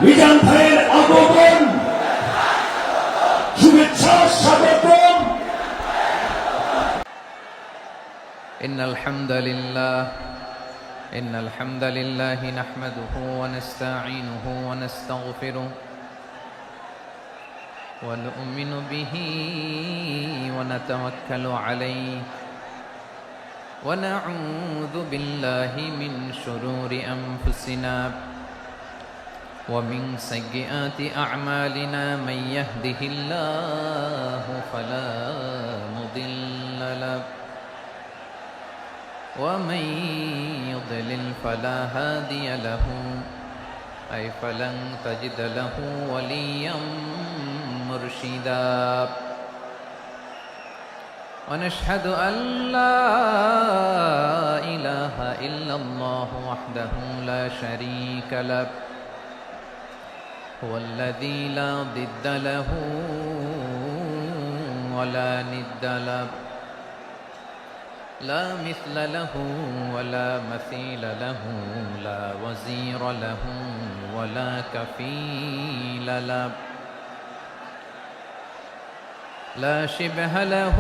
মিজান ভাইয়ের আগমন শুভেচ্ছা স্বাগতম। إن الحمد لله نحمده ونستعينه ونستغفره ونؤمن به ونتوكل عليه ونعوذ بالله من شرور أنفسنا ومن سيئات أعمالنا من يهده الله فلا مضل له ومن يضلل فلا هادي له أي فلن تجد له وليا مرشدا ونشهد أن لا إله إلا الله وحده لا شريك له هو الذي لا ضد له ولا ند له لا مثل له ولا مثيل له لا وزير له ولا كفيل له لا شبه له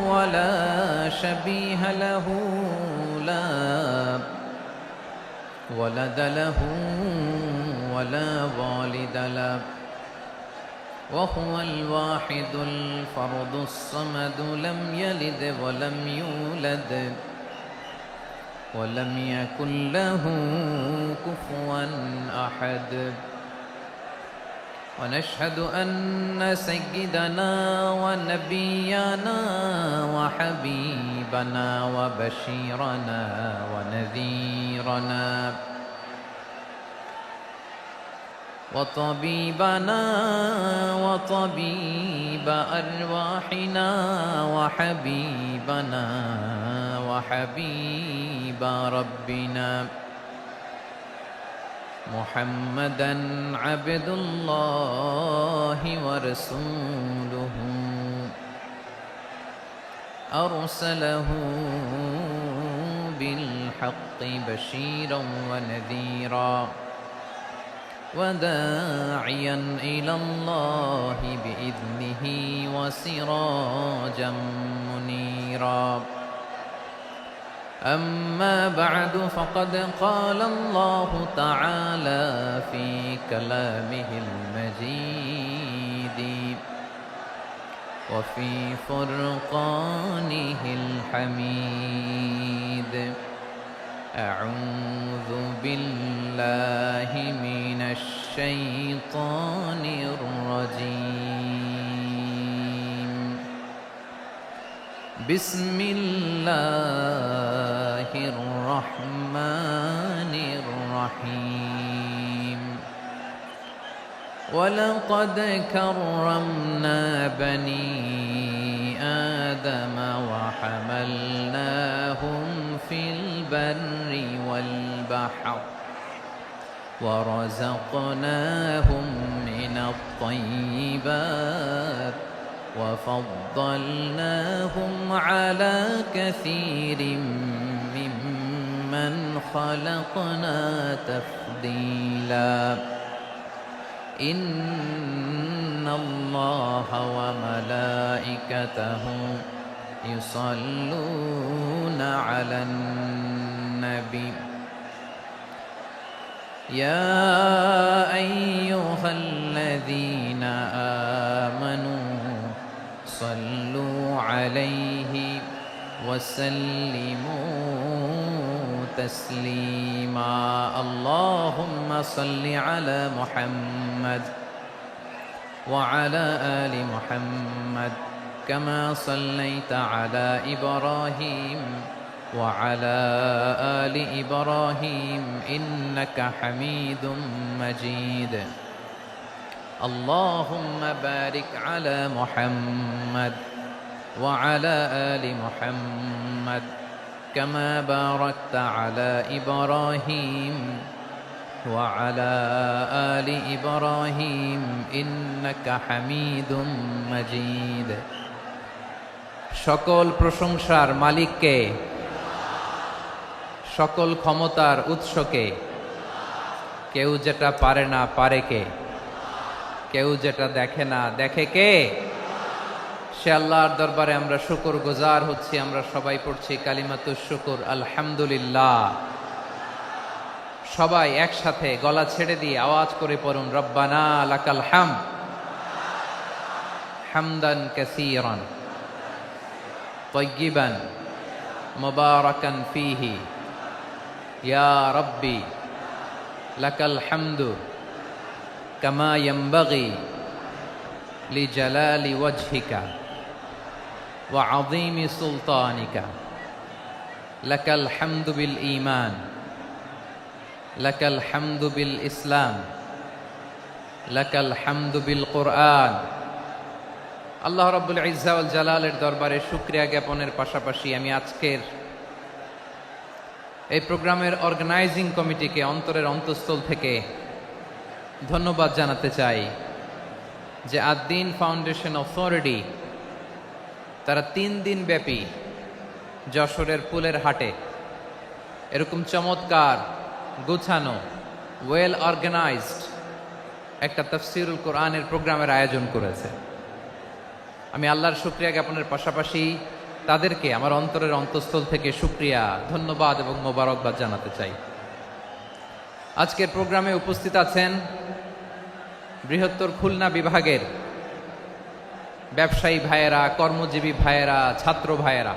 ولا شبيه له لا ولد له ولا والد له وهو الواحد الفرد الصمد لم يلد ولم يولد ولم يكن له كفوا أحد ونشهد أن سيدنا ونبينا وحبيبنا وبشيرنا ونذيرنا وطبيبنا وطبيب أرواحنا وحبيبنا وحبيب ربنا محمدا عبد الله ورسوله أرسله بالحق بشيرا ونذيرا وداعيا إلى الله بإذنه وسراجا منيرا أما بعد فقد قال الله تعالى في كلامه المجيد وفي فرقانه الحميد أعوذ بالله من الشيطان الرجيم بسم الله الرحمن الرحيم ولقد كرمنا بني آدم وحملناهم في البر والبحر ورزقناهم من الطيبات وفضلناهم على كثير ممن خلقنا تفضيلا إن الله وملائكته يصلون على النبي يا أيها الذين آمنوا صلوا عليه وسلموا تسليما اللهم صل على محمد وعلى آل محمد كما صليت على إبراهيم وعلى آل إبراهيم إنك حميد مجيد اللهم بارك على محمد وعلى آل محمد كما باركت على إبراهيم وعلى آل إبراهيم إنك حميد مجيد সকল প্রশংসার মালিককে, সকল ক্ষমতার উৎসকে। কেউ যেটা পারে না পারে কে, কেউ যেটা দেখে না দেখে কে? সে আল্লাহর দরবারে আমরা শুকর গুজার হচ্ছি। আমরা সবাই পড়ছি কালিমাতুশ শুকর, আলহামদুলিল্লাহ। সবাই একসাথে গলা ছেড়ে দিয়ে আওয়াজ করে পড়ুন, রব্বানা লাকাল হামদ হামদান কাসীরান তাইয়িবান মুবারাকান ফীহি ইয়া রাব্বি লাকাল হামদু কামা ইয়ানবাগি লিজালালি ওয়াজহিকা ওয়া আযীমি সুলতানিকা লাকাল হামদু বিল ঈমান লাকাল হামদু বিল ইসলাম লাকাল হামদু বিল কুরআন। আল্লাহ রাব্বুল ইজ্জা ওয়াল জালালের দরবারে শুকরিয়া জ্ঞাপনের পাশাপাশি আমি আজকের এই প্রোগ্রামের অর্গানাইজিং কমিটিকে অন্তরের অন্তঃস্থল থেকে ধন্যবাদ জানাতে চাই যে আদ-দ্বীন ফাউন্ডেশন অথরিটি তারা 3 দিন ব্যাপী যশোরের পুলের হাটে এরকম চমৎকার, গুছানো, ওয়েল অর্গানাইজড একটা তাফসীরুল কোরআনের প্রোগ্রামের আয়োজন করেছে। আমি আল্লাহর শুকরিয়া জ্ঞাপনের পাশাপাশি তাদেরকে আমার অন্তরের অন্তঃস্থল থেকে শুকরিয়া, ধন্যবাদ এবং মোবারকবাদ জানাতে চাই। আজকের প্রোগ্রামে উপস্থিত আছেন বৃহত্তর খুলনা বিভাগের ব্যবসায়ী ভাইয়েরা, কর্মজীবী ভাইয়েরা, ছাত্র ভাইয়েরা,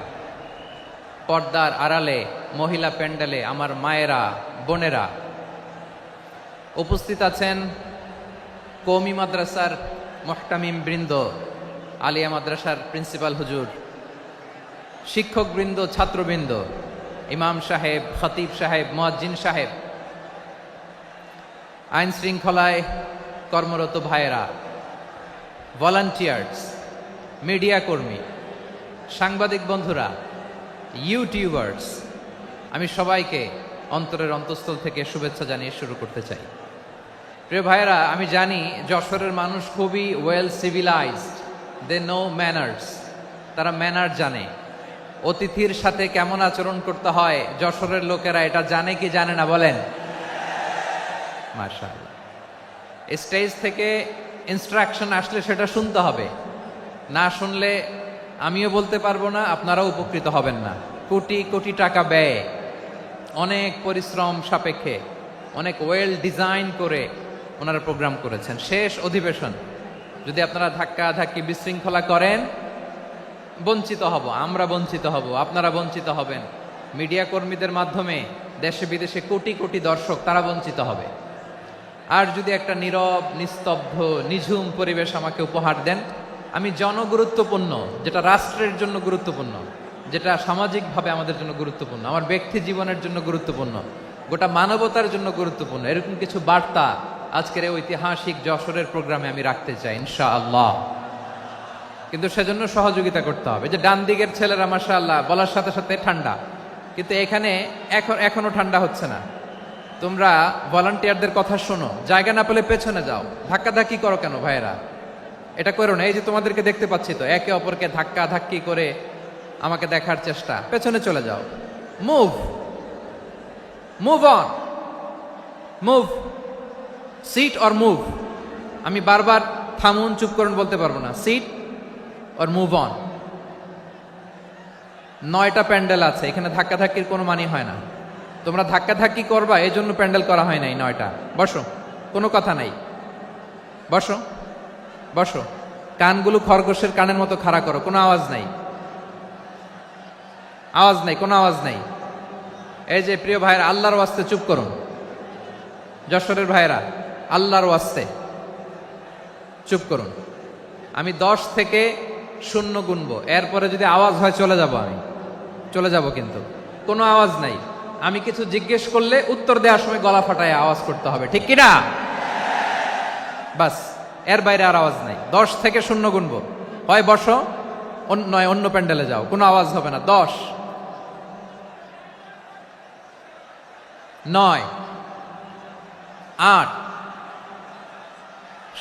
পর্দার আড়ালে, মহিলা প্যান্ডেলে আমার মায়েরা, বোনেরা। উপস্থিত আছেন কওমি মাদ্রাসার মুহতামিম বৃন্দ, আলিয়া মাদ্রাসার প্রিন্সিপাল হুজুর, শিক্ষকবৃন্দ, ছাত্রবৃন্দ, ইমাম সাহেব, খতিব সাহেব, মুয়াজ্জিন সাহেব, আইন শৃঙ্খলায় কর্মরত ভাইয়েরা, ভলান্টিয়ার্স, মিডিয়া কর্মী, সাংবাদিক বন্ধুরা, ইউটিউবার্স, আমি সবাইকে অন্তরের অন্তঃস্থল থেকে শুভেচ্ছা জানিয়ে শুরু করতে চাই। প্রিয় ভাইয়েরা, আমি জানি যশোরের মানুষ খুবই well civilised, they know manners. তারা ম্যানার জানে, অতিথির সাথে কেমন আচরণ করতে হয় যশোরের লোকেরা এটা জানে কি জানে না বলেন? মাশাআল্লাহ। স্টেজ থেকে ইনস্ট্রাকশন আসলে সেটা শুনতে হবে, না শুনলে আমিও বলতে পারবো না, আপনারাও উপকৃত হবেন না। কোটি কোটি টাকা ব্যয়, অনেক পরিশ্রম সাপেক্ষে, অনেক ওয়েল ডিজাইন করে ওনারা প্রোগ্রাম করেছেন। শেষ অধিবেশন যদি আপনারা ধাক্কা ধাক্কি বিশৃঙ্খলা করেন, বঞ্চিত হব, আমরা বঞ্চিত হব, আপনারা বঞ্চিত হবেন। মিডিয়া কর্মীদের মাধ্যমে দেশে বিদেশে কোটি কোটি দর্শক তারা বঞ্চিত হবে। আর যদি একটা নীরব, নিস্তব্ধ, নিঝুম পরিবেশ আমাকে উপহার দেন, আমি জনগুরুত্বপূর্ণ, যেটা রাষ্ট্রের জন্য গুরুত্বপূর্ণ, যেটা সামাজিকভাবে আমাদের জন্য গুরুত্বপূর্ণ, আমার ব্যক্তি জীবনের জন্য গুরুত্বপূর্ণ, গোটা মানবতার জন্য গুরুত্বপূর্ণ, এরকম কিছু বার্তা আজকের এই ঐতিহাসিক যশোরের প্রোগ্রামে আমি রাখতে চাই ইনশাআল্লাহ। কিন্তু সেজন্য সহযোগিতা করতে হবে। যে ডান দিকের ছেলেরা মাশাআল্লাহ বলার সাথে সাথে ঠান্ডা, কিন্তু এখানে এখনো ঠান্ডা হচ্ছে না। তোমরা ভলান্টিয়ারদের কথা শোনো, জায়গা না পেলে পেছনে যাও। ধাক্কাধাক্কি করো কেন ভাইয়েরা? এটা করো না। এই যে তোমাদেরকে দেখতে পাচ্ছি তো, একে অপরকে ধাক্কা ধাক্কি করে আমাকে দেখার চেষ্টা, পেছনে চলে যাও। Move move on, move, sit or move. আমি বারবার থামুন, চুপ করুন বলতে পারবো না। Sit or move on. 9টা প্যান্ডেল আছে, এখানে ধাক্কাধাক্কির কোনো মানে হয় না। তোমরা ধাক্কাধাক্কি করবা, এই জন্য প্যান্ডেল করা হয় নাই 9টা। বসো, কোনো কথা নাই, বসো বসো। কানগুলো খরগোশের কানের মতো খাড়া করো, কোনো আওয়াজ নাই, আওয়াজ নাই, কোনো আওয়াজ নাই। এই যে প্রিয় ভাইয়েরা, আল্লাহর ওয়াস্তে চুপ করুন। যশোরের ভাইয়েরা, আল্লাহর ওয়াস্তে চুপ করুন। আমি 10 থেকে 0 গুনবো, এরপরে যদি আওয়াজ হয় চলে যাব, আমি চলে যাব, কিন্তু কোনো আওয়াজ নাই। আমি কিছু জিজ্ঞেস করলে উত্তর দেওয়ার সময় গলা ফাটায় আওয়াজ করতে হবে, ঠিক কিনা? বাস, এর বাইরে আর আওয়াজ নাই। 10 থেকে 0 গুনবো, হয় বসো, নয় অন্য প্যান্ডেলে যাও, কোনো আওয়াজ হবে না। 10, 9, 8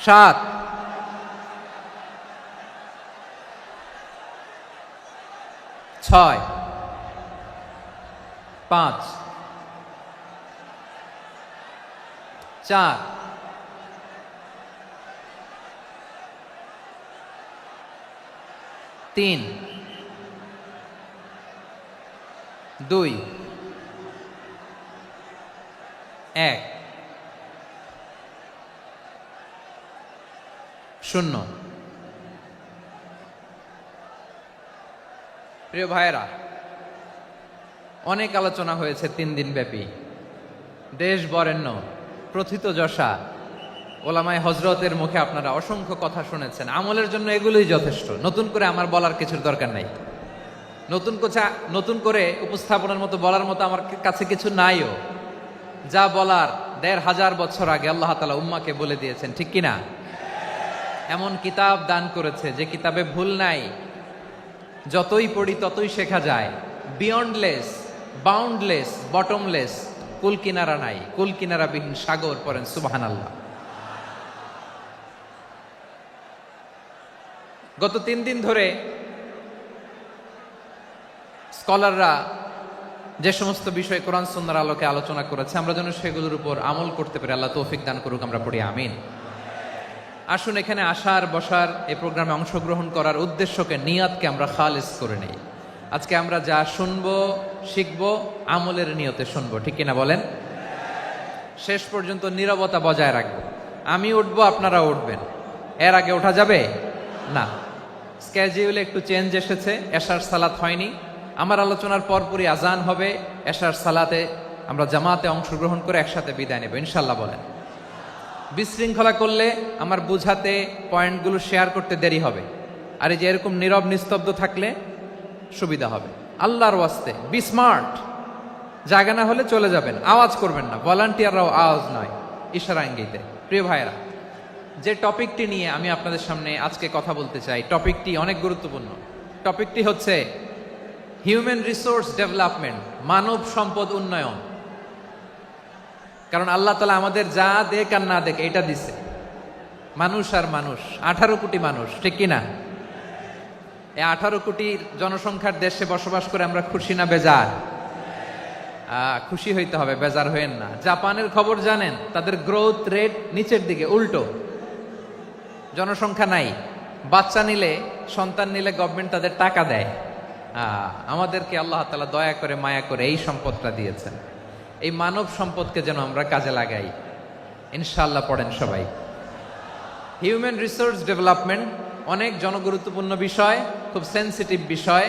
7 6 5 4 3 2 1 0। প্রিয় ভাইয়েরা, অনেক আলোচনা হয়েছে 3 দিন ব্যাপী। দেশ বরেণ্য প্রথিতযশা ওলামায়ে হযরতের মুখে আপনারা অসংখ্য কথা শুনেছেন। আমলের জন্য এগুলোই যথেষ্ট, নতুন করে আমার বলার কিছুর দরকার নাই। নতুন করে উপস্থাপনের মতো বলার মতো আমার কাছে কিছু নাইও। যা বলার ১৫০০ বছর আগে আল্লাহ তাআলা উম্মাহকে বলে দিয়েছেন, ঠিক কিনা? এমন কিতাব দান করেছে যে কিতাবে ভুল নাই, যতই পড়ি ততই শেখা যায়। বিয়ন্ডলেস, বাউন্ডলেস, বটমলেস, কুল কিনারা নাই, কুল কিনারাবিহীন সাগর। পড়েন সুবহানাল্লাহ। গত 3 দিন ধরে স্কলাররা যে সমস্ত বিষয় কোরআন সুন্নাহর আলোকে আলোচনা করেছে, আমরা যেন সেগুলোর উপর আমল করতে পারি। আল্লাহ তৌফিক দান করুক, আমরা পড়ি আমিন। আসুন, এখানে আসার বসার এই প্রোগ্রামে অংশগ্রহণ করার উদ্দেশ্যকে, নিয়াতকে আমরা খালিস করে নেই। আজকে আমরা যা শুনবো শিখবো আমলের নিয়তে শুনবো, ঠিক কিনা বলেন? শেষ পর্যন্ত নীরবতা বজায় রাখবো। আমি উঠবো, আপনারা উঠবেন। এর আগে ওঠা যাবে না। স্কেডিউলে একটু চেঞ্জ এসেছে, এশার সালাত হয়নি। আমার আলোচনার পরপরই আজান হবে। এশার সালাতে আমরা জামাতে অংশগ্রহণ করে একসাথে বিদায় নেব ইনশাল্লাহ। বলেন, বিশৃঙ্খলা করলে আমার বুঝাতে, পয়েন্টগুলো শেয়ার করতে দেরি হবে। আর এই যে এরকম নীরব নিস্তব্ধ থাকলে সুবিধা হবে। আল্লাহর ওয়াস্তে বি স্মার্ট। জায়গা না হলে চলে যাবেন, আওয়াজ করবেন না। ভলান্টিয়াররাও আওয়াজ নয়, ইশারা ইঙ্গিতে। প্রিয় ভাইয়েরা, যে টপিকটি নিয়ে আমি আপনাদের সামনে আজকে কথা বলতে চাই, টপিকটি অনেক গুরুত্বপূর্ণ। টপিকটি হচ্ছে হিউম্যান রিসোর্স ডেভেলপমেন্ট, মানব সম্পদ উন্নয়ন। কারণ আল্লাহ তাআলা আমাদের যা দেখ আর না দেখ এটা দিছে। মানুষ আর মানুষ, 18 কোটি মানুষ, ঠিক কিনা? এই 18 কোটি জনসংখ্যার দেশে বসবাস করে আমরা খুশি না বেজার? খুশি হইতে হবে, বেজার হইেন না। জাপানের খবর জানেন? তাদের গ্রোথ রেট নিচের দিকে, উল্টো। জনসংখ্যা নাই, বাচ্চা নিলে, সন্তান নিলে গভর্নমেন্ট তাদের টাকা দেয়। আমাদেরকে আল্লাহ তাআলা দয়া করে, মায়া করে এই সম্পদটা দিয়েছেন। এই মানব সম্পদকে যেন আমরা কাজে লাগাই ইনশাআল্লাহ। পড়েন সবাই। হিউম্যান রিসোর্স ডেভেলপমেন্ট অনেক জনগুরুত্বপূর্ণ বিষয়, খুব সেন্সিটিভ বিষয়।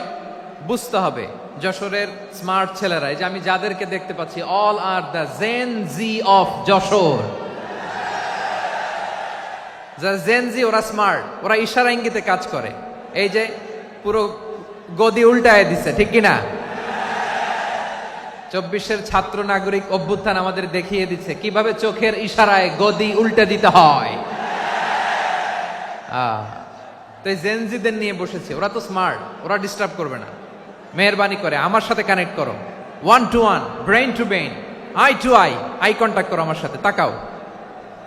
বুঝতে হবে যশোরের স্মার্ট ছেলেরা, এই যে আমি যাদেরকে দেখতে পাচ্ছি, all are the gen Z of Jessore. যারা জেন জি, ওরা স্মার্ট, ওরা ইশারা ইঙ্গিতে কাজ করে। এই যে পুরো গদি উল্টায় দিছে, ঠিক কিনা? 24-এর ছাত্র নাগরিক অভ্যুত্থান আমাদের দেখিয়ে দিচ্ছে কিভাবে চোখের ইশারায় গদি উল্টে দিতে হয়। তো এই জেনজিদের নিয়ে বসেছে, ওরা তো স্মার্ট, ওরা ডিস্টার্ব করবে না। মেহরবানি করে আমার সাথে কানেক্ট করো, 1 to 1, brain to brain, eye to eye, eye contact করো আমার সাথে। তাকাও,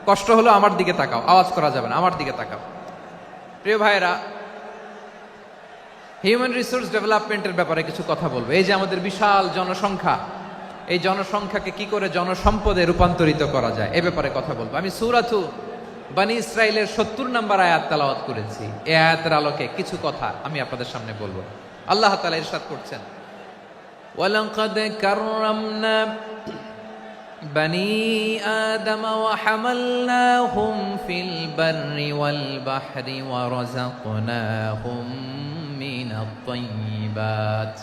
কষ্ট হলো আমার দিকে তাকাও, আওয়াজ করা যাবে না, আমার দিকে তাকাও। প্রিয় ভাইয়েরা, হিউম্যান রিসোর্স ডেভেলপমেন্টের ব্যাপারে কিছু কথা বলবো। এই যে আমাদের বিশাল জনসংখ্যা, এই জনসংখ্যাকে কি করে জনসম্পদে রূপান্তরিত করা যায় এ ব্যাপারে কথা বলবো। আমি সূরাতু বনী ইসরাইলের 70 নম্বর আয়াত তেলাওয়াত করেছি। এই আয়াতের আলোকে কিছু কথা আমি আপনাদের সামনে বলবো। আল্লাহ তাআলা ইরশাদ করছেন, ওয়ালাকাদ কাররামনা বনী আদম ওয়া হামালনাহুম ফিল বাররি ওয়াল বাহরি ওয়া রাযাকনাহুম মিনাত তাইয়্যিবাত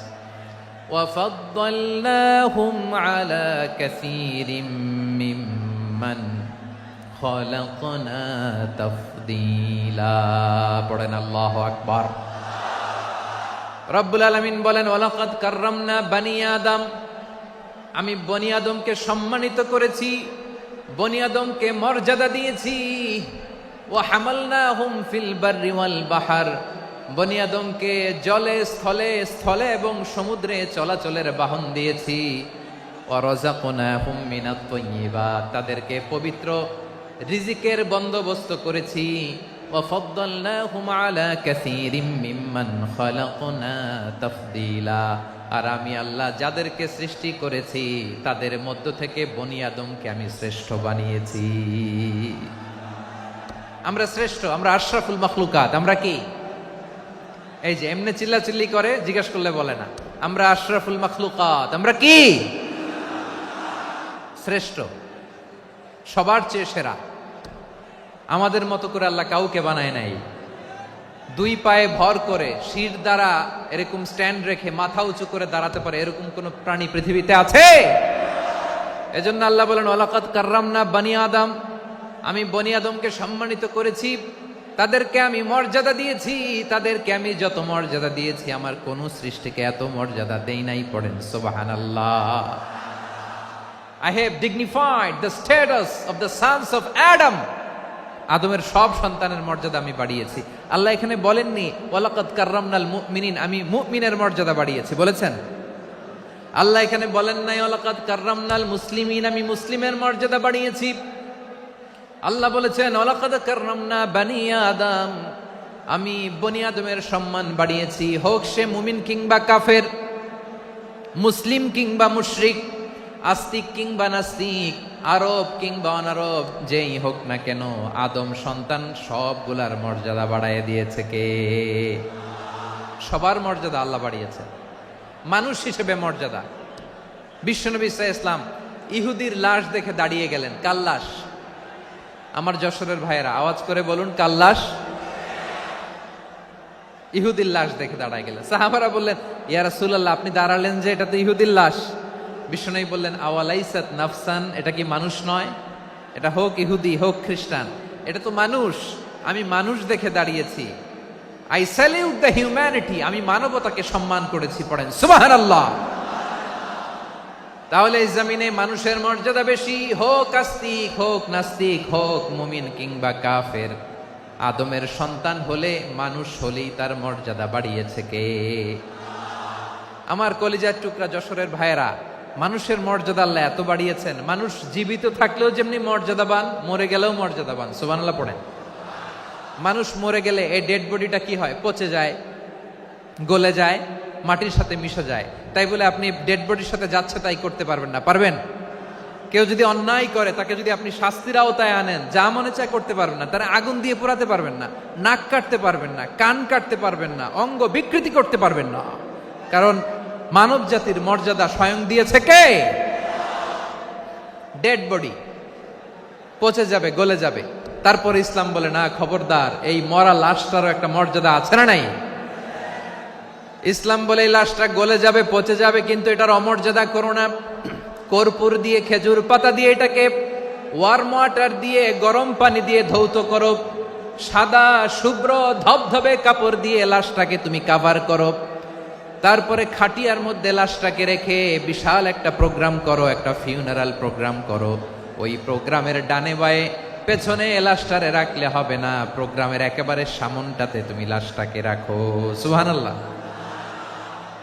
ওয়া ফাদ্দালনাহুম আলা কাসীরিম মিম্মান খালাকনা তাফদীলা। পড়েন আল্লাহু আকবার। রব্বুল আলামিন বলেন, ওয়ালাকাদ কাররামনা বনী আদম, আমি বনী আদমকে সম্মানিত করেছি, বনী আদমকে মর্যাদা দিয়েছি। ওয়া হামালনাহুম ফিল বাররি ওয়াল বাহর, বনী আদমকে জলে স্থলে, স্থলে এবং সমুদ্রে চলাচলের বাহন দিয়েছি। ওয়া রাযাকনাহুম মিনাত তাইয়্যিবাত, তাদেরকে পবিত্র রিজিকের বন্দোবস্ত করেছি। ওয়া ফাদ্দালনাহুম আলা কাসীরিম মিম্মান খালাকনা তাফদীলা, আর আমি আল্লাহ যাদেরকে সৃষ্টি করেছি তাদের মধ্য থেকে বনি আদমকে আমি শ্রেষ্ঠ বানিয়েছি। আমরা শ্রেষ্ঠ, আমরা আশরাফুল মাখলুকাত। আমরা কি এই যে এমনি চিল্লাচিল্লি করে জিজ্ঞাসা করলে বলে না, আমরা আশরাফুল মাখলুকাত। আমরা কি শ্রেষ্ঠ, সবার চেয়ে সেরা। আমাদের মতো করে আল্লাহ কাউকে বানায় নাই। দুই পায়ে ভর করে শির দ্বারা এরকম স্ট্যান্ড রেখে মাথা উঁচু করে দাঁড়াতে পারে এরকম কোন প্রাণী পৃথিবীতে আছে? এজন্য আল্লাহ বলেন ওয়ালাকাদ কাররামনা বানি আদম, আমি বনি আদমকে সম্মানিত করেছি, তাদেরকে আমি মর্যাদা দিয়েছি। তাদেরকে আমি যত মর্যাদা দিয়েছি আমার কোন সৃষ্টিকে এত মর্যাদা দেই নাই। পড়েন সুবহানাল্লাহ। I have dignified the status of the sons of Adam. আদমের সব সন্তানের মর্যাদা আমি বাড়িয়েছি। আল্লাহ এখানে বলেননি ওয়ালাকাদ কাররামনাল মুমিনিন, আমি মুমিনের মর্যাদা বাড়িয়েছি, বলেছেন? আল্লাহ এখানে বলেন নাই ওয়ালাকাদ কাররামনাল মুসলিমিন, আমি মুসলিমের মর্যাদা বাড়িয়েছি। আল্লাহ বলেছেন ওয়ালাকাদ কাররামনা বানি আদম, আমি বনি আদমের সম্মান বাড়িয়েছি। হোক সে মুমিন কিংবা কাফের, মুসলিম কিংবা মুশরিক, আস্তিক কিংবা নাস্তিক, আরব কিংবা অনারব, যেই হোক না কেন আদম সন্তান সবগুলার মর্যাদা বাড়ায় দিয়েছে কে? সবার মর্যাদা আল্লাহ বাড়িয়েছে। মানুষ হিসেবে মর্যাদা। বিশ্বনবী সাল্লাল্লাহু আলাইহি ওয়াসাল্লাম ইহুদির লাশ দেখে দাঁড়িয়ে গেলেন। কার লাশ? আমার যশোরের ভাইয়েরা আওয়াজ করে বলুন, কার লাশ? ইহুদির লাশ দেখে দাঁড়ায় গেলেন। সাহাবারা বললেন ইয়া রাসূলুল্লাহ, আপনি দাঁড়ালেন যে, এটা তো ইহুদির লাশ। বিশ্বনবী বললেন আওয়ালাইসাত নাফসান, এটা কি মানুষ নয়? এটা হোক ইহুদি হোক খ্রিস্টান, এটা তো মানুষ। আমি মানুষ দেখে দাঁড়িয়েছি। আই স্যালিউট দ্য হিউম্যানিটি, আমি মানবতাকে সম্মান করেছি। পড়েন সুবহানাল্লাহ। তাহলে এই জমিনে মানুষের মর্যাদা বেশি, হোক আস্তিক হোক নাস্তিক, হোক মুমিন কিংবা কাফের। আদমের সন্তান হলে, মানুষ হলেই তার মর্যাদা বাড়িয়েছে কে? আমার কলিজার টুকরা যশোরের ভাইয়েরা, মানুষের মর্যাদা আল্লাহ এত বাড়িয়েছেন, মানুষ জীবিত থাকলেও যেমনি মর্যাদাবান, মরে গেলেও মর্যাদাবান। সুবহানাল্লাহ পড়েন। মানুষ মরে গেলে এই ডেড বডিটা কি হয়? পচে যায়, গলে যায়, মাটির সাথে মিশে যায়। তাই বলে আপনি ডেড বডির সাথে যাচ্ছে তাই করতে পারবেন না। পারবেন? কেউ যদি অন্যায় করে তাকে যদি আপনি শাস্তির আওতায় আনেন, যা মনে চায় করতে পারবেন না। তারা আগুন দিয়ে পোড়াতে পারবেন না, নাক কাটতে পারবেন না, কান কাটতে পারবেন না, অঙ্গ বিকৃতি করতে পারবেন না। কারণ মানব জাতির মর্যাদা স্বয়ং দিয়েছে কে? ডেড বডি পচে যাবে, গলে যাবে। তারপর ইসলাম বলে না, খবরদার, এই মরা লাশটারও একটা মর্যাদা আছে না নাই? ইসলাম বলে এই লাশটা গলে যাবে, পচে যাবে, কিন্তু এটার অমর্যাদা করো না। কর্পূর দিয়ে, খেজুর পাতা দিয়ে, এটাকে ওয়ার্ম ওয়াটার দিয়ে, গরম পানি দিয়ে ধৌত করো। সাদা শুভ্র ধবধবে কাপড় দিয়ে লাশটাকে তুমি কাভার করো। তারপরে খাটিয়ার মধ্যে লাশটাকে রেখে বিশাল একটা প্রোগ্রাম করো, একটা ফিউনারাল প্রোগ্রাম করো। ওই প্রোগ্রামের ডানে বায়ে পেছনে লাশটারে রাখলে হবে না, প্রোগ্রামের একেবারে সামনটাতে তুমি লাশটাকে রাখো। সুবহানাল্লাহ।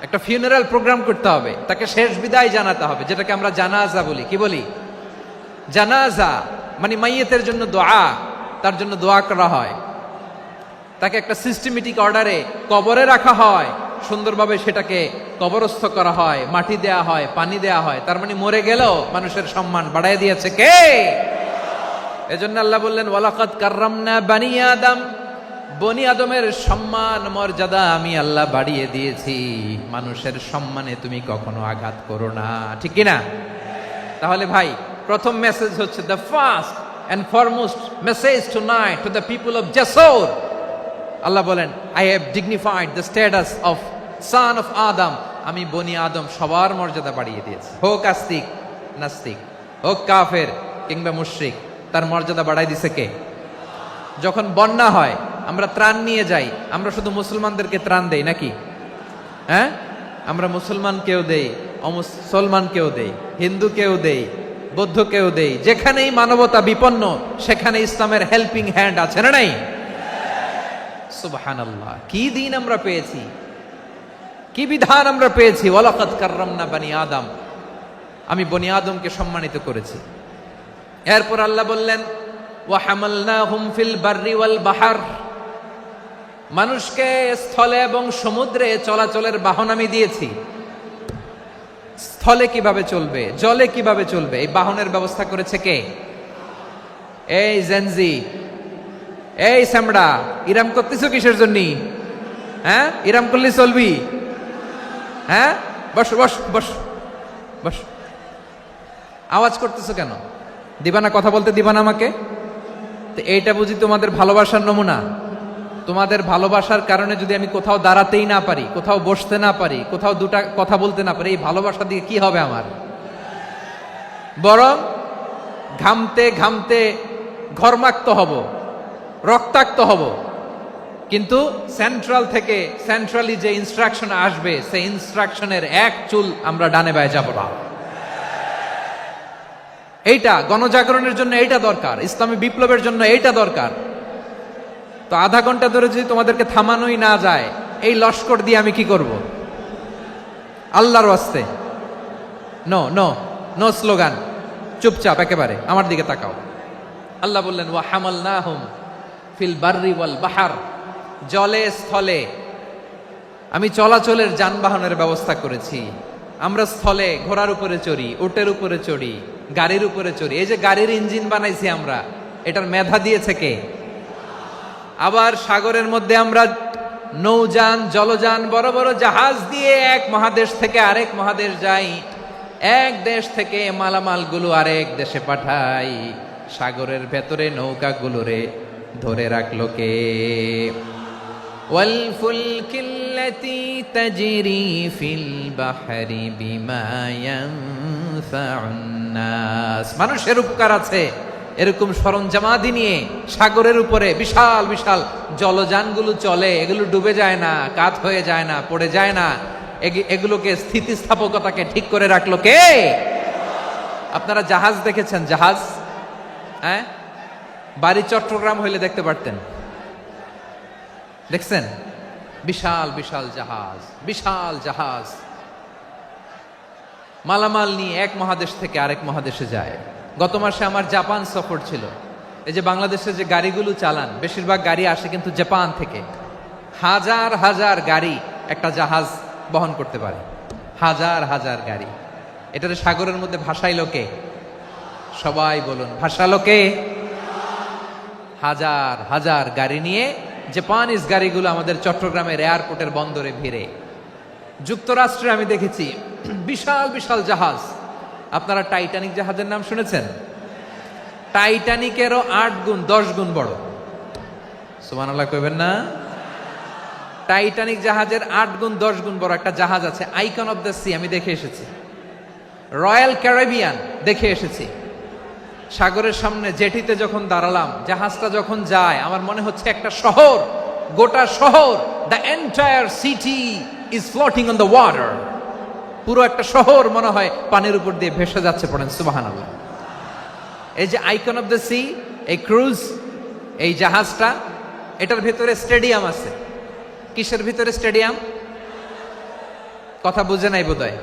একটা ফিউনারাল প্রোগ্রাম করতে হবে, তাকে শেষ বিদায় জানাতে হবে, যেটাকে আমরা জানাজা বলি। কি বলি? জানাজা মানে মাইয়েতের জন্য দোয়া, তার জন্য দোয়া করা হয়। তাকে একটা সিস্টেমেটিক অর্ডারে কবরে রাখা হয়, সুন্দরভাবে সেটাকে কবরস্থ করা হয়, মাটি দেয়া হয়, পানি দেয়া হয়। তার মানে মরে গেলেও মানুষের সম্মান বাড়ায় দিয়েছে কে? এজন্য আল্লাহ বললেন ওয়ালাকাদ কাররামনা বানি আদম, বনি আদমের সম্মান মর্যাদা আমি আল্লাহ বাড়িয়ে দিয়েছি। মানুষের সম্মানে তুমি কখনো আঘাত করো না, ঠিক কি না? তাহলে ভাই, প্রথম মেসেজ হচ্ছে the first and foremost message tonight to the people of জাসর। আল্লাহ বলেন I have dignified the status of son of Adam, আমি বনি আদম সবার মর্যাদা বাড়িয়ে দিয়েছি। হোক আস্তিক নাস্তিক, হোক কাফের কিংবা মুশরিক, তার মর্যাদা বাড়াই দিছে কে? যখন বন্যা হয় আমরা ত্রাণ নিয়ে যাই, আমরা শুধু মুসলমানদেরকে ত্রাণ দেই নাকি? হ্যাঁ, আমরা মুসলমানকেও দেই, অমুসলমানকেও দেই, হিন্দুকেও দেই, বৌদ্ধকেও দেই। যেখানেই মানবতা বিপন্ন সেখানে ইসলামের হেল্পিং হ্যান্ড আছে না নাই? সুবহানাল্লাহ। কি দিন আমরা পেয়েছি, কি বিধান আমরা পেয়েছি। ওয়ালাকাদ কাররামনা বানি আদম। আমি বনি আদমকে সম্মানিত করেছি। এরপর আল্লাহ বললেন ওয়া হামালনাহুম ফিল বাররি ওয়াল বাহর, মানুষকে স্থলে এবং সমুদ্রে চলাচলের বাহন আমি দিয়েছি। স্থলে কিভাবে চলবে, জলে কিভাবে চলবে, এই বাহনের ব্যবস্থা করেছে কে? এই জেনজি, এই স্যামড়া, ইরাম করতেছো কিসের জন্য? হ্যাঁ, ইরাম করলে চলবি? হ্যাঁ, বস বস বস বস, আওয়াজ করতেছো কেন? দিবা না, কথা বলতে দিবা না আমাকে? তো এইটা বুঝি তোমাদের ভালোবাসার নমুনা? তোমাদের ভালোবাসার কারণে যদি আমি কোথাও দাঁড়াতেই না পারি, কোথাও বসতে না পারি, কোথাও দুটা কথা বলতে না পারি, এই ভালোবাসা দিয়ে কি হবে আমার? বরং ঘামতে ঘামতে ঘর্মাক্ত হব, রক্তাক্ত হব। কিন্তু সেন্ট্রাল থেকে, সেন্ট্রালি যে ইনস্ট্রাকশন আসবে, সেই ইনস্ট্রাকশনের এক চুল আমরা ডানে বায়ে যাব না। এইটা গণজাগরণের জন্য এইটা দরকার, ইসলামী বিপ্লবের জন্য এইটা দরকার। তো আধা ঘন্টা ধরে যদি তোমাদেরকে থামানোই না যায়, এই লস্কর দিয়ে আমি কি করব? আল্লাহর ওয়াস্তে নো নো নো স্লোগান, চুপচাপ একেবারে আমার দিকে তাকাও। আল্লাহ বললেন ওয়া হামালনাহুম ফিল বাররি ওয়াল বাহর, জলে স্থলে আমি চলাচলের যানবাহনের ব্যবস্থা করেছি। আমরা স্থলে ঘোড়ার উপরে চড়ি, উটের উপরে চড়ি, গাড়ির উপরে চড়ি। এই যে গাড়ির ইঞ্জিন বানাইছি আমরা, এটার মেধা দিয়েছে কে? আবার সাগরের মধ্যে আমরা নৌযান, জলযান, বড় বড় জাহাজ দিয়ে এক মহাদেশ থেকে আরেক মহাদেশ যাই, এক দেশ থেকে মালামালগুলো আরেক দেশে পাঠাই। সাগরের ভেতরে নৌকাগুলোরে ধরে রাখলো কে? ওয়াল ফুলকিল্লাতী তাজরি ফিল বাহরি বিমা ইয়ানফাউন নাস, মানুষের উপকার আছে এরকম সরঞ্জামাদি নিয়ে সাগরের উপরে বিশাল বিশাল জলযানগুলো চলে। এগুলো ডুবে যায় না, কাত হয়ে যায় না, পড়ে যায় না। এগুলোকে স্থিতিস্থাপকতাকে ঠিক করে রাখলো কে? আপনারা জাহাজ দেখেছেন? জাহাজ, হ্যাঁ, বাড়ি চট্টগ্রাম হইলে দেখতে পারতেন। দেখছেন? বিশাল বিশাল জাহাজ, বিশাল জাহাজ মালামাল নিয়ে এক মহাদেশ থেকে আরেক মহাদেশে যায়। গত মাসে আমার জাপান সফর ছিল। এই যে বাংলাদেশে যে গাড়িগুলো চালান, বেশিরভাগ গাড়ি আসে কিন্তু জাপান থেকে। হাজার হাজার গাড়ি একটা জাহাজ বহন করতে পারে, হাজার হাজার গাড়ি। এটারে সাগরের মধ্যে ভাসাইলো কে? সবাই বলুন, ভাসালো কে? হাজার হাজার গাড়ি নিয়ে জাপানিজ গাড়িগুলো আমাদের চট্টগ্রামের এয়ারপোর্টের বন্দরে ভিড়ে। যুক্তরাষ্ট্রে আমি দেখেছি বিশাল বিশাল জাহাজ। আপনারা টাইটানিক জাহাজের নাম শুনেছেন? টাইটানিকেরও 8 গুণ 10 গুণ বড়। সুবহানাল্লাহ কইবেন না? টাইটানিক জাহাজের 8 গুণ 10 গুণ বড় একটা জাহাজ আছে, আইকন অফ দ্য সি, আমি দেখে এসেছি। রয়্যাল ক্যারিবিয়ান দেখে এসেছি। সাগরের সামনে জেটিতে যখন দাঁড়ালাম, জাহাজটা যখন যায়, আমার মনে হচ্ছে একটা শহর, গোটা শহর, the entire city is floating on the water. পুরো একটা শহর মনে হয় পানির উপর দিয়ে ভেসে যাচ্ছে। পড়েন সুবহানাল্লাহ। এই যে আইকন অফ দ্য সি, এই ক্রুজ, এই জাহাজটা, এটার ভিতরে স্টেডিয়াম আছে। কিসের ভিতরে স্টেডিয়াম? কথা বুঝে নাই বোধহয়।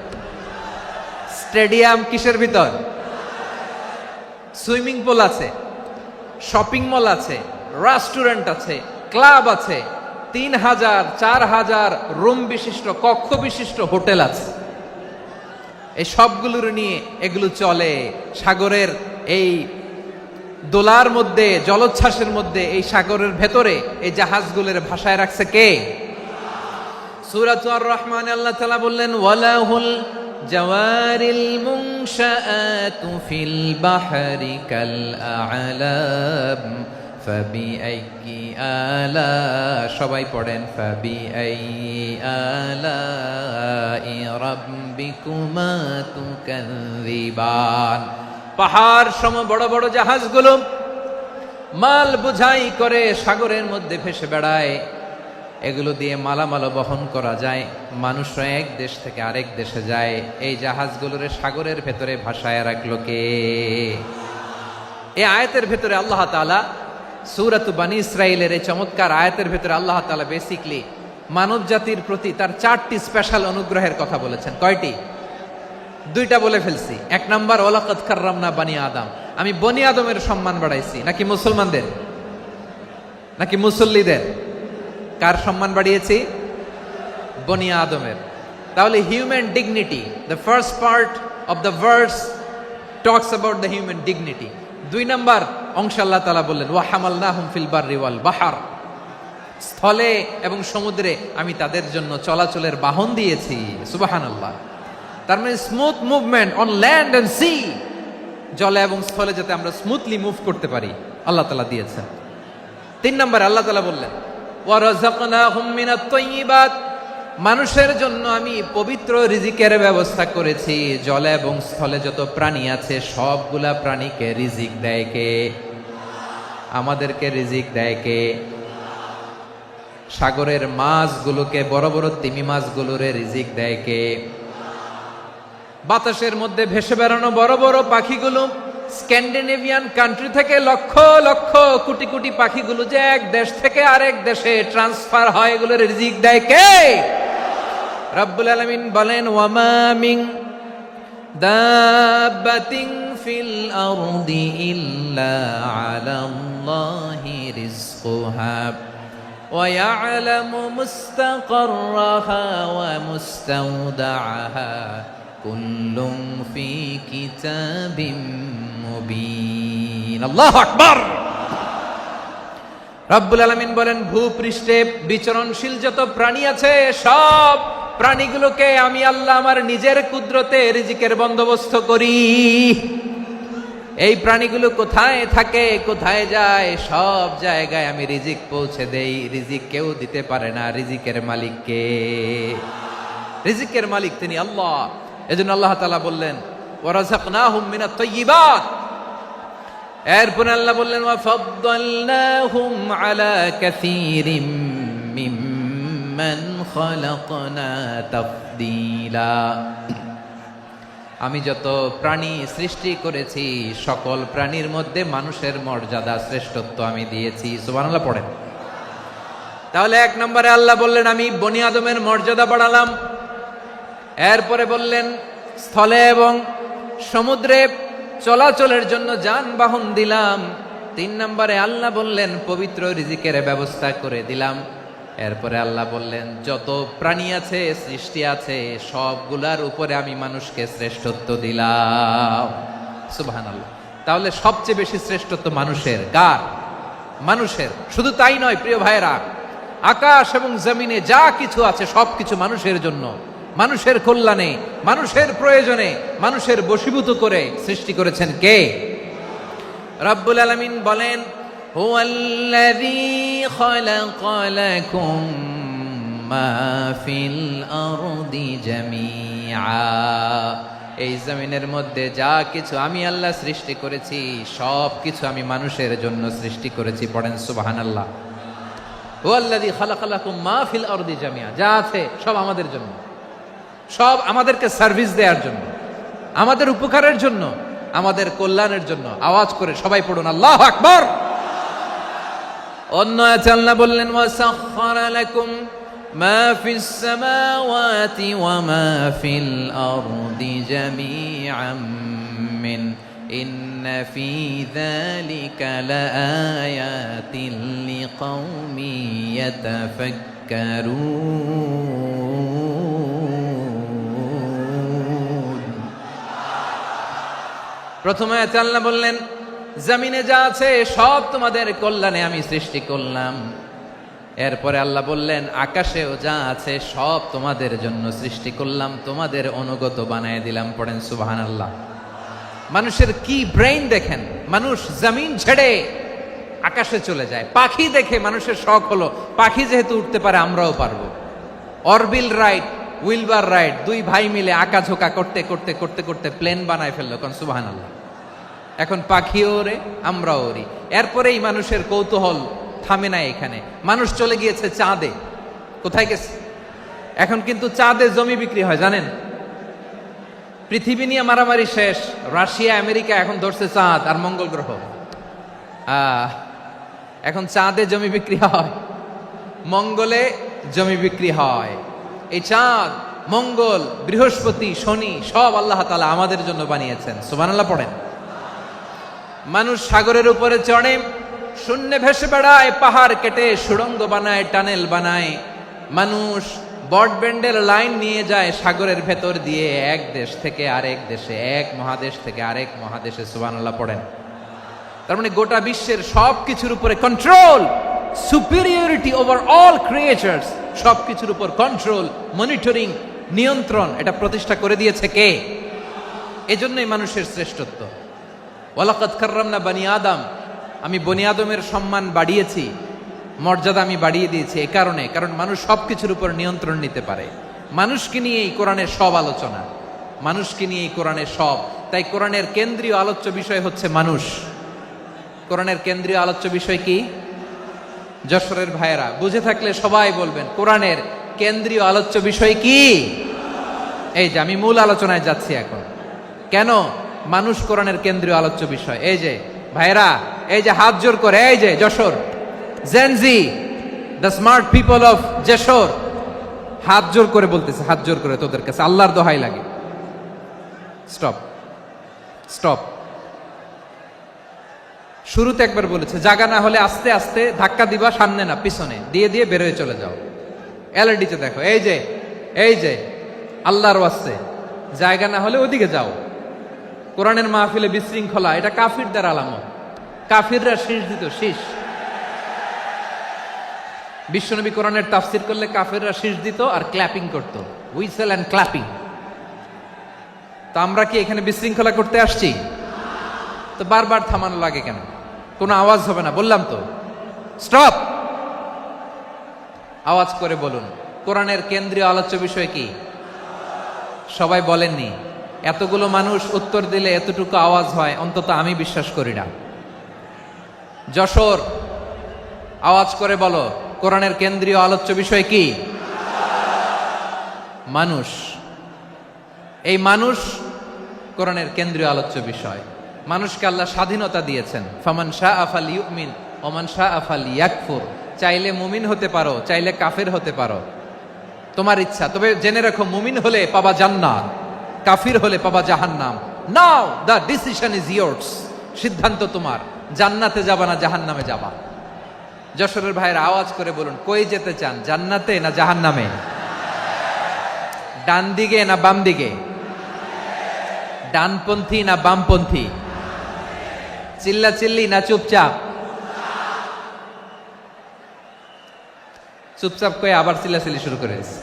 স্টেডিয়াম কিসের ভিতর? সুইমিং পুল আছে, শপিং মল আছে, রেস্টুরেন্ট আছে, ক্লাব আছে, 3000 4000 রুম বিশিষ্ট, কক্ষ বিশিষ্ট হোটেল আছে। এই সবগুলোর নিয়ে এগুলো চলে সাগরের এই দোলার মধ্যে, জলোচ্ছ্বাসের মধ্যে, এই সাগরের ভেতরে এই জাহাজগুলোর ভাষায় রাখছে কে? সূরাতুর রহমানে আল্লাহ তাআলা বললেন ওয়ালাহুল জাওয়ারিল মুনশাআতু ফিল বাহরি কাল আ'লাম ফাবিআইয়ি আলা, সবাই পড়েন ফাবিআইয়ি আলাই রাব্বিকুমা তুকাযযিবান। পাহাড় সম বড় বড় জাহাজগুলো মাল বোঝাই করে সাগরের মধ্যে ভেসে বেড়ায়। এগুলো দিয়ে মালামাল বহন করা যায়, মানুষরা এক দেশ থেকে আরেক দেশে যায়। এই জাহাজগুলোরে সাগরের ভেতরে ভাসায় রাখলো কে? এই আয়াতের ভেতরে আল্লাহ তাআলা সূরাতু বনী ইসরাঈলের এই চমৎকার আয়াতের ভেতরে আল্লাহ তাআলা বেসিকলি মানব জাতির প্রতি তার 4টি স্পেশাল অনুগ্রহের কথা বলেছেন। কয়টি? দুইটা বলে ফেলছি। এক নাম্বার ওয়ালাকাদ কাররামনা বানি আদম, আমি বনি আদমের সম্মান বাড়াইছি। নাকি মুসলমানদের, নাকি মুসল্লিদের? কার সম্মান বাড়িয়েছি? বনি আদমের। তাহলে human dignity, the first part of the verse talks about the human dignity. দুই নাম্বার অংশ আল্লাহ তাআলা বললেন ওয়া হামালনাহুম ফিল বাররি ওয়াল বাহর, স্থলে এবং সমুদ্রে আমি তাদের জন্য চলাচলের বাহন দিয়েছি। সুবহানাল্লাহ। তার মানে smooth movement on land and sea, জলে এবং স্থলে যাতে আমরা স্মুথলি মুভ করতে পারি আল্লাহ তাআলা দিয়েছেন। তিন নম্বর আল্লাহ তাআলা বললেন ওয়া রাযাকনাহুম মিনাত তাইয়্যিবাত, মানুষের জন্য আমি পবিত্র রিজিকের ব্যবস্থা করেছি। জলে এবং স্থলে যত প্রাণী আছে সবগুলা প্রাণীকে রিজিক দেয় কে? আমাদেরকে রিজিক দেয় কে? সাগরের মাছগুলোকে, বড় বড় তিমি মাছগুলোরে রিজিক দেয় কে? বাতাসের মধ্যে ভেসে বেড়ানো বড় বড় পাখিগুলো, স্ক্যান্ডিনেভিয়ান কান্ট্রি থেকে লক্ষ লক্ষ কোটি কোটি পাখিগুলো যে এক দেশ থেকে আরেক দেশে ট্রান্সফার হয়, এগুলোর রিজিক দেয় কে? রব্বুল আলামিন বলেন ওয়ামা মিন দাব্বাতিন ফিল আরদি ইল্লা আলাল্লাহি রিজকুহা ওয়া ইয়ালামু মুস্তাকাররাহা ওয়া মুস্তাওদাআহা কুল্লুম ফি কিতাবিম মুবিন। আল্লাহু আকবার। রব্বুল আলামিন বলেন ভূপৃষ্ঠে বিচরণশীল যত প্রাণী আছে সব প্রাণীগুলোকে আমি আল্লাহ আমার নিজের কুদরতে রিজিকের বন্দোবস্ত করি। এই প্রাণীগুলো কোথায় থাকে, কোথায় যায়, সব জায়গায় আমি রিজিক পৌঁছে দেই। রিজিক কেউ দিতে পারে না, রিজিকের মালিক কে? রিজিকের মালিক তিনি আল্লাহ। এজন্য আল্লাহ তাআলা বললেন ওয়া রাযাকনাহুম মিনাত তাইয়্যিবাত। এরপর আল্লাহ বললেন ওয়া ফাদ্দালনাহুম আলা কাসীরিম মিম্মান খালাকনা তাফদীলা। আমি যত প্রাণী সৃষ্টি করেছি সকল প্রাণীর মধ্যে মানুষের মর্যাদা, শ্রেষ্ঠত্ব আমি দিয়েছি। সুবহানাল্লাহ পড়েন। তাহলে এক নম্বরে আল্লাহ বললেন আমি বনি আদমের মর্যাদা বাড়ালাম। এরপরে বললেন স্থলে এবং সমুদ্রে চলাচলের জন্য যানবাহন দিলাম। তিন নম্বরে আল্লাহ বললেন পবিত্র রিজিকের ব্যবস্থা করে দিলাম। এরপরে আল্লাহ বললেন যত প্রাণী আছে, সৃষ্টি আছে, সবগুলার উপরে আমি মানুষকে শ্রেষ্ঠত্ব দিলাম। সুবহানাল্লাহ। তাহলে সবচেয়ে বেশি শ্রেষ্ঠত্ব মানুষের। কার? মানুষের। শুধু তাই নয় প্রিয় ভাইরা, আকাশ এবং জমিনে যা কিছু আছে সবকিছু মানুষের জন্য, মানুষের কল্যাণে, মানুষের প্রয়োজনে, মানুষের বশীভূত করে সৃষ্টি করেছেন কে? রব্বুল আলামিন বলেন হুয়াল্লাযী খালাকা লাকুম মা ফিল আরদি জামিআ। এই জমিনের মধ্যে যা কিছু আমি আল্লাহ সৃষ্টি করেছি সব কিছু আমি মানুষের জন্য সৃষ্টি করেছি। পড়েন সুবহানাল্লাহ। হুয়াল্লাযী খালাকা লাকুম মা ফিল আরদি জামিআ, যা আছে সব আমাদের জন্য, সব আমাদেরকে সার্ভিস দেওয়ার জন্য, আমাদের উপকারের জন্য, আমাদের কল্যাণের জন্য। আওয়াজ করে সবাই পড়ুন আল্লাহু আকবার। অন্য আয়াতে আল্লাহ বললেন ওয়াসাখখারা লাকুম মা ফিস সামাওয়াতি ওয়া মা ফিল আরদি জামিআম মিন ইন্না ফি যালিকা লাআয়াতিন লিকাউমি ইয়াতাফাক্কারুন। প্রথমে আয়াতে আল্লাহ বললেন জমিনে যা আছে সব তোমাদের কল্যাণে আমি সৃষ্টি করলাম। এরপরে আল্লাহ বললেন আকাশেও যা আছে সব তোমাদের জন্য সৃষ্টি করলাম, তোমাদের অনুগত বানায় দিলাম। পড়েন সুবহানাল্লাহ। মানুষের কি ব্রেইন দেখেন, মানুষ জমিন ছেড়ে আকাশে চলে যায়। পাখি দেখে মানুষের শখ হলো পাখি যেহেতু উঠতে পারে আমরাও পারবো। অরবিল রাইট, উইলবার রাইট, দুই ভাই মিলে আঁকাঝোঁকা করতে করতে করতে করতে প্লেন বানায় ফেললো। কোন সুবহানাল্লাহ। এখন পাখিও ওরে, আমরাও ওরি। এরপরেই মানুষের কৌতূহল থামে না এখানে। মানুষ চলে গিয়েছে চাঁদে। কোথায় গেছে? এখন কিন্তু চাঁদে জমি বিক্রি হয় জানেন। পৃথিবী নিয়ে মারামারি শেষ। রাশিয়া আমেরিকা এখন ধরছে চাঁদ আর মঙ্গল গ্রহ। এখন চাঁদে জমি বিক্রি হয়, মঙ্গলে জমি বিক্রি হয়। এই চাঁদ মঙ্গল, বৃহস্পতি, শনি সব আল্লাহ তাআলা আমাদের জন্য বানিয়েছেন। সুবহানাল্লাহ পড়েন। মানুষ সাগরের উপরে চড়ে, শূন্যে ভেসে বেড়ায়, পাহাড় কেটে সুড়ঙ্গ বানায়, টানেল বানায়। মানুষ ব্রডব্যান্ডের লাইন নিয়ে যায় সাগরের ভেতর দিয়ে, এক দেশ থেকে আরেক দেশে, এক মহাদেশ থেকে আরেক মহাদেশে। সুবহানাল্লাহ পড়েন। তার মানে গোটা বিশ্বের সব কিছুর উপরে control, superiority over all creatures, সব কিছুর উপর কন্ট্রোল, মনিটরিং, নিয়ন্ত্রণ, এটা প্রতিষ্ঠা করে দিয়েছে কে? এজন্যই মানুষের শ্রেষ্ঠত্ব। ওয়ালাকাদ কাররামনা বানি আদম, আমি বনি আদমের সম্মান বাড়িয়েছি, মর্যাদা আমি বাড়িয়ে দিয়েছি এই কারণে, কারণ মানুষ সব কিছুর উপর নিয়ন্ত্রণ নিতে পারে। মানুষকে নিয়ে এই কোরআনের সব আলোচনা, মানুষকে নিয়ে এই কোরআনের সব। তাই কোরআনের কেন্দ্রীয় আলোচ্য বিষয় হচ্ছে মানুষ। কোরআনের কেন্দ্রীয় আলোচ্য বিষয় কি? যশোরের ভাইয়েরা বুঝে থাকলে সবাই বলবেন, কোরআনের কেন্দ্রীয় আলোচ্য বিষয় কি? এই যে আমি মূল আলোচনায় যাচ্ছি এখন। কেন মানুষ কোরআনের কেন্দ্রীয় আলোচ্য বিষয়? এই যে ভাইয়েরা, এই যে হাত জোর করে, এই যে Jessore Gen Z, the smart people of Jessore, হাত জোর করে বলতেছে, হাত জোর করে তোদের কাছে আল্লাহর দোহাই লাগে, স্টপ স্টপ। শুরুতে একবার বলেছে জায়গা না হলে আস্তে আস্তে ধাক্কা দিবা, সামনে না পিছনে, দিয়ে দিয়ে বেরোয় চলে যাও। এলইডিতে দেখো, এই যে এই যে আল্লাহর ওয়াস্তে জায়গা না হলে ওদিকে যাও। কোরআনের মাহফিলে বিশৃঙ্খলা, এটা কাফিরদের আলামত। কাফিররা শীষ দিত, শীষ। বিশ্বনবী কোরআনের তাফসির করলে কাফিররা শীষ দিত আর ক্ল্যাপিং করত, হুইসেল এন্ড ক্ল্যাপিং। তো আমরা কি এখানে বিশৃঙ্খলা করতে আসছি? তো বারবার থামানো লাগে কেন? কোনো আওয়াজ হবে না, বললাম তো, স্টপ। আওয়াজ করে বলুন, কোরআনের কেন্দ্রীয় আলোচ্য বিষয় কি? সবাই বলেননি। এতগুলো মানুষ উত্তর দিলে এতটুকু আওয়াজ হয়, অন্তত আমি বিশ্বাস করি না। যশোর, আওয়াজ করে বলো, কোরআনের কেন্দ্রীয় আলোচ্য বিষয় কি? মানুষ। এই মানুষ কোরআনের কেন্দ্রীয় আলোচ্য বিষয়। মানুষকে আল্লাহ স্বাধীনতা দিয়েছেন। ফামান শাআ ফালইউমিন ওয়া মান শাআ ফালইয়াকফুর। চাইলে মুমিন হতে পারো, চাইলে কাফের হতে পারো, তোমার ইচ্ছা। তবে জেনে রাখো, মুমিন হলে পাবা জান্নাত, কাফির হলে পাবা জাহান্নাম। নাও দ্য ডিসিশন ইজ ইয়ার্স। সিদ্ধান্ত তোমার, জান্নাতে যাবা না জাহান্নামে যাবা। যশোরের ভাইয়ের আওয়াজ করে বলুন, কই যেতে চান, জান্নাতে না জাহান্নামে? ডান দিকে না বাম দিকে? ডানপন্থী না বামপন্থী? চিল্লা চিল্লি না চুপচাপ? চুপচাপ কয়ে আবার চিল্লাচিল্লি শুরু করেছে।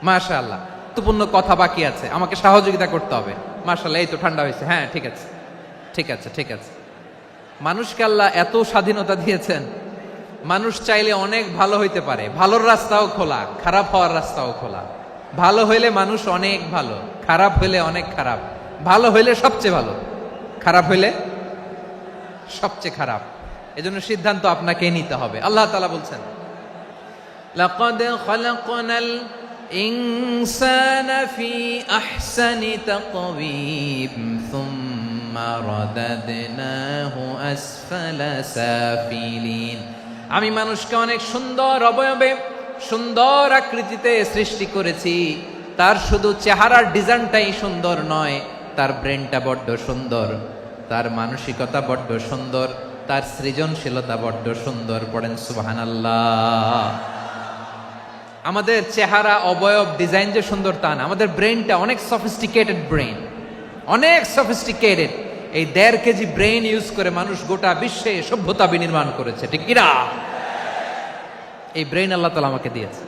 মাশাআল্লাহ, গুরুত্বপূর্ণ কথা বাকি আছে, আমাকে সহযোগিতা করতে হবে। মাশাআল্লাহ, এই তো ঠান্ডা হয়েছে। হ্যাঁ, ঠিক আছে ঠিক আছে ঠিক আছে। মানুষকে আল্লাহ এত স্বাধীনতা দিয়েছেন, মানুষ চাইলে অনেক ভালো হইতে পারে। ভালোর রাস্তাও খোলা, খারাপ হওয়ার রাস্তাও খোলা। ভালো হইলে মানুষ অনেক ভালো, খারাপ হইলে অনেক খারাপ। ভালো হইলে সবচেয়ে ভালো, খারাপ হইলে সবচেয়ে খারাপ। এজন্য সিদ্ধান্ত আপনাকে নিতে হবে। আল্লাহ তাআলা বলছেন, লাকাদ খালাকনাল ইনসানা ফি আহসানি তাকওয়িম সুম্মা রাদাদনাহু আসফালা সাফিলিন। আমি মানুষকে অনেক সুন্দর অবয়বে, সুন্দর আকৃতিতে সৃষ্টি করেছি। তার শুধু চেহারার ডিজাইনটাই সুন্দর নয়, তার ব্রেনটা বড্ড সুন্দর, তার মানসিকতা বড্ড সুন্দর, তার সৃজনশীলতা বড্ড সুন্দর। পড়েন সুবহানাল্লাহ। আমাদের চেহারা, অবয়ব, ডিজাইন যে সুন্দর তা না, আমাদের ব্রেনটা অনেক সফিস্টিকেটেড ব্রেন, অনেক সফিস্টিকেটেড। এই 1.5 কেজি ব্রেন ইউজ করে মানুষ গোটা বিশ্বে সভ্যতা বিনির্মাণ করেছে, ঠিক কিনা? এই ব্রেন আল্লাহ তাআলা আমাকে দিয়েছে।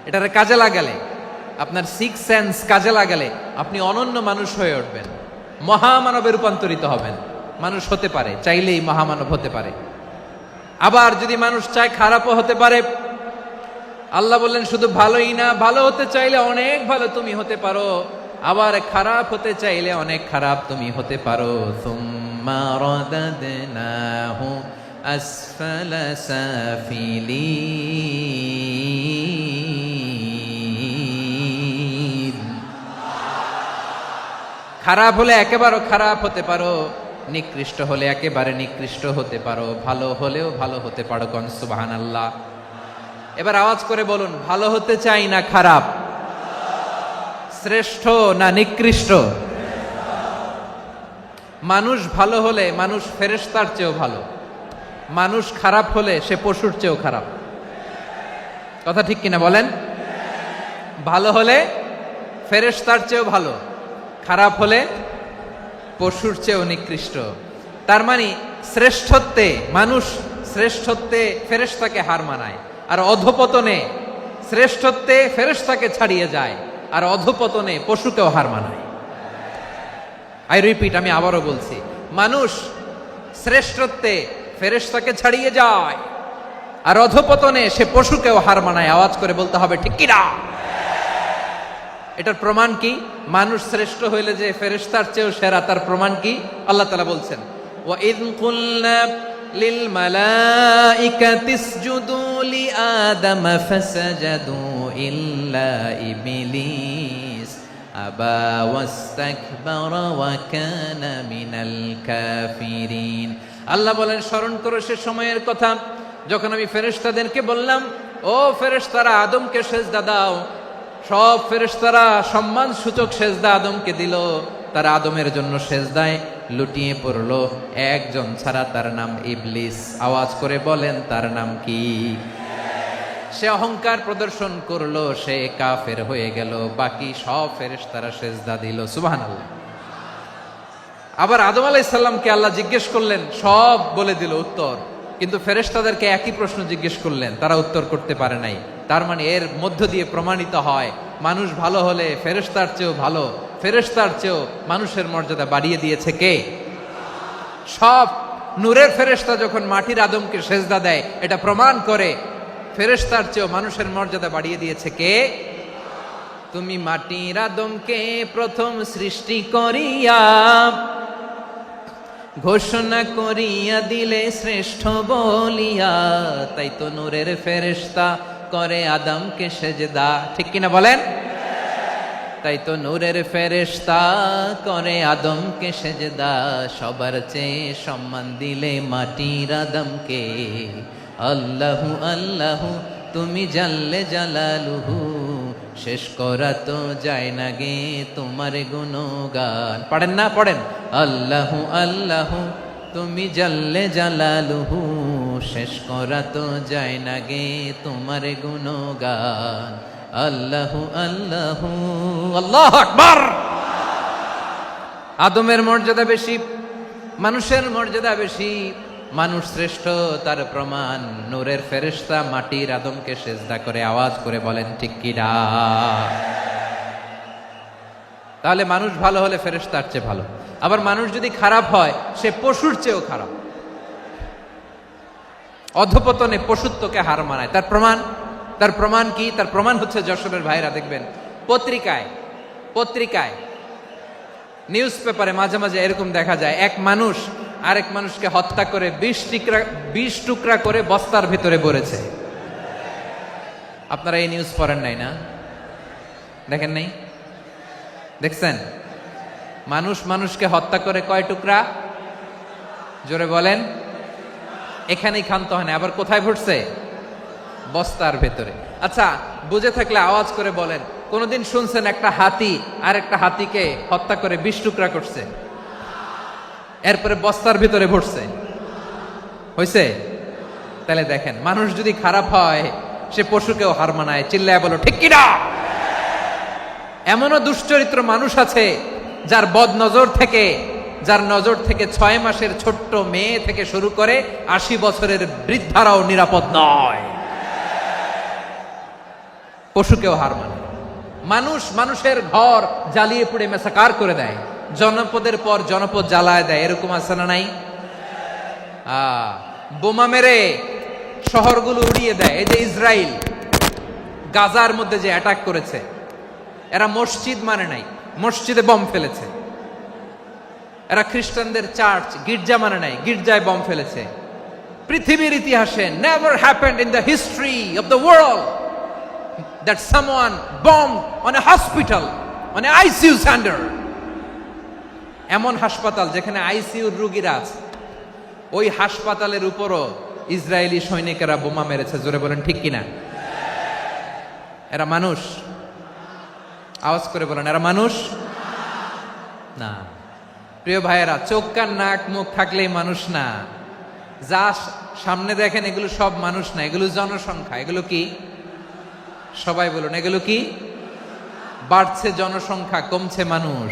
এটারে কাজে লাগালে, আপনার 6 সেন্স কাজে লাগালে আপনি অনন্য মানুষ হয়ে উঠবেন, মহামানবে রূপান্তরিত হবেন। মানুষ হতে পারে, চাইলেই মহামানব হতে পারে। আবার যদি মানুষ চায় খারাপও হতে পারে। আল্লাহ বললেন শুধু ভালোই না, ভালো হতে চাইলে অনেক ভালো তুমি হতে পারো, আবার খারাপ হতে চাইলে অনেক খারাপ তুমি হতে পারো। সুম্মা রাদাদনাহু আসফালা সাফিলিন। খারাপ হলে একেবারে খারাপ হতে পারো, নিকৃষ্ট হলে একেবারে নিকৃষ্ট হতে পারো, ভালো হলেও ভালো হতে পারো। কোন সুবহানাল্লাহ। এবার আওয়াজ করে বলুন, ভালো হতে চাই না খারাপ? শ্রেষ্ঠ না নিকৃষ্ট? মানুষ ভালো হলে মানুষ ফেরেশতার চেয়েও ভালো, মানুষ খারাপ হলে সে পশুর চেয়েও খারাপ। কথা ঠিক কিনা বলেন? ভালো হলে ফেরেশতার চেয়েও ভালো, খারাপ হলে পশুর চেয়েও নিকৃষ্ট। তার মানে শ্রেষ্ঠত্বে মানুষ শ্রেষ্ঠত্বে ফেরেশতাকে হার মানায়, আর অধপতনে শ্রেষ্ঠত্বে ফেরেশতাকে ছাড়িয়ে যায়, আর অধপতনে পশুকেও হার মানায়। আই রিপিট, আমি আবারও বলছি, মানুষ শ্রেষ্ঠত্বে ফেরেশতাকে ছাড়িয়ে যায়, আর অধপতনে সে পশুকেও হার মানায়। আওয়াজ করে বলতে হবে ঠিক কিনা? এটার প্রমাণ কি? মানুষ শ্রেষ্ঠ হইলে যে ফেরেশতার চেয়েও সেরা, তার প্রমাণ কি? আল্লাহ তাআলা বলছেন, ওয়া ইয কুলনা লিল মালাইকাতি ইসজুদু লিআদাম ফাসাজাদু ইল্লা ইবলিস আবা ওয়াস্তাকবারা ওয়া কানা মিনাল কাফিরিন। আল্লাহ বলেন, স্মরণ করো সে সময়ের কথা যখন আমি ফেরেশতাদেরকে বললাম, ও ফেরেশতারা আদমকে সেজদা দাও। সব ফেরেশতারা সম্মান সূচক সেজদা আদমকে দিল, তারা আদমের জন্য সেজদায় লুটিয়ে পড়লো, একজন ছাড়া, তার নাম ইবলিস। আওয়াজ করে বলেন তার নাম কি? সে অহংকার প্রদর্শন করলো, সে কাফের হয়ে গেল, বাকি সব ফেরেশতারা সেজদা দিল। সুবহানাল্লাহ। আবার আদম আলাইহিস সালামকে আল্লাহ জিজ্ঞেস করলেন, সব বলে দিল উত্তর, কিন্তু ফেরেশতাদেরকে একই প্রশ্ন জিজ্ঞেস করলেন, তারা উত্তর করতে পারে নাই। তার মানে এর মধ্য দিয়ে প্রমাণিত হয়, মানুষ ভালো হলে ফেরেশতার চেয়েও ভালো, ফেরেশতার চেয়েও মানুষের মর্যাদা বাড়িয়ে দিয়েছে কে? সব নূরের ফেরেশতা যখন মাটির আদমকে সেজদা দেয়, এটা প্রমাণ করে ফেরেশতার চেয়েও মানুষের মর্যাদা বাড়িয়ে দিয়েছে কে? তুমি মাটির আদমকে প্রথম সৃষ্টি করিয়া ঘোষণা করিয়া দিলে শ্রেষ্ঠ বলিয়া, তাই তো নূরের ফেরেশতা করে আদমকে সেজদা। ঠিক কিনা বলেন? তাই তো নূরের ফেরেশতা করে আদমকে সেজদা, সবার চেয়ে সম্মান দিলে মাটির আদমকে। আল্লাহু আল্লাহু তুমি জাল্লে জালালুহু, শেষ করা তো যায় না গে তোমার গুণগান। পড়েন না? পড়েন। আল্লাহু আল্লাহু তুমি জাল্লে জালালুহু, শেষ করা তো যায় না গে তোমার গুণগান। আল্লাহু আল্লাহু আল্লাহু আকবার। আদমের মর্যাদা বেশি, মানুষের মর্যাদা বেশি, মানুষ শ্রেষ্ঠ, তার প্রমাণ নূরের ফেরেশতা মাটির আদমকে সেজদা করে। আওয়াজ করে বলেন ঠিক কিনা? তাহলে মানুষ ভালো হলে ফেরেশতার চেয়ে ভালো, আবার মানুষ যদি খারাপ হয় সে পশুর চেয়েও খারাপ। অধপতনে পশুত্বকে হার মানায়। তার প্রমাণ কি? তার প্রমাণ হচ্ছে, যশোরের ভাইরা দেখবেন পত্রিকায় নিউজ পেপারে মাঝে মাঝে এরকম দেখা যায়, এক মানুষ আরেক মানুষকে হত্যা করে 20 টুকরা করে বস্তার ভিতরে ভরেছে। আপনারা এই নিউজ পড়েন নাই না? দেখেন নাই? দেখছেন? মানুষ মানুষকে হত্যা করে কয় টুকরা? জোরে বলেন। এখানেই ক্ষান্ত হয় না, আবার কোথায় ভরছে? বস্তার ভেতরে। আচ্ছা, বুঝে থাকলে আওয়াজ করে বলেন, কোনদিন শুনছেন একটা হাতি আর একটা হাতিকে হত্যা করে 20 টুকরা করছে, এরপরে বস্তার ভিতরে ভরছে? হয়েছে? তাহলে দেখেন, মানুষ যদি খারাপ হয় সে পশুকেও হার মানায়। চিল্লায় বলো ঠিক কিনা? এমনও দুশ্চরিত্র মানুষ আছে যার নজর থেকে 6 মাসের ছোট্ট মেয়ে থেকে শুরু করে 80 বছরের বৃদ্ধারাও নিরাপদ নয়। পশুকেও হার মানে। মানুষের ঘর জ্বালিয়ে পুড়ে মেসাকার করে দেয়, জনপদের পর জনপদ জ্বালায় দেয়। এরকম আছে না নাই? বোমা মেরে শহরগুলো উড়িয়ে দেয়। এই যে ইসরায়েল গাজার মধ্যে যে অ্যাটাক করেছে, এরা মসজিদ মানে নাই, মসজিদে বম ফেলেছে। এরা খ্রিস্টানদের চার্চ গির্জা মানে নাই, গির্জায় বম ফেলেছে। পৃথিবীর ইতিহাসে never happened in the history of the world that someone bombed on a hospital, on a ICU center. এমন হাসপাতাল যেখানে আইসিইউর রোগীরা আছে, ওই হাসপাতালের উপরও ইসরায়েলি সৈনিকেরা বোমা মেরেছে। জোরে বলেন ঠিক কিনা? এরা মানুষ? আওয়াজ করে বলেন, এরা মানুষ না। প্রিয় ভাইয়েরা, চোখ কান নাক মুখ থাকলেই মানুষ না। যা সামনে দেখেন এগুলো সব মানুষ না, এগুলো জনসংখ্যা। এগুলো কি? সবাই বলুন, এগুলো কি? বাড়ছে জনসংখ্যা, কমছে মানুষ।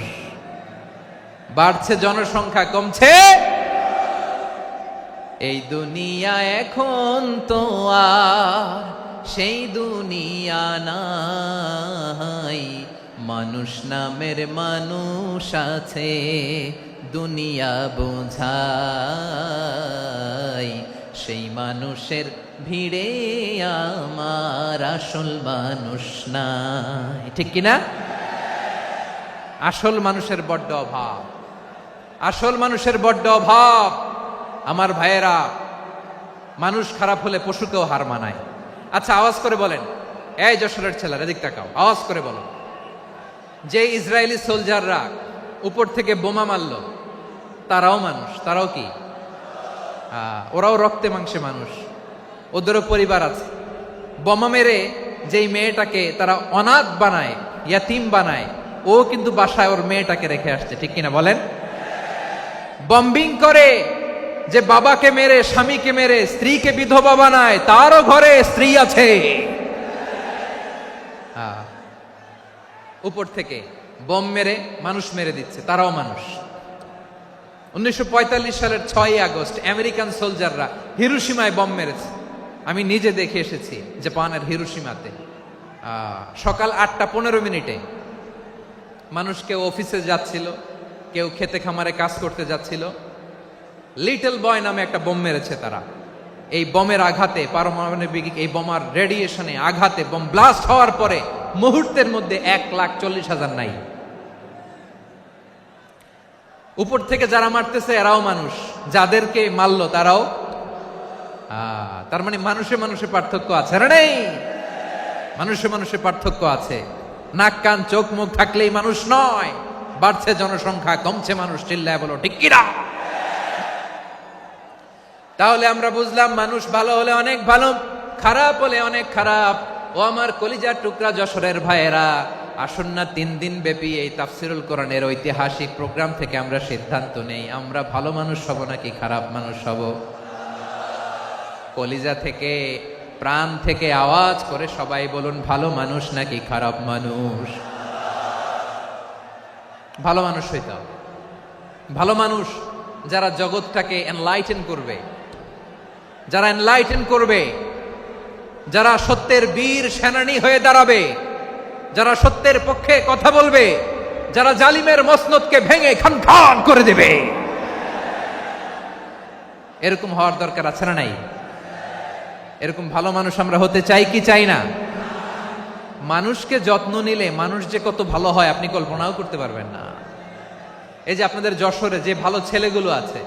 বাড়ছে জনসংখ্যা, কমছে। এই দুনিয়া এখন তো আর সেই দুনিয়া নাই, মানুষ নামের মানুষ আছে দুনিয়া বোঝাই, সেই মানুষের ভিড়ে আমার আসল মানুষ নাই। ঠিক কিনা? আসল মানুষের বড্ড অভাব, আসল মানুষের বড্ড অভাব। আমার ভাইয়েরা, মানুষ খারাপ হলে পশুকেও হার মানায়। আচ্ছা, আওয়াজ করে বলেন, এই যশোরের ছেলেরা এদিক তাকাও, আওয়াজ করে বলো, যে ইসরায়েলি সোলজাররা উপর থেকে বোমা মারলো তারাও মানুষ? তারাও কি? ওরাও রক্তে মাংসে মানুষ, ওদেরও পরিবার আছে। বোমা মেরে যেই মেয়েটাকে তারা অনাথ বানায়, ইয়াতিম বানায়, ও কিন্তু বাসায় ওর মেয়েটাকে রেখে আসছে। ঠিক কিনা বলেন? বম্বিং করে যে বাবাকে মেরে, স্বামীকে মেরে স্ত্রীকে বিধবা বানায়, তারও ঘরে স্ত্রী আছে। উপর থেকে বোম মেরে মানুষ মেরে দিচ্ছে, তারাও মানুষ। 1945 সালের 6ই আগস্ট আমেরিকান সোলজাররা হিরোশিমায় বোম মেরেছে। আমি নিজে দেখে এসেছি জাপানের হিরোশিমাতে। সকাল 8:15 মানুষ কেউ অফিসে যাচ্ছিল, কেউ খেতে খামারে কাজ করতে যাচ্ছিল। লিটল বয় নামে একটা বোম মেরেছে তারা। এই বোমের আঘাতে, পারমাণবিক এই বোমার রেডিয়েশনে আঘাতে, বোম ব্লাস্ট হওয়ার পরে মুহূর্তের মধ্যে 1,40,000 নাই। উপর থেকে যারা মারতেছে এরাও মানুষ, যাদেরকে মারলো তারাও। তার মানে মানুষে মানুষে পার্থক্য আছে না? নেই? মানুষে মানুষে পার্থক্য আছে। নাক কান চোখ মুখ থাকলেই মানুষ নয়। বাড়ছে জনসংখ্যা, কমছে মানুষ। চিল্লায় বলো ঠিক কিনা? তাহলে আমরা বুঝলাম, মানুষ ভালো হলে অনেক ভালো, খারাপ হলে অনেক খারাপ। ও আমার কলিজার টুকরা যশোরের ভাইয়েরা, আসুন না 3 দিন ব্যাপী এই তাফসিরুল কোরআনের ঐতিহাসিক প্রোগ্রাম থেকে আমরা সিদ্ধান্ত নেই, আমরা ভালো মানুষ হব নাকি খারাপ মানুষ হব। কলিজা থেকে, প্রাণ থেকে আওয়াজ করে সবাই বলুন, ভালো মানুষ নাকি খারাপ মানুষ? ভালো মানুষ হইতে হবে। ভালো মানুষ যারা জগৎটাকে এনলাইটেন করবে, যারা এনলাইটেন করবে, যারা সত্যের বীর সেনানী হয়ে দাঁড়াবে, যারা সত্যের পক্ষে কথা বলবে, যারা জালিমের মসনদকে ভেঙে খান খান করে দেবে। এরকম হওয়ার দরকার আছে না নাই? এরকম ভালো মানুষ আমরা হতে চাই কি চাই না? মানুষকে যত্ন নিলে মানুষ যে কত ভালো হয় আপনি কল্পনাও করতে পারবেন না। এই যে আপনাদের যশোরে যে ভালো ছেলেগুলো আছে,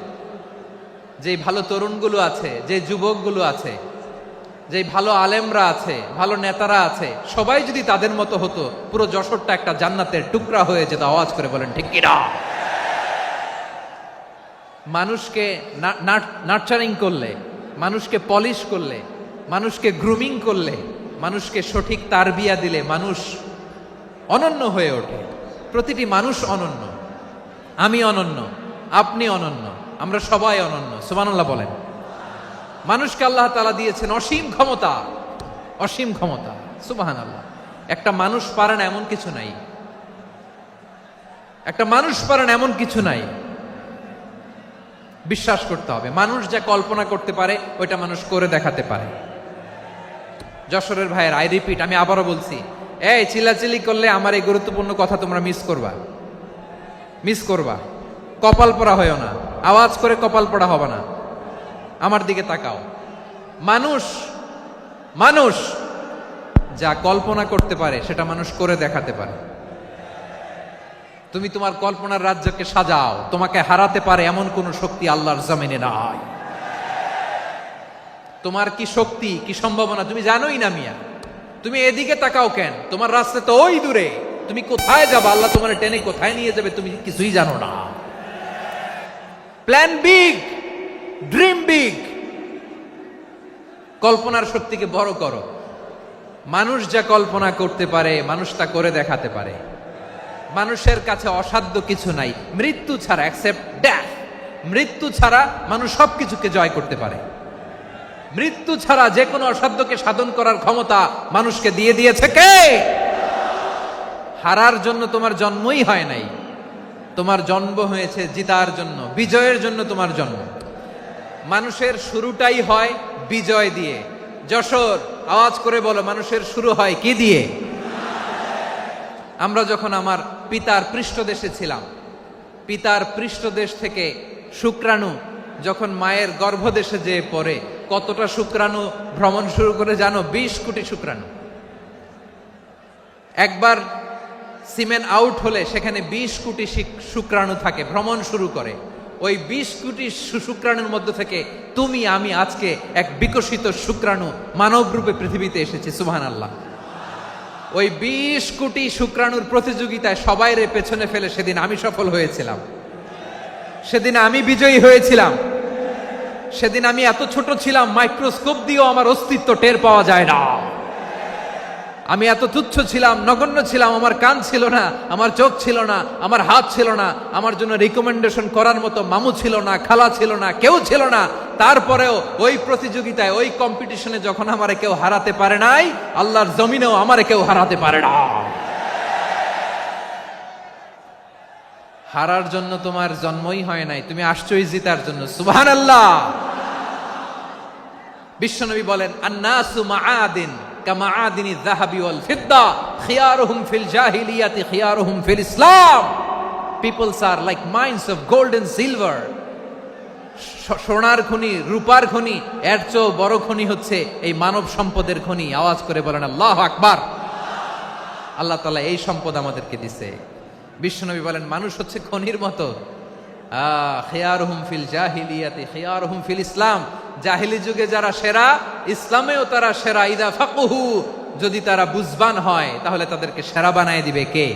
যে ভালো তরুণগুলো আছে, যে যুবকগুলো আছে, যে ভালো আলেমরা আছে, ভালো নেতারা আছে, সবাই যদি তাদের মতো হতো, পুরো যশোরটা একটা জান্নাতের টুকরা হয়ে যেত। আওয়াজ করে বলেন ঠিক কিনা? মানুষকে নার্চারিং করলে, মানুষকে পলিশ করলে, মানুষকে গ্রুমিং করলে, মানুষকে সঠিক তারবিয়া দিলে মানুষ অনন্য হয়ে ওঠে। প্রতিটি মানুষ অনন্য। আমি অনন্য, আপনি অনন্য, আমরা সবাই অনন্য। সুবহানাল্লাহ বলেন। মানুষকে আল্লাহ তাআলা দিয়েছেন অসীম ক্ষমতা, অসীম ক্ষমতা। সুবহানাল্লাহ। একটা মানুষ পারে না এমন কিছু নাই, একটা মানুষ পারে না এমন কিছু নাই। বিশ্বাস করতে হবে, মানুষ যা কল্পনা করতে পারে ওইটা মানুষ করে দেখাতে পারে। যশোরের ভাইয়ের, আই রিপিট, আমি আবারও বলছি, এই চিল্লাচিল্লি করলে আমার এই গুরুত্বপূর্ণ কথা তোমরা মিস করবা, মিস করবা। কপাল পড়া হয়েও না, আওয়াজ করে কপাল পড়া হবে না। আমার দিকে তাকাও। মানুষ, মানুষ যা কল্পনা করতে পারে সেটা মানুষ করে দেখাতে পারে। তুমি তোমার কল্পনার রাজ্যকে সাজাও, তোমাকে হারাতে পারে এমন কোন শক্তি আল্লাহর জমিনে নাই। তোমার কি শক্তি, কি সম্ভাবনা তুমি জানোই না মিয়া। তুমি এদিকে তাকাও কেন? তোমার রাস্তা তো ওই দূরে। তুমি কোথায় যাবে, আল্লাহ তোমার টেনে কোথায় নিয়ে যাবে তুমি কিছুই জানো না। Plan big, dream big. কল্পনার শক্তিকে বড় করো। মানুষ যা কল্পনা করতে পারে মানুষ তা করে দেখাতে পারে। মানুষের কাছে অসাধ্য কিছু নাই মৃত্যু ছাড়া, অ্যাকসেপ্ট ডেথ। মৃত্যু ছাড়া মানুষ সবকিছুকে জয় করতে পারে। মৃত্যু ছাড়া যে কোনো অসাধ্যকে সাধন করার ক্ষমতা মানুষকে দিয়ে দিয়েছে কে? হারার জন্য তোমার জন্মই হয় নাই, তোমার জন্ম হয়েছে জিতার জন্য, বিজয়ের জন্য তোমার জন্ম। মানুষের শুরুটাই হয় বিজয় দিয়ে। যশোর, আওয়াজ করে বলো, মানুষের শুরু হয় কি দিয়ে? আমরা যখন আমার পিতার পৃষ্ঠদেশে ছিলাম, পিতার পৃষ্ঠদেশ থেকে শুক্রাণু যখন মায়ের গর্ভদেশে যেয়ে পড়ে, কতটা শুক্রাণু ভ্রমণ শুরু করে জানো? 20 কোটি শুক্রাণু। একবার সিমেন আউট হলে সেখানে 20 কোটি শুক্রাণু থাকে, ভ্রমণ শুরু করে। ওই 20 কোটি শুক্রাণুর মধ্য থেকে তুমি আমি আজকে এক বিকশিত শুক্রাণু মানব রূপে পৃথিবীতে এসেছি। সুবহানাল্লাহ। ওই 20 কোটি শুক্রাণুর প্রতিযোগিতায় সবাইরে পেছনে ফেলে সেদিন আমি সফল হয়েছিলাম, সেদিন আমি বিজয়ী হয়েছিলাম। সেদিন আমি এত ছোট ছিলাম, মাইক্রোস্কোপ দিয়েও আমার অস্তিত্ব টের পাওয়া যায় না। আমি এত তুচ্ছ ছিলাম, নগণ্য ছিলাম। আমার কান ছিল না, আমার চোখ ছিল না, আমার হাত ছিল না, আমার জন্য রিকমেন্ডেশন করার মতো মামু ছিল না, খালা ছিল না, কেউ ছিল না। তারপরেও ওই প্রতিযোগিতায়, ওই কম্পিটিশনে যখন আমারে কেউ হারাতে পারে নাই, আল্লাহর জমিনেও আমারে কেউ হারাতে পারে না। হারার জন্য তোমার জন্মই হয় নাই, তুমি আসছই জিতার জন্য। সুবহানাল্লাহ। বিশ্বনবী বলেন, আন্নাসু মাআদিন কামাআদিনি যাহাবি ওয়াল ফিদ্দা খিয়ারুহুম ফিল জাহিলিয়াতি খিয়ারুহুম ফিল ইসলাম। Peoples are like mines of gold and silver. সোনার খনি, রূপার খনি, এর চেয়েও বড় খনি হচ্ছে এই মানব সম্পদের খনি। আওয়াজ করে বলেন আল্লাহু আকবার। আল্লাহ তাআলা এই সম্পদ আমাদেরকে দিছে। বিশ্বনবী বলেন, মানুষ হচ্ছে খনির মতো। খিয়ারুহুম ফিল জাহিলিয়াতি খিয়ারুহুম ফিল ইসলাম। জাহিলি যুগে যারা সেরা, ইসলামেও তারা সেরা। ইদা ফাকুহু, যদি তারা বুঝবান হয় তাহলে তাদেরকে সেরা বানায় দিবে কে?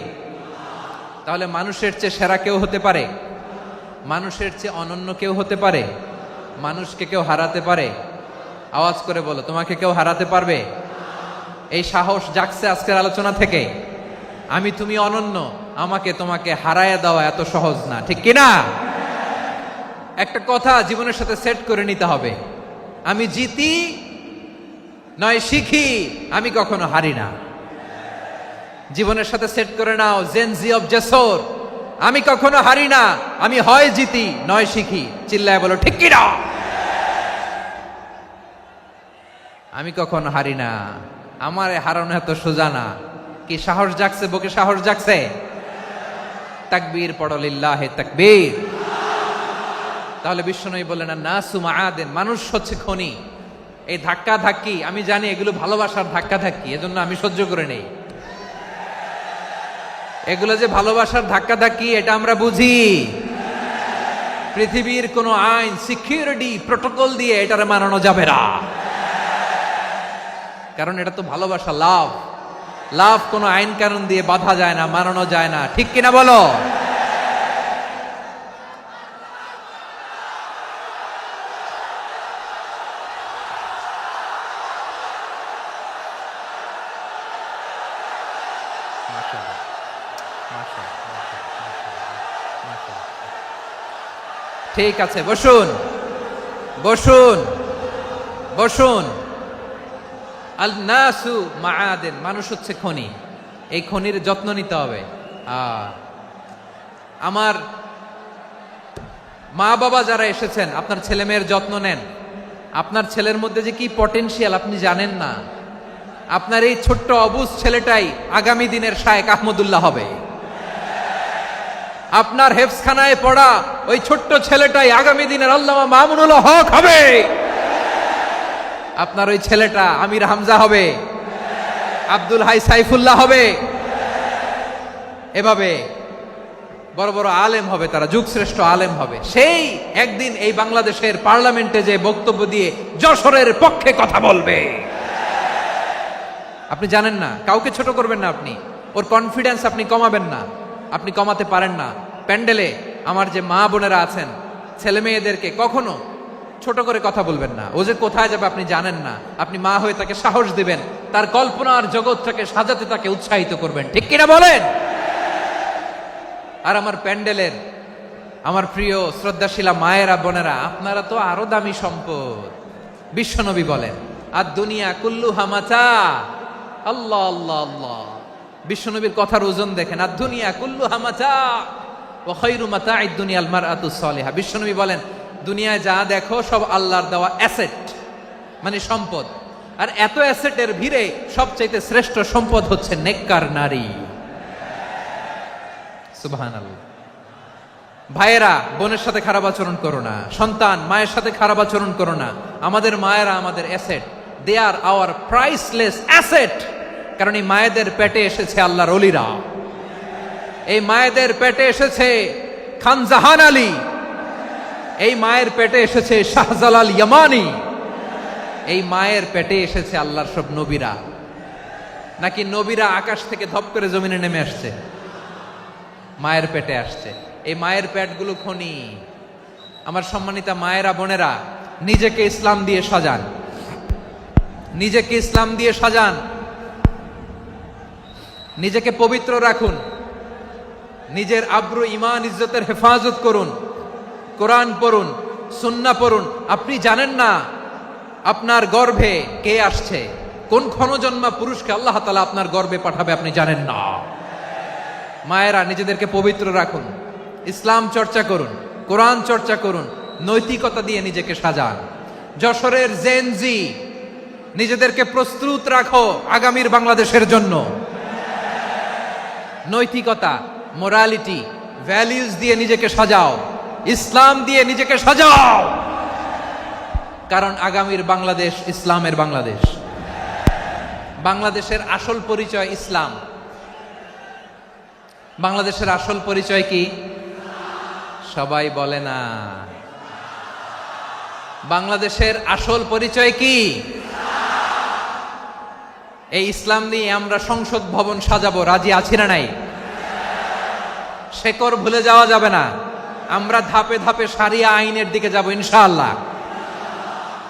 তাহলে মানুষের চেয়ে সেরা কেউ হতে পারে? মানুষের চেয়ে অনন্য কেউ হতে পারে? মানুষকে কেউ হারাতে পারে? আওয়াজ করে বলো, তোমাকে কেউ হারাতে পারবে? এই সাহস জাগছে আজকের আলোচনা থেকে। আমি তুমি অনন্য, আমাকে তোমাকে হারায় দেওয়া এত সহজ না, ঠিক কিনা? একটা কথা জীবনের সাথে সেট করে নিতে হবে, আমি জিতি নয় শিখি, আমি কখনো হারি না। জীবনের সাথে সেট করে নাও, জেনজি অফ যশোর, আমি কখনো হারি না, আমি হয় জিতি নয় শিখি। চিল্লায় বলো ঠিক কিনা? আমি কখনো হারি না, আমার হারানো এত সোজা না। কি সাহস জাগছে? বুকে সাহস জাগছে? তাকবীর পড়ো, লিল্লাহে তাকবীর। তাহলে বিশ্বনবী বললেন, নাসু মাআদিন, মানুষ হচ্ছে খনি। এই ধাক্কা ধাক্কি আমি জানি এগুলো ভালোবাসার ধাক্কা ধাক্কি, এজন্য আমি সহ্য করে নেই। এগুলো যে ভালোবাসার ধাক্কা ধাক্কি এটা আমরা বুঝি। পৃথিবীর কোন আইন, সিকিউরিটি প্রটোকল দিয়ে এটারে মানানো যাবে না, কারণ এটা তো ভালোবাসা, লাভ। লাভ কোনো আইন কানুন দিয়ে বাধা যায় না, মানানো যায় না, ঠিক কিনা বলো? ঠিক আছে, বসুন বসুন বসুন। আল নাসু মাআদিন, মানুষ হচ্ছে খনি। এই খনির যত্ন নিতে হবে। আমার মা বাবা যারা এসেছেন, আপনার ছেলে মেয়ের যত্ন নেন। আপনার ছেলের মধ্যে যে কি পটেনশিয়াল আপনি জানেন না। আপনার এই ছোট্ট অবুজ ছেলেটাই আগামী দিনের শায়েখ আহমদুল্লাহ হবে। আপনার হেফজখানায় পড়া ওই ছোট্ট ছেলেটাই আগামী দিনের আল্লামা মামুনুল হক হবে। আপনার ওই ছেলেটা আমির হামজা হবে, আব্দুল হাই সাইফুল্লাহ হবে। এভাবে বড় বড় আলেম হবে, তারা যুগশ্রেষ্ঠ আলেম হবে। সেই একদিন এই বাংলাদেশের পার্লামেন্টে যে বক্তব্য দিয়ে যশোরের পক্ষে কথা বলবে। আপনি জানেন না, কাউকে ছোট করবেন না আপনি। ওর কনফিডেন্স আপনি কমাবেন না, আপনি কমাতে পারেন না। প্যান্ডেলে আমার যে মা বোনেরা আছেন, ছেলে মেয়েদেরকে কখনো ছোট করে কথা বলবেন না। ও যে কোথায় যাবে আপনি জানেন না। আপনি মা হয়ে তাকে সাহস দিবেন, তার কল্পনার জগৎটাকে সাজাতে তাকে উৎসাহিত করবেন, ঠিক কিনা বলেন? আর আমার প্যান্ডেলের আমার প্রিয় শ্রদ্ধাশীলা মায়েরা বোনেরা, আপনারা তো আরো দামি সম্পদ। বিশ্বনবী বলেন, আর দুনিয়া কুল্লুহা মাতা। আল্লাহ আল্লাহ আল্লাহ, বিশ্বনবীর কথার ওজন দেখেন। আর দুনিয়া কুল্লুহা মাতা ওয়া খায়রু মাতা'আদ দুনিয়া আল মারআতুস সালিহা। বিশ্বনবী বলেন, দুনিয়ায় যা দেখো সব আল্লাহর দেওয়া অ্যাসেট, মানে সম্পদ। আর এত অ্যাসেটের ভিড়ে সবচাইতে শ্রেষ্ঠ সম্পদ হচ্ছে নেককার নারী। সুবহানাল্লাহ। ভাইয়েরা বোনের সাথে খারাপ আচরণ করো না, সন্তান মায়ের সাথে খারাপ আচরণ করো না। আমাদের মায়েরা আমাদের asset, they are our priceless asset. কারণ এই মায়েদের পেটে এসেছে আল্লাহর ওলিরা, এই মায়েদের পেটে এসেছে খান জাহান আলী, এই মায়ের পেটে এসেছে শাহজালাল ইয়ামানি, এই মায়ের পেটে এসেছে আল্লাহর সব নবীরা। নাকি নবীরা আকাশ থেকে ধপ করে জমিনে নেমে আসছে? মায়ের পেটে আসছে। এই মায়ের পেটগুলো খনি। আমার সম্মানিতা মায়েরা বোনেরা, নিজেকে ইসলাম দিয়ে সাজান, নিজেকে ইসলাম দিয়ে সাজান, নিজেকে পবিত্র রাখুন, নিজের আব্রু ইমান ইজ্জতের হেফাজত করুন, কোরআন পড়ুন, সুন্নাহ পড়ুন। আপনি জানেন না আপনার গর্ভে কে আসছে, কোন ক্ষণজন্মা পুরুষকে আল্লাহ তাআলা আপনার গর্ভে পাঠাবে আপনি জানেন না। মায়েরা নিজেদেরকে পবিত্র রাখুন, ইসলাম চর্চা করুন, কোরআন চর্চা করুন, নৈতিকতা দিয়ে নিজেকে সাজান। যশোরের জেনজি, নিজেদেরকে প্রস্তুত রাখো আগামীর বাংলাদেশের জন্য। নৈতিকতা, মোরালিটি, ভ্যালিউজ দিয়ে নিজেকে সাজাও, ইসলাম দিয়ে নিজেকে সাজাও। কারণ আগামীর বাংলাদেশ ইসলামের বাংলাদেশ। বাংলাদেশের আসল পরিচয় ইসলাম। বাংলাদেশের আসল পরিচয় কি? সবাই বলে না। বাংলাদেশের আসল পরিচয় কি? এই ইসলাম নিয়ে আমরা সংসদ ভবন সাজাবো, রাজি আছি না নাই? শেকড় ভুলে যাওয়া যাবে না। আমরা ধাপে ধাপে শারিয়া আইনের দিকে যাব ইনশাআল্লাহ,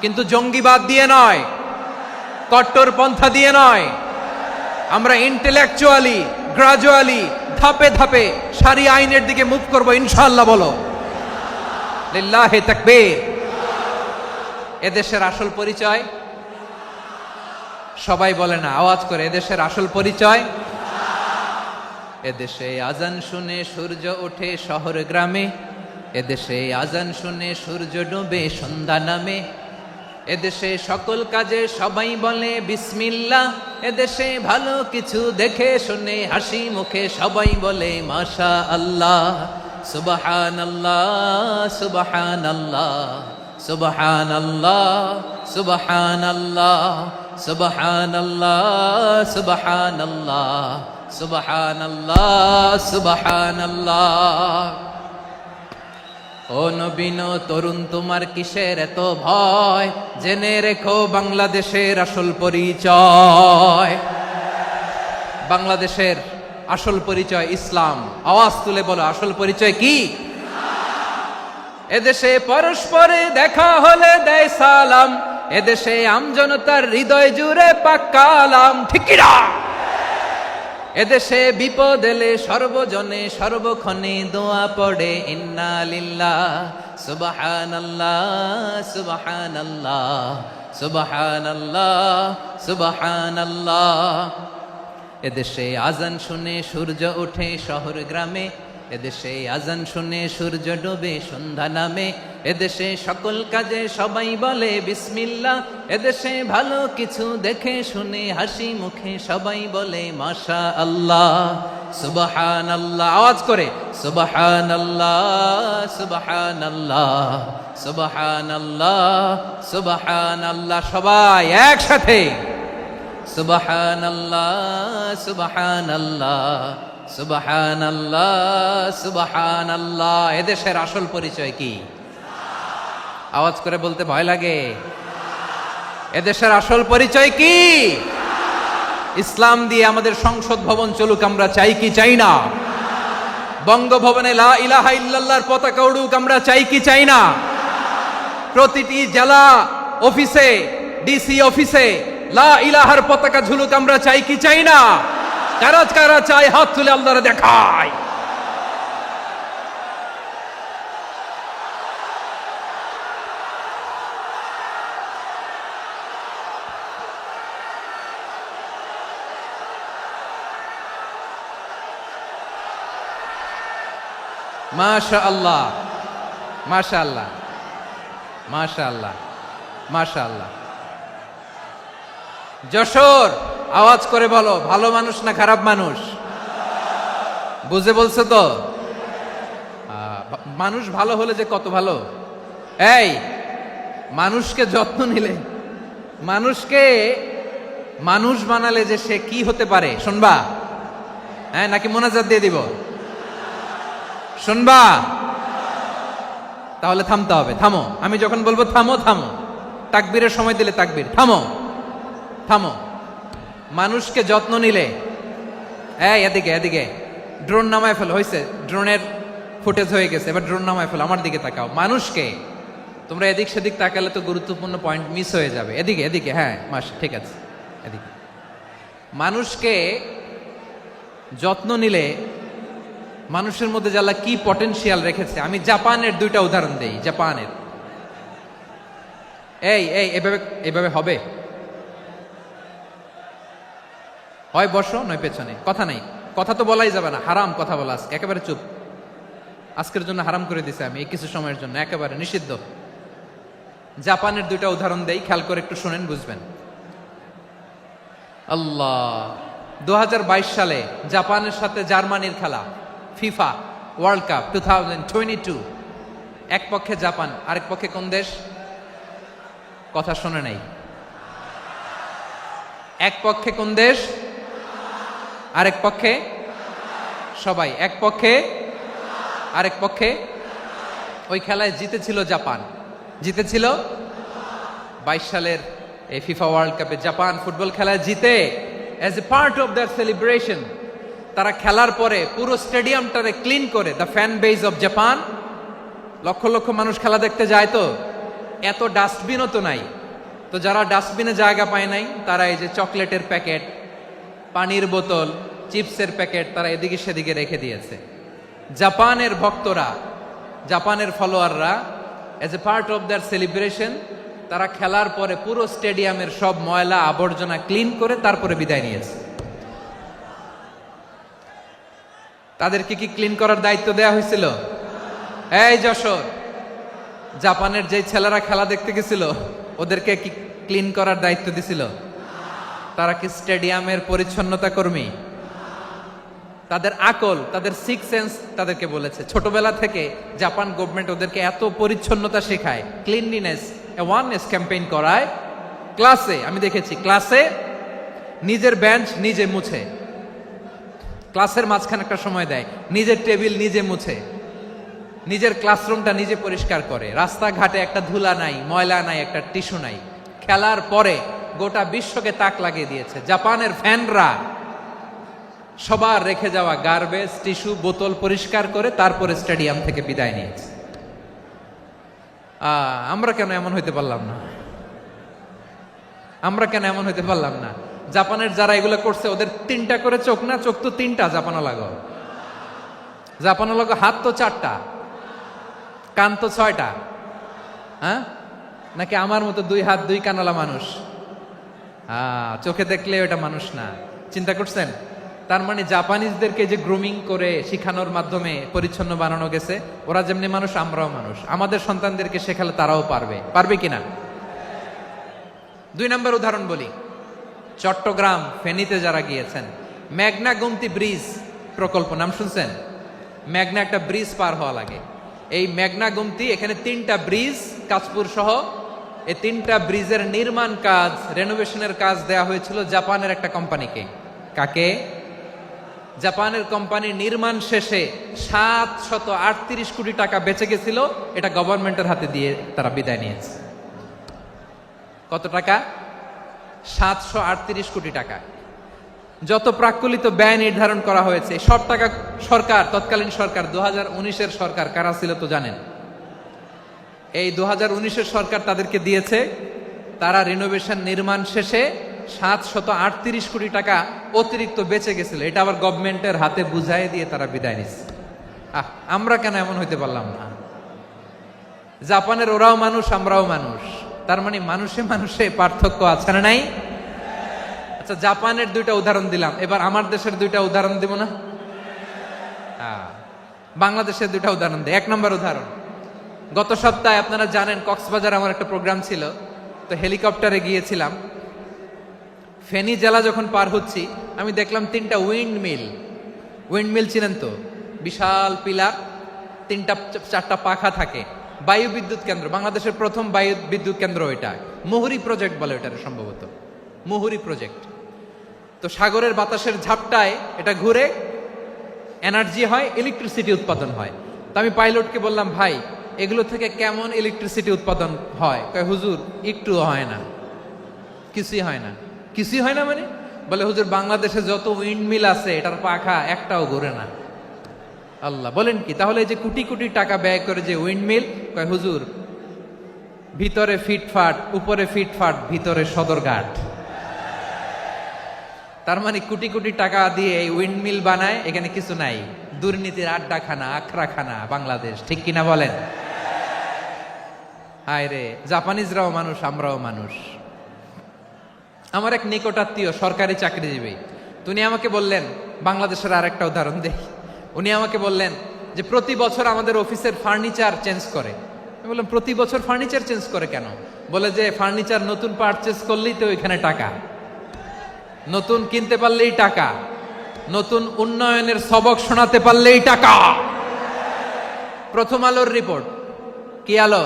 কিন্তু জঙ্গিবাদ দিয়ে নয়, কট্টরপন্থা দিয়ে নয়। আমরা ইন্টেলেকচুয়ালি, গ্রাজুয়ালি, ধাপে ধাপে শারিয়া আইনের দিকে মুভ করব ইনশাআল্লাহ। বলো লিল্লাহি তাকবীর। এদেশের আসল পরিচয় সবাই বলে না, আওয়াজ করে, এদেশের আসল পরিচয়। এদেশে আজান শুনে সূর্য ওঠে শহর গ্রামে, এদেশে আজান শুনে সূর্য ডুবে সন্ধ্যা নামে, এদেশে সকল কাজে সবাই বলে বিসমিল্লাহ, এদেশে ভালো কিছু দেখে শুনে হাসি মুখে সবাই বলে মাশা আল্লাহ। সুবহানাল্লাহ সুবহানাল্লাহ সুবহানাল্লাহ সুবহানাল্লাহ সুবহানাল্লাহ সুবহানাল্লাহ সুবহানাল্লাহ সুবহানাল্লাহ। ও নবীন তরুণ, তোমার কিসের এত ভয়? জেনে রেখো বাংলাদেশের আসল পরিচয়। বাংলাদেশের আসল পরিচয় ইসলাম। আওয়াজ তুলে বলো, আসল পরিচয় কি? এদেশে পরস্পরে দেখা হলে দেয় সালাম, এদেশে আমজনতার হৃদয় জুড়ে পাক্কা আলাম। ঠিক কি না? এদেশে বিপদ এলে সর্বজনে সর্বক্ষণে দোয়া পড়ে ইন্না লিল্লাহ সুবহানাল্লাহ সুবহানাল্লাহ সুবহানাল্লাহ সুবহানাল্লাহ। এদেশে আজান শুনে সূর্য ওঠে শহর গ্রামে, এদেশে আজান শুনে সূর্য ডুবে সন্ধ্যা নামে, এদেশে সকল কাজে সবাই বলে বিসমিল্লাহ, এদেশে ভালো কিছু দেখে শুনে হাসি মুখে সবাই বলে মাশা আল্লাহ সুবহানাল্লাহ। আওয়াজ করে সুবহানাল্লাহ সুবহানাল্লাহ সুবহানাল্লাহ সুবহানাল্লাহ। সবাই একসাথে সুবহানাল্লাহ সুবহানাল্লাহ সুবহানাল্লাহ সুবহানাল্লাহ। এদেশের আসল পরিচয় কি? আওয়াজ করে বলতে ভয় লাগে। এদেশের আসল পরিচয় কি? ইসলাম দিয়ে আমাদের সংসদ ভবন চলুক, আমরা চাই কি চাই না? বঙ্গভবনে লা ইলাহা ইল্লাল্লাহর পতাকা উড়ুক, আমরা চাই কি চাই না? প্রতিটি জেলা অফিসে, ডিসি অফিসে লা ইলাহার পতাকা ঝুলুক, আমরা চাই কি চাই না? কারা কারা চাই হাত তুলে আল্লাহরে দেখায়। মাশা আল্লাহ, মাশা আল্লাহ, মাশা আল্লাহ, মাশা আল্লাহ। যশোর, আওয়াজ করে বলো, ভালো মানুষ না খারাপ মানুষ? বুঝে বলছো তো? মানুষ ভালো হলে যে কত ভালো। এই মানুষকে যত্ন নিলে, মানুষকে মানুষ বানালে যে সে কি হতে পারে শুনবা? হ্যাঁ, নাকি মোনাজাত দিয়ে দিব? শুনবা? তাহলে থামতে হবে। থামো, আমি যখন বলবো থামো থামো, তাকবীরের সময় দিলে তাকবীর, থামো থামো। মানুষকে যত্ন নিলে, এই এদিকে এদিকে, ড্রোন নামায় ফেলো। হয়েছে, ড্রোনের ফুটেজ হয়ে গেছে, এবার ড্রোন নামায় ফেলো। আমার দিকে তাকাও। মানুষকে, তোমরা এদিক সেদিক তাকালে তো গুরুত্বপূর্ণ পয়েন্ট মিস হয়ে যাবে। এদিকে এদিকে, হ্যাঁ ঠিক আছে, এদিকে। মানুষকে যত্ন নিলে মানুষের মধ্যে যারা কি পটেনশিয়াল রেখেছে। আমি জাপানের দুইটা উদাহরণ দেই। জাপানের, এই এই এভাবে এভাবে হবে, হয় বসো নয় পেছনে, কথা নাই, কথা তো বলাই যাবে না, হারাম কথা বলা। আজকে একেবারে চুপ, আজকের জন্য হারাম করে দিছে আমি, এই কিছু সময়ের জন্য একেবারে নিষিদ্ধ। জাপানের দুইটা উদাহরণ দেই, খেয়াল করে একটু শুনেন, বুঝবেন। আল্লাহ, 2022 সালে জাপানের সাথে জার্মানির খেলা, ফিফা ওয়ার্ল্ড কাপ 2022। এক পক্ষে জাপান, আরেক পক্ষে কোন দেশ? কথা শোনে নাই। এক পক্ষে কোন দেশ? আরেক পক্ষে সবাই। এক পক্ষে, আরেক পক্ষে। ওই খেলায় জিতেছিল জাপান, জিতেছিল 22 সালের এই ফিফা ওয়ার্ল্ড কাপে। জাপান ফুটবল খেলায় জিতে, as a part of that celebration তারা খেলার পরে পুরো স্টেডিয়ামটারে ক্লিন করে। The fan base of Japan, লক্ষ লক্ষ মানুষ খেলা দেখতে যায়, তো এত ডাস্টবিনও তো নাই। তো যারা ডাস্টবিনে জায়গা পায় নাই, তারা এই যে চকলেটের প্যাকেট, পানির বোতল, চিপসের প্যাকেট তারা এদিকে সেদিকে রেখে দিয়েছে। জাপানের ভক্তরা, জাপানের ফলোয়াররা, as a part of that celebration তারা খেলার পরে পুরো স্টেডিয়ামের সব ময়লা আবর্জনা ক্লিন করে তারপরে বিদায় নিয়েছে। তাদেরকে কি ক্লিন করার দায়িত্ব দেয়া হয়েছিল? এই যশোর, জাপানের যে ছেলেরা খেলা দেখতে গেছিল ওদেরকে কি ক্লিন করার দায়িত্ব দিছিল? তারা কি স্টেডিয়ামের পরিচ্ছন্নতা কর্মী? তাদের আকল, তাদের সিক্স সেন্স তাদেরকে বলেছে। ছোটবেলা থেকে জাপান গভর্নমেন্ট ওদেরকে এত পরিচ্ছন্নতা শেখায়, ক্লিনলিনেস অ্যাওয়ারনেস ক্যাম্পেইন করায়। ক্লাসে আমি দেখেছি, ক্লাসে নিজের বেঞ্চ নিজে মুছে, ক্লাসের মাঝখানে একটা সময় দেয়, নিজের টেবিল নিজে মুছে, নিজের ক্লাসরুমটা নিজে পরিষ্কার করে। রাস্তাঘাটে একটা ধুলা নাই, ময়লা নাই, একটা টিস্যু নাই। খেলার পরে গোটা বিশ্বকে তাক লাগিয়ে দিয়েছে। জাপানের ফ্যানরা সবার রেখে যাওয়া গার্বেজ, টিস্যু, বোতল পরিষ্কার করে তারপরে স্টেডিয়াম থেকে বিদায় নিয়েছে। আমরা কেন এমন হইতে পারলাম না? আমরা কেন এমন হইতে পারলাম না? জাপানের যারা এগুলো করছে ওদের 3টা করে চোখ না? চোখ তো 3টা, জাপানো লাগো, জাপানো লাগো। হাত তো 4টা, কান তো 6টা। হ্যাঁ, নাকি আমার মতো 2 হাত 2 কানওয়ালা মানুষ? চোখে দেখলে ওটা মানুষ না। চিন্তা করছেন? তার মানে জাপানিজদেরকে যে গ্রুমিং করে শিখানোর মাধ্যমে পরিচ্ছন্ন বানানো গেছে। ওরা যেমনি মানুষ, আমরাও মানুষ। আমাদের সন্তানদেরকে শেখালে তারাও পারবে, পারবে কিনা? 2 নম্বর উদাহরণ বলি। চট্টগ্রাম ফেনীতে যারা গিয়েছেন, মেঘনা গুমতি ব্রিজ প্রকল্প নাম শুনছেন? মেঘনা একটা ব্রিজ পার হওয়া লাগে। এই মেঘনা গুমতি, এখানে 3টা ব্রিজ কাঁচপুর সহ, এই 3টা ব্রিজের নির্মাণ কাজ, রেনোভেশনের কাজ দেয়া হয়েছিল জাপানের একটা কোম্পানিকে। কাকে? জাপানের কোম্পানি। নির্মাণ শেষে 738 কোটি টাকা বেঁচে গেছিল, এটা গভর্নমেন্টের হাতে দিয়ে তারা বিদায় নিয়েছে। কত টাকা? 738 কোটি টাকা। যত প্রাক্কলিত ব্যয় নির্ধারণ করা হয়েছে সব টাকা সরকার, তৎকালীন সরকার 2019-এর সরকার, কারা ছিল তো জানেন? এই 2019-এর সরকার তাদেরকে দিয়েছে। তারা রিনোভেশন নির্মাণ শেষে 738 কোটি টাকা অতিরিক্ত বেঁচে গেছিল, এটা আবার গভর্নমেন্টের হাতে বুঝাই দিয়ে তারা বিদায় নিচ্ছে। আমরা কেন এমন হইতে পারলাম না? জাপানের ওরাও মানুষ, আমরাও মানুষ। তার মানে মানুষে মানুষে পার্থক্য আছে না নাই? আচ্ছা, জাপানের 2টা উদাহরণ দিলাম, এবার আমার দেশের 2টা উদাহরণ দিব না? বাংলাদেশের দুটা উদাহরণ দেয়। 1 নম্বর উদাহরণ, গত সপ্তাহে আপনারা জানেন কক্সবাজার আমার একটা প্রোগ্রাম ছিল, তো হেলিকপ্টারে গিয়েছিলাম। ফেনী জেলা যখন পার হচ্ছি আমি দেখলাম 3টা উইন্ডমিল চিনেন তো, বিশাল পিলার, 3টা-4টা পাখা থাকে, বায়ু বিদ্যুৎ কেন্দ্র, বাংলাদেশের প্রথম বায়ু বিদ্যুৎ কেন্দ্র এটা, মুহুরী প্রজেক্ট বলে এটার সম্ভবত, মুহুরী প্রজেক্ট। তো সাগরের বাতাসের ঝাপটায় এটা ঘুরে এনার্জি হয়, ইলেকট্রিসিটি উৎপাদন হয়। তো আমি পাইলটকে বললাম, ভাই এগুলো থেকে কেমন ইলেকট্রিসিটি উৎপাদন হয়? কয় হুজুর একটু হয় না, কিছুই হয় না। কিছুই হয় না মানে? বলে হুজুর বাংলাদেশে যত উইন্ডমিল আছে এটার পাখা একটাও ঘুরে না। আল্লাহ, বলেন কি? তাহলে এই যে কোটি কোটি টাকা ব্যয় করে যে উইন্ডমিল, কয় হুজুর ভিতরে ফিটফাট, উপরে ফিটফাট, ভিতরে সদরঘাট। তার মানে কোটি কোটি টাকা দিয়ে এই উইন্ডমিল বানায়, এখানে কিছু নাই, দুর্নীতির আড্ডাখানা, আখড়াখানা বাংলাদেশ, ঠিক কিনা বলেন? হায় রে, জাপানিজরাও মানুষ, আমরাও মানুষ। আমার এক নিকটাত্মীয় সরকারি চাকরিজীবী, উনি আমাকে বললেন, বাংলাদেশের আরেকটা উদাহরণ দেখি, উনি আমাকে বললেন যে প্রতি বছর আমাদের অফিসের ফার্নিচার চেঞ্জ করে। আমি বললাম প্রতি বছর ফার্নিচার চেঞ্জ করে কেন? বলে যে ফার্নিচার নতুন পারচেজ করলেই তো ওইখানে টাকা, নতুন কিনতে পারলেই টাকা, নতুন উন্নয়নের সবক শোনাতে পারলেই টাকা। প্রথম আলোর রিপোর্ট, কি আলো?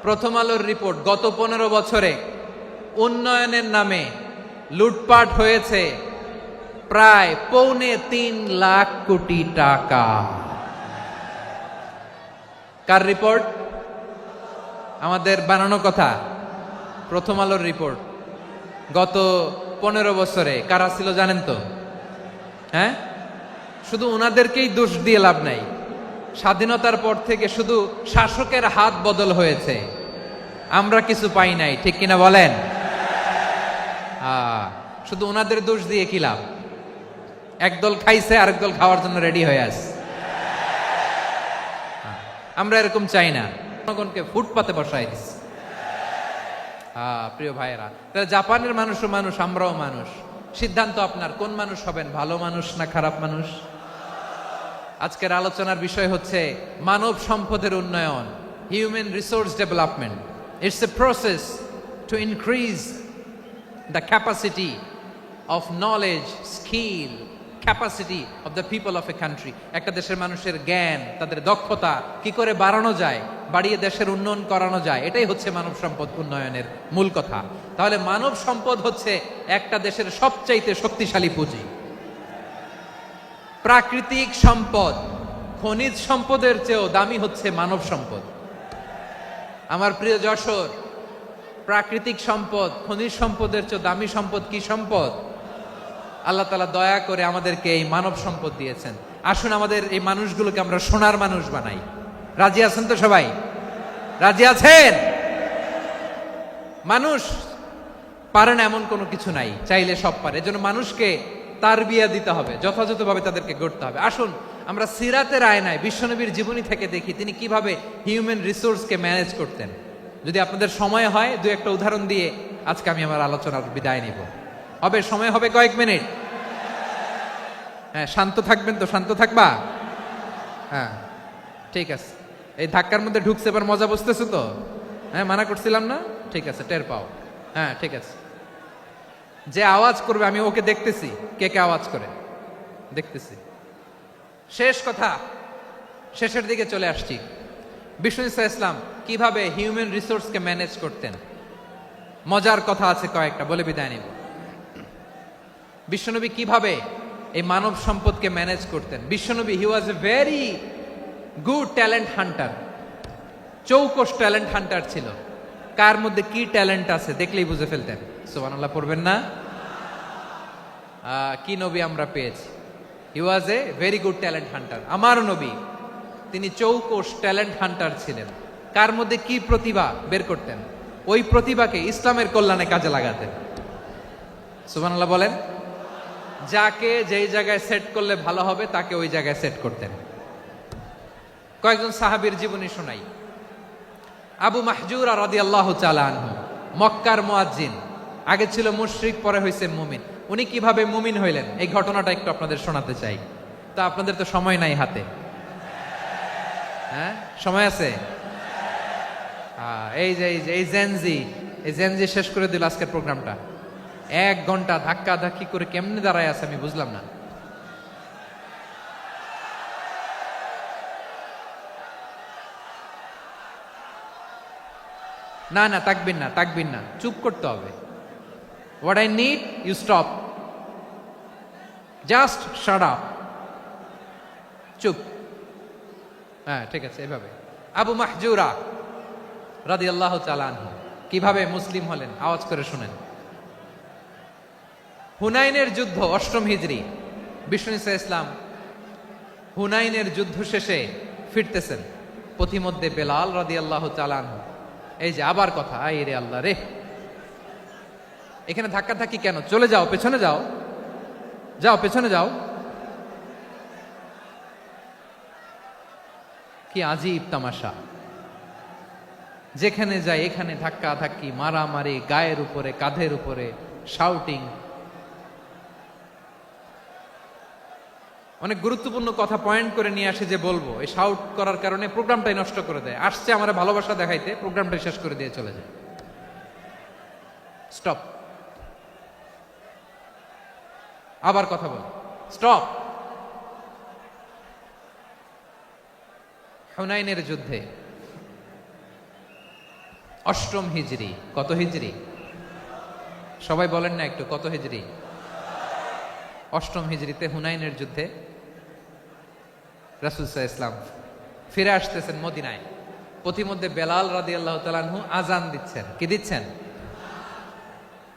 প্রথম আলোর রিপোর্ট, গত 15 বছরে উন্নয়নের নামে লুটপাট হয়েছে প্রায় 3.25 লাখ কোটি টাকা। কার রিপোর্ট? আমাদের বানানো কথা, প্রথম আলোর রিপোর্ট। গত 15 বছরে কারা ছিল জানেন তো? হ্যাঁ, শুধু ওনাদেরকেই দোষ দিয়ে লাভ নাই। স্বাধীনতার পর থেকে শুধু শাসকের হাত বদল হয়েছে, আমরা কিছু পাই নাই, ঠিক কিনা বলেন? শুধু ওনাদের দোষ দিয়ে কি লাভ? একদল খাইছে, আরেক দল খাওয়ার জন্য রেডি হয়ে আছে। আমরা এরকম চাই না, জনগণকে ফুটপাতে বসাই দিচ্ছে। প্রিয় ভাইয়েরা, তাহলে জাপানের মানুষও মানুষ, আমরাও মানুষ। সিদ্ধান্ত আপনার, কোন মানুষ হবেন, ভালো মানুষ না খারাপ মানুষ? আজকের আলোচনার বিষয় হচ্ছে মানব সম্পদের উন্নয়ন, human resource development. It's a process to increase the capacity of knowledge, skill, capacity of the people of a country. একটা দেশের মানুষের জ্ঞান, তাদের দক্ষতা কি করে বাড়ানো যায়, বাড়িয়ে দেশের উন্নয়ন করানো যায়, এটাই হচ্ছে মানব সম্পদ উন্নয়নের মূল কথা। তাহলে মানব সম্পদ হচ্ছে একটা দেশের সবচাইতে শক্তিশালী পুঁজি। প্রাকৃতিক সম্পদ, খনিজ সম্পদের চেয়েও দামি হচ্ছে মানব সম্পদ। আমার প্রিয় যশোর, প্রাকৃতিক সম্পদ, খনিজ সম্পদের চেয়ে দামি সম্পদ কি সম্পদ? আল্লাহ তাআলা দয়া করে আমাদেরকে এই মানব সম্পদ দিয়েছেন। আসুন আমাদের এই মানুষগুলোকে আমরা সোনার মানুষ বানাই। রাজি আছেন তো সবাই? রাজি আছেন? মানুষ পারে না এমন কোনো কিছু নাই, চাইলে সব পারে। এজন্য মানুষকে তারবিয়া দিতে হবে, যথাযথভাবে তাদেরকে গড়তে হবে। আসুন আমরা সিরাতের আয়নায় বিশ্বনবীর জীবনী থেকে দেখি তিনি কিভাবে হিউম্যান রিসোর্সকে ম্যানেজ করতেন। যদি আপনাদের সময় হয়, 2-1টা উদাহরণ দিয়ে আজকে আমি আমার আলোচনার বিদায় নিব। হবে? সময় হবে কয়েক মিনিট? হ্যাঁ, শান্ত থাকবেন তো? শান্ত থাকবা? হ্যাঁ, ঠিক আছে। এই ধাক্কার মধ্যে ঢুকছে, এবার মজা বুঝতেছো তো? হ্যাঁ, মানা করছিলাম না? ঠিক আছে, টের পাও। হ্যাঁ, ঠিক আছে। যে আওয়াজ করবে আমি ওকে দেখতেছি, কে কে আওয়াজ করে দেখতেছি। শেষ কথা, শেষের দিকে চলে আসছি। বিষ্ণু ইসলাম কিভাবে হিউম্যান রিসোর্সকে ম্যানেজ করতেন, মজার কথা আছে কয়েকটা, বলে বিদায় নিব। বিশ্বনবী কিভাবে এই মানব সম্পদকে ম্যানেজ করতেন। বিশ্বনবী, he was a very good talent hunter, চৌকস ট্যালেন্ট হান্টার ছিল। কার মধ্যে কি ট্যালেন্ট আছে দেখলেই বুঝে ফেলতেন। সুবহানাল্লাহ পড়বেন না? কি নবী আমরা পেয়েছি! He was a very good talent hunter. আমার নবী, তিনি চৌকস ট্যালেন্ট হান্টার ছিলেন। কার মধ্যে কি প্রতিভা বের করতেন, ওই প্রতিভাকে ইসলামের কল্যাণে কাজে লাগাতেন। সুবহানাল্লাহ বলেন। যাকে যেই জায়গায় সেট করলে ভালো হবে তাকে ওই জায়গায় সেট করতেন। কয়েকজন সাহাবীর জীবনী শোনাই। আবু মাহজুরা রাদিয়াল্লাহু তাআলা আনহু, মক্কার মুয়াজ্জিন, আগে ছিল মুশরিক, পরে হয়েছেন মুমিন। উনি কিভাবে মুমিন হইলেন এই ঘটনাটা একটু আপনাদের শোনাতে চাই। তা আপনাদের তো সময় নাই হাতে, হ্যাঁ সময় আছে? এই জেনজি শেষ করে দিল আজকের প্রোগ্রামটা। 1 ঘন্টা ধাক্কা ধাক্কি করে কেমনে দাঁড়ায় আছে আমি বুঝলাম না। না না তাকবির না, চুপ করতে হবে। What I need you stop, just shut up, চুপ। হ্যাঁ ঠিক আছে, এভাবে। আবু মাহজুরা রাদিয়াল্লাহু তাআলা আনহু কিভাবে মুসলিম হলেন আওয়াজ করে শুনেন। হুনাইনের যুদ্ধ 8ম হিজরি, বিষ্ণু ঈসা ইসলাম হুনাইনের যুদ্ধ শেষে ফিরতেছেন, পথিমধ্যে বেলাল রাদিয়াল্লাহু তাআলা আনহু, এই যে আবার কথা, আই রে আল্লাহ রে, এখানে ধাক্কা ধাক্কি কেন? চলে যাও, পেছনে যাও, যাও পেছনে যাও। কি আজীব তামাশা, যেখানে যায় এখানে ধাক্কা ধাক্কি, মারামারি, গায়ের উপরে কাঁধের উপরে শাউটিং। অনেক গুরুত্বপূর্ণ কথা পয়েন্ট করে নিয়ে আসে যে বলবো, এই শাউট করার কারণে প্রোগ্রামটাই নষ্ট করে দেয়। আসছে আমার ভালোবাসা দেখাইতে, প্রোগ্রামটাই শেষ করে দিয়ে চলে যায়। স্টপ, আবার কথা বল, স্টপ। হুনাইনের যুদ্ধে 8ম হিজরি, কত হিজরি সবাই বলেন না একটু, কত হিজরি? 8ম হিজরিতে হুনাইনের যুদ্ধে রাসূল সাল্লাল্লাহু আলাইহি ওয়াসাল্লাম ফিরে আসতেছেন মদিনায়। পথিমধ্যে বেলাল রাদিয়াল্লাহু তাআলা আনহু আজান দিচ্ছেন। কি দিচ্ছেন?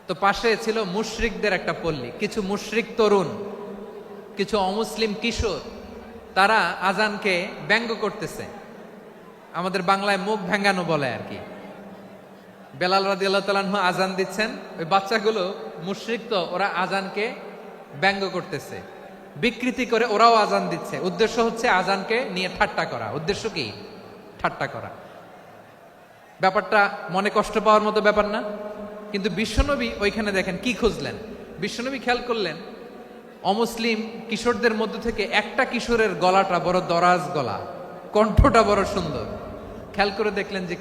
তো পাশে ছিল মুশরিকদের একটা পল্লী, কিছু মুশরিক তরুণ, কিছু অমুসলিম কিশোর, তারা আজানকে ব্যঙ্গ করতেছে, আমাদের বাংলায় মুখ ভেঙ্গানো বলে আর কি। বেলাল রাদিয়াল্লাহু তাআলা আনহু আজান দিচ্ছেন, ওই বাচ্চাগুলো মুশরিক, তো ওরা আজানকে ব্যঙ্গ করতেছে, বিকৃতি করে ওরাও আজান দিচ্ছে। উদ্দেশ্য হচ্ছে আজানকে নিয়ে ঠাট্টা করা। উদ্দেশ্য কি? ঠাট্টা করা। ব্যাপারটা মনে কষ্ট পাওয়ার মতো ব্যাপার না? কিন্তু বিশ্বনবী ওইখানে দেখেন কি খুঁজলেন। বিশ্বনবী খেয়াল করলেন অমুসলিম কিশোরদের মধ্য থেকে একটা কিশোরের গলাটা বড় দরাজ গলা, কণ্ঠটা বড় সুন্দর। খেয়াল করে দেখলেন যে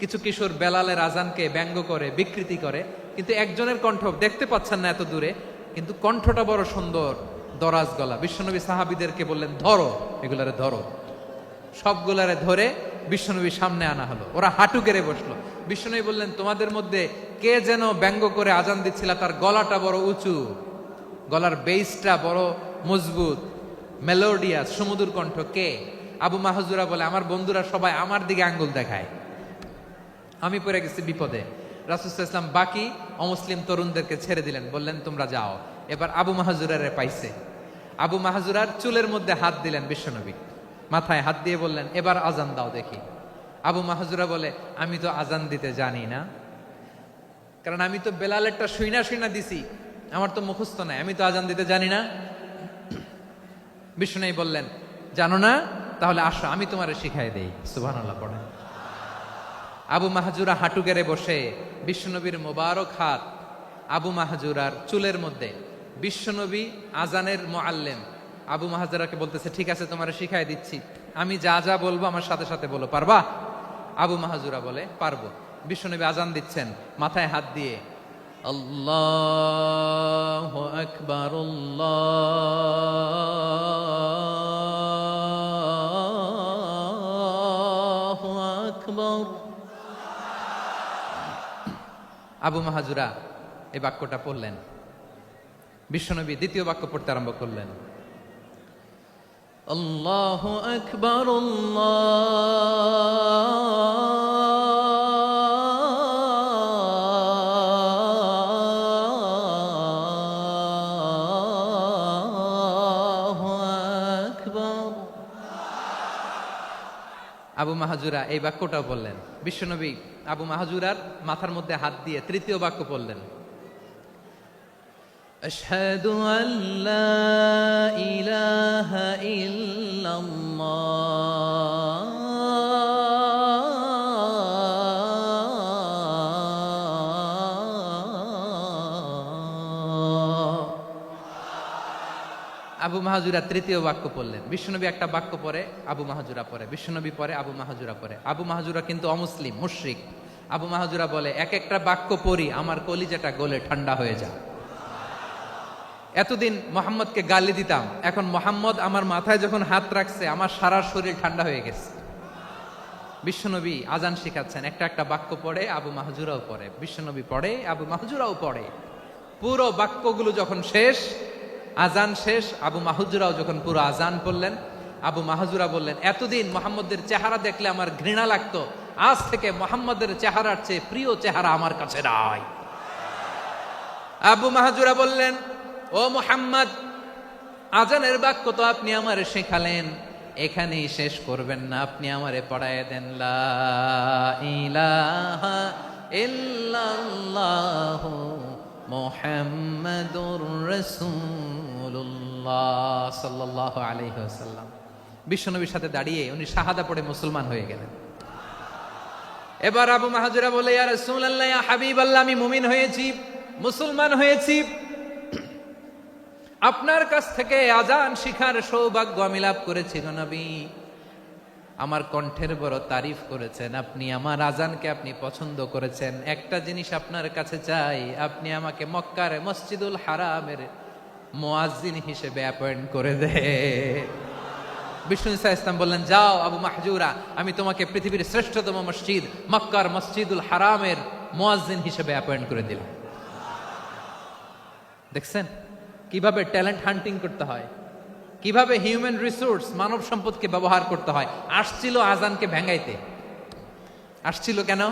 কিছু কিশোর বেলালের আজানকে ব্যঙ্গ করে, বিকৃতি করে, কিন্তু একজনের কণ্ঠ দেখতে পাচ্ছেন না এত দূরে, কিন্তু কণ্ঠটা বড় সুন্দর, দরাজ গলা। বিশ্বনবী সাহাবীদেরকে বললেন, ধরো এগুলারে, ধরো। সবগুলারে ধরে বিশ্বনবীর সামনে আনা হলো, ওরা হাঁটু গেড়ে বসলো। বিশ্বনবী বললেন, তোমাদের মধ্যে কে যেন ব্যঙ্গ করে আজান দিচ্ছিল, তার গলাটা বড় উঁচু, গলার বেসটা বড় মজবুত, মেলোডিয়াস, সুমধুর কণ্ঠ, কে? আবু মাহজুরা বলে, আমার বন্ধুরা সবাই আমার দিকে আঙ্গুল দেখায়, আমি পড়ে গেছি বিপদে। রাসূল সাল্লাল্লাহু আলাইহি ওয়াসাল্লাম বাকি অমুসলিম তরুণদেরকে ছেড়ে দিলেন, বললেন তোমরা যাও। এবার আবু মাহজুরারে পাইছে। আবু মাহজুরার চুলের মধ্যে হাত দিলেন বিশ্বনবী, মাথায় হাত দিয়ে বললেন, এবার আজান দাও দেখি। আবু মাহজুরা বলে, আমি তো আজান দিতে জানি না, কারণ আমি তো বেলালেরটা শুইনা দিছি, আমার তো মুখস্থ নাই, আমি তো আজান দিতে জানি না। বিশ্বনবী বললেন, জানো না? তাহলে আসো, আমি তোমারে শিখাই দেই। সুবহানাল্লাহ পড়েন। আবু মাহজুরা হাঁটু গেড়ে বসে, বিশ্বনবীর মোবারক হাত আবু মাহজুরার চুলের মধ্যে। বিশ্বনবী আজানের মুআল্লিম আবু মাহজুরাকে বলতেছে, ঠিক আছে তোমারে শিখাই দিচ্ছি, আমি যা যা বলবো আমার সাথে সাথে বলো, পারবা? আবু মাহজুরা বলে, পারবো। বিশ্বনবী আজান দিচ্ছেন, মাথায় হাত দিয়ে, আল্লাহু আকবার, আল্লাহু আকবার। আবু মাহজুরা এই বাক্যটা পড়লেন। বিশ্বনবী দ্বিতীয় বাক্য পড়তে আরম্ভ করলেন, আল্লাহু আকবার, আল্লাহু আকবার। আবু মাহজুরা এই বাক্যটাও বললেন। বিশ্বনবী আবু মাহজুরার মাথার মধ্যে হাত দিয়ে তৃতীয় বাক্য বললেন, আশহাদু আল্লা ইলাহা ইল্লাল্লাহ আবু মাহাজুরা তৃতীয় বাক্য পড়লেন। বিশ্বনবী একটা বাক্য পরে আবু মাহাজুরা পরে, বিশ্বনবী পরে আবু মাহাজুরা পরে। আবু মাহাজুরা কিন্তু অমুসলিম, মুশরিক। আবু মাহাজুরা বলে, এক একটা বাক্য পড়ি আমার কলিজাটা গলে ঠান্ডা হয়ে যায়। এতদিন মোহাম্মদকে গালি দিতাম, এখন মোহাম্মদ আমার মাথায় যখন হাত রাখছে আমার সারা শরীর ঠান্ডা হয়ে গেছে। বিশ্বনবী আজান শিখাচ্ছেন, একটা একটা বাক্য পড়ে আবু মাহজুরাও পড়ে, বিশ্বনবী পড়ে আবু মাহজুরাও পড়ে। পুরো বাক্যগুলো যখন শেষ, আজান শেষ, আবু মাহজুরাও যখন পুরো আজান পড়লেন, আবু মাহজুরা বললেন, এতদিন মোহাম্মদের চেহারা দেখলে আমার ঘৃণা লাগতো, আজ থেকে মোহাম্মদের চেহারার চেয়ে প্রিয় চেহারা আমার কাছে নাই। আবু মাহজুরা বললেন, ও মুহাম্মদ, আজানের বাক্য তো আপনি আমারে শেখালেন, এখানেই শেষ করবেন না, আপনি আমারে পড়ায় দেন, লা ইলাহা ইল্লাল্লাহু মুহাম্মাদুর রাসূলুল্লাহ সাল্লাল্লাহু আলাইহি ওয়াসাল্লাম। বিশ্বনবীর সাথে দাঁড়িয়ে উনি শাহাদা পড়ে মুসলমান হয়ে গেলেন। এবার আবু মাহজুরা বলে, ইয়া রাসূলুল্লাহ, ইয়া হাবিবাল্লাহ, আমি মুমিন হয়েছি, মুসলমান হয়েছি, আপনার কাছ থেকে আজান শিখার সৌভাগ্য আমি লাভ করেছি গো নবী। আমার কণ্ঠের বড় তারিফ করেছেন, আপনি আমার আজানকে আপনি পছন্দ করেছেন। একটা জিনিস আপনার কাছে চাই, আপনি আমাকে মক্কার মসজিদুল হারামের মুয়াজ্জিন হিসেবে অ্যাপয়েন্ট করে দে। বিষ্ণু ইসা ইসলাম বললেন, যাও আবু মাহজুরা, আমি তোমাকে পৃথিবীর শ্রেষ্ঠতম মসজিদ মক্কার মসজিদুল হারামের মুয়াজ্জিন হিসেবে অ্যাপয়েন্ট করে দিলাম। দেখছেন কিভাবে ট্যালেন্ট হান্টিং করতে হয়, কিভাবে হিউম্যান রিসোর্স মানব সম্পদকে ব্যবহার করতে হয়। আসছিল আজানকে ভেঙ্গাইতে, আসছিল কেন?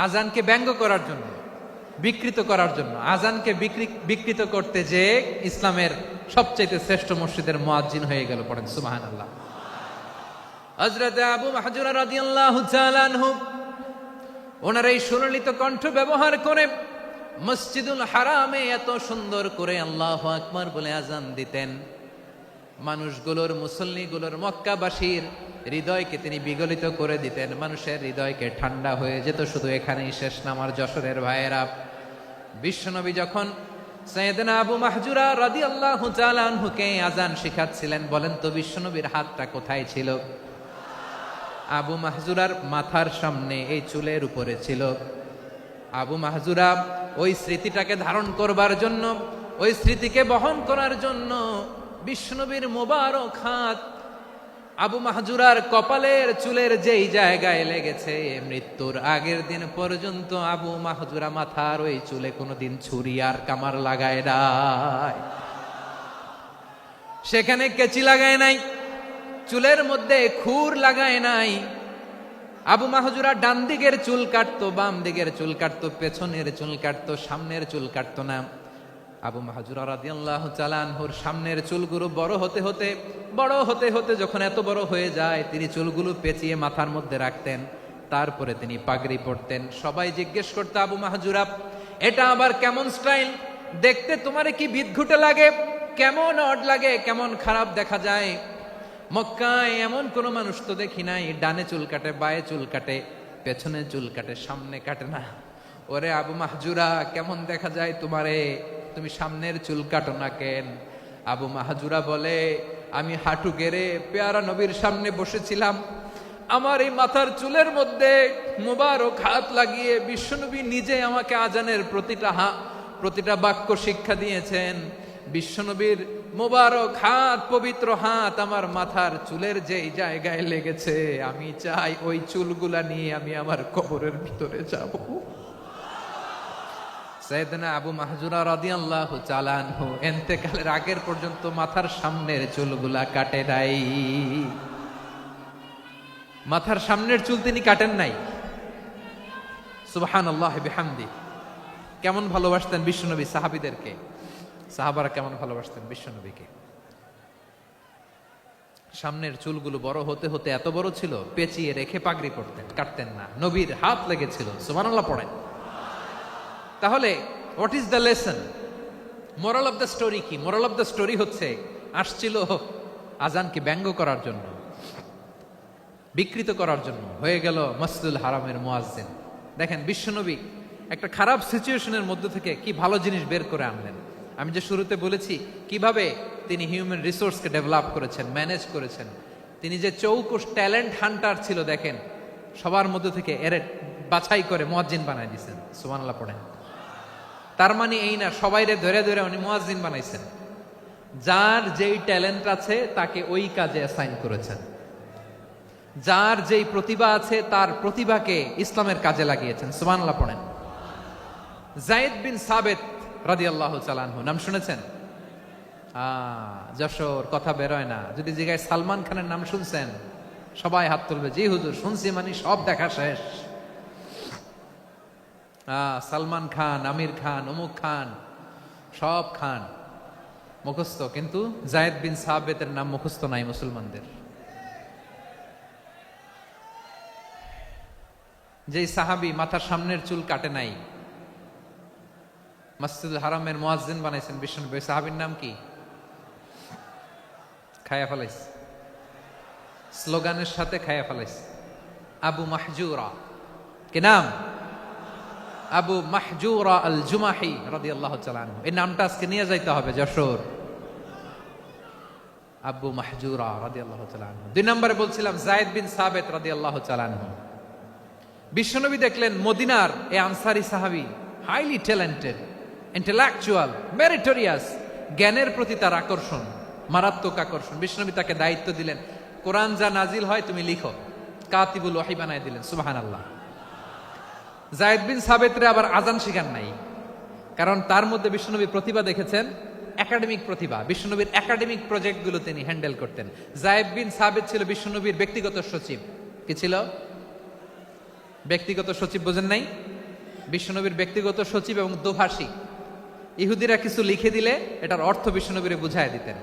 আজানকে ব্যঙ্গ করার জন্য, বিকৃত করার জন্য। আজানকে বিকৃত করতে যে ইসলামের সবচেয়ে শ্রেষ্ঠ মসজিদের মুয়াজ্জিন হয়ে গেল। পড়েন সুবহানাল্লাহ। হযরত আবু মাহজুরা রাদিয়াল্লাহু তাআলা আনহু ওনার এই সুললিত কণ্ঠ ব্যবহার করে মসজিদুল হারামে এত সুন্দর করে আল্লাহু আকবার বলে আজান দিতেন, মানুষগুলোর, মুসল্লিগুলোর, মক্কাবাসীর হৃদয়কে তিনি বিগলিত করে দিতেন, মানুষের হৃদয়কে ঠান্ডা হয়ে যেত। শুধু এখানেই শেষ না আমার যশোরের ভাইয়েরা। বিশ্বনবী যখন সাইয়েদনা আবু মাহজুরা রাদিয়াল্লাহু তাআলা আনহুকে আজান শিখাচ্ছিলেন, বলেন তো বিশ্বনবীর হাতটা কোথায় ছিল? আবু মাহজুরার মাথার সামনে, এই চুলের উপরে ছিল। আবু মাহজুরা ওই স্মৃতিটাকে ধারণ করবার জন্য, ওই স্মৃতিকে বহন করার জন্য বিশ্বনবীর মোবারক হাত আবু মাহজুরার কপালের চুলের যেই জায়গায় লেগেছে, মৃত্যুর আগের দিন পর্যন্ত আবু মাহজুরা মাথার ওই চুলে কোনোদিন ছুরি আর কামার লাগায় নাই, সেখানে কেচি লাগায় নাই, চুলের মধ্যে খুর লাগায় নাই। আবু মাহজুরা ডান দিকের চুল কাটতো, বাম দিকের চুল কাটতো, পেছনের চুল কাটতো, সামনের চুল কাটতো না। আবু মাহজুরা রাদিয়াল্লাহু তাআলা আনহুর সামনের চুলগুলো বড় হতে হতে যখন এত বড় হয়ে যায়, তিনি চুলগুলো পেঁচিয়ে মাথার মধ্যে রাখতেন, তারপরে তিনি পাগড়ি পরতেন। সবাই জিজ্ঞেস করতো, আবু মাহজুরা, এটা আবার কেমন স্টাইল? দেখতে তোমারে কি বিদঘুটে লাগে, কেমন অড লাগে, কেমন খারাপ দেখা যায়। মক্কায় এমন কোন মানুষ তো দেখি নাই, ডানে চুল কাটে, বায়ে চুল কাটে, পেছনে চুল কাটে, সামনে কাটে না। ওরে আবু মাহজুরা, কেমন দেখা যায় তোমারে, তুমি সামনের চুল কাটো না কেন? আবু মাহজুরা বলে, আমি হাঁটু গেড়ে পেয়ারা নবীর সামনে বসেছিলাম, আমার এই মাথার চুলের মধ্যে মুবারক হাত লাগিয়ে বিশ্বনবী নিজে আমাকে আজানের প্রতিটা বাক্য শিক্ষা দিয়েছেন। বিশ্বনবীর মোবারক হাত, পবিত্র হাত আমার মাথার চুলের যেই জায়গায় লেগেছে, আমি চাই ওই চুলগুলা নিয়ে আমি আমার কবরের ভিতরে যাব। সাইয়েদনা আবু মাহজুরা রাদিয়াল্লাহু তাআলা আনহু ইন্তেকালের আগের পর্যন্ত মাথার সামনের চুলগুলা কাটে নাই। মাথার সামনের চুল তিনি কাটেন নাই। সুবহানাল্লাহি বিহামদি। কেমন ভালোবাসতেন বিশ্বনবী সাহাবীদেরকে, সাহাবারা কেমন ভালোবাসতেন বিশ্বনবীকে। সামনের চুলগুলো বড় হতে হতে এত বড় ছিল, পেঁচিয়ে রেখে পাগড়ি পরতেন, কাটতেন না। নবীর হাত লেগেছিল। সুবহানাল্লাহ পড়েন। তাহলে what is the lesson, moral of the story কি? মোরাল অফ দ্য স্টোরি হচ্ছে, আসছিল আজানকে ব্যঙ্গ করার জন্য, বিকৃত করার জন্য, হয়ে গেল মসজিদুল হারামের মুয়াজ্জিন। দেখেন বিশ্বনবী একটা খারাপ সিচুয়েশনের মধ্যে থেকে কি ভালো জিনিস বের করে আনলেন। আমি যে শুরুতে বলেছি কিভাবে তিনি হিউম্যান রিসোর্সকে ডেভেলপ করেছেন, ম্যানেজ করেছেন। তিনি যে চৌকুশ ট্যালেন্ট হান্টার ছিল দেখেন, সবার মধ্যে থেকে এর বাছাই করে মুয়াজ্জিন বানাই দিয়েছেন। সুবহানাল্লাহ পড়েন। তার মানে এই না সবাইরে ধরে ধরে উনি মুয়াজ্জিন বানাইছেন। যার যেই ট্যালেন্ট আছে তাকে ওই কাজে অ্যাসাইন করেছেন। যার যেই প্রতিভা আছে তার প্রতিভাকে ইসলামের কাজে লাগিয়েছেন। সুবহানাল্লাহ পড়েন। যায়েদ বিন সাবেত রাদিয়াল্লাহু তাআলা আনহু নাম শুনেছেন? যশোর কথা বেরোয় না। যদি জিগায় সালমান খানের নাম শুনছেন, সবাই হাত তুলবে, জি হুজুর শুনছি, মানে সব দেখা শেষ। সালমান খান, আমির খান, অমুক খান, সব খান মুখস্থ, কিন্তু যায়েদ বিন সাবেতের নাম মুখস্থ নাই মুসলমানদের। যেই সাহাবী মাথার সামনের চুল কাটে নাই, মসজিদুল হারামের মুয়াজ্জিন বানাইছেন বিশ্বনবী, সাহাবীর নাম কি? খায়া ফেলাইস, স্লোগানের সাথে খায়া ফেলাইস। আবু মাহজুরা। কি নাম? আবু মাহজুরা আল জুমাহি রাদিয়াল্লাহু তাআলা আনহু। এই নামটা আজকে নিয়ে যাইতে হবে যশোর। আবু মাহজুরা রাদিয়াল্লাহু তাআলা আনহু। 2 নম্বরে বলছিলাম যায়েদ বিন সাবেত রাদিয়াল্লাহু তাআলা আনহু। বিশ্বনবী দেখলেন মদিনার এই আনসারী সাহাবী হাইলি ট্যালেন্টেড, ইন্টেলেকচুয়াল, মেরিটোরিয়াস, জ্ঞানের প্রতি তার আকর্ষণ, মারাত্মক আকর্ষণ। বিশ্বনবী তাকে দায়িত্ব দিলেন, কোরআন যা নাজিল হয় তুমি লিখো, কাতিবুল ওয়াহি বানায় দিলেন। সুবহানাল্লাহ। যায়েদ বিন সাবেতরে আবার আজান শিখান নাই, কারণ তার মধ্যে বিশ্বনবীর প্রতিভা দেখেছেন, একাডেমিক প্রতিভা। বিশ্বনবীর একাডেমিক প্রজেক্টগুলো তিনি হ্যান্ডেল করতেন। যায়েদ বিন সাবেত ছিল বিশ্বনবীর ব্যক্তিগত সচিব। কি ছিল? ব্যক্তিগত সচিব। বোঝেন নাই? বিশ্বনবীর ব্যক্তিগত সচিব এবং দোভাষী। ইহুদিরা কিছু লিখে দিলে এটার অর্থ বিশ্বনবীরে বুঝায় দিতেন,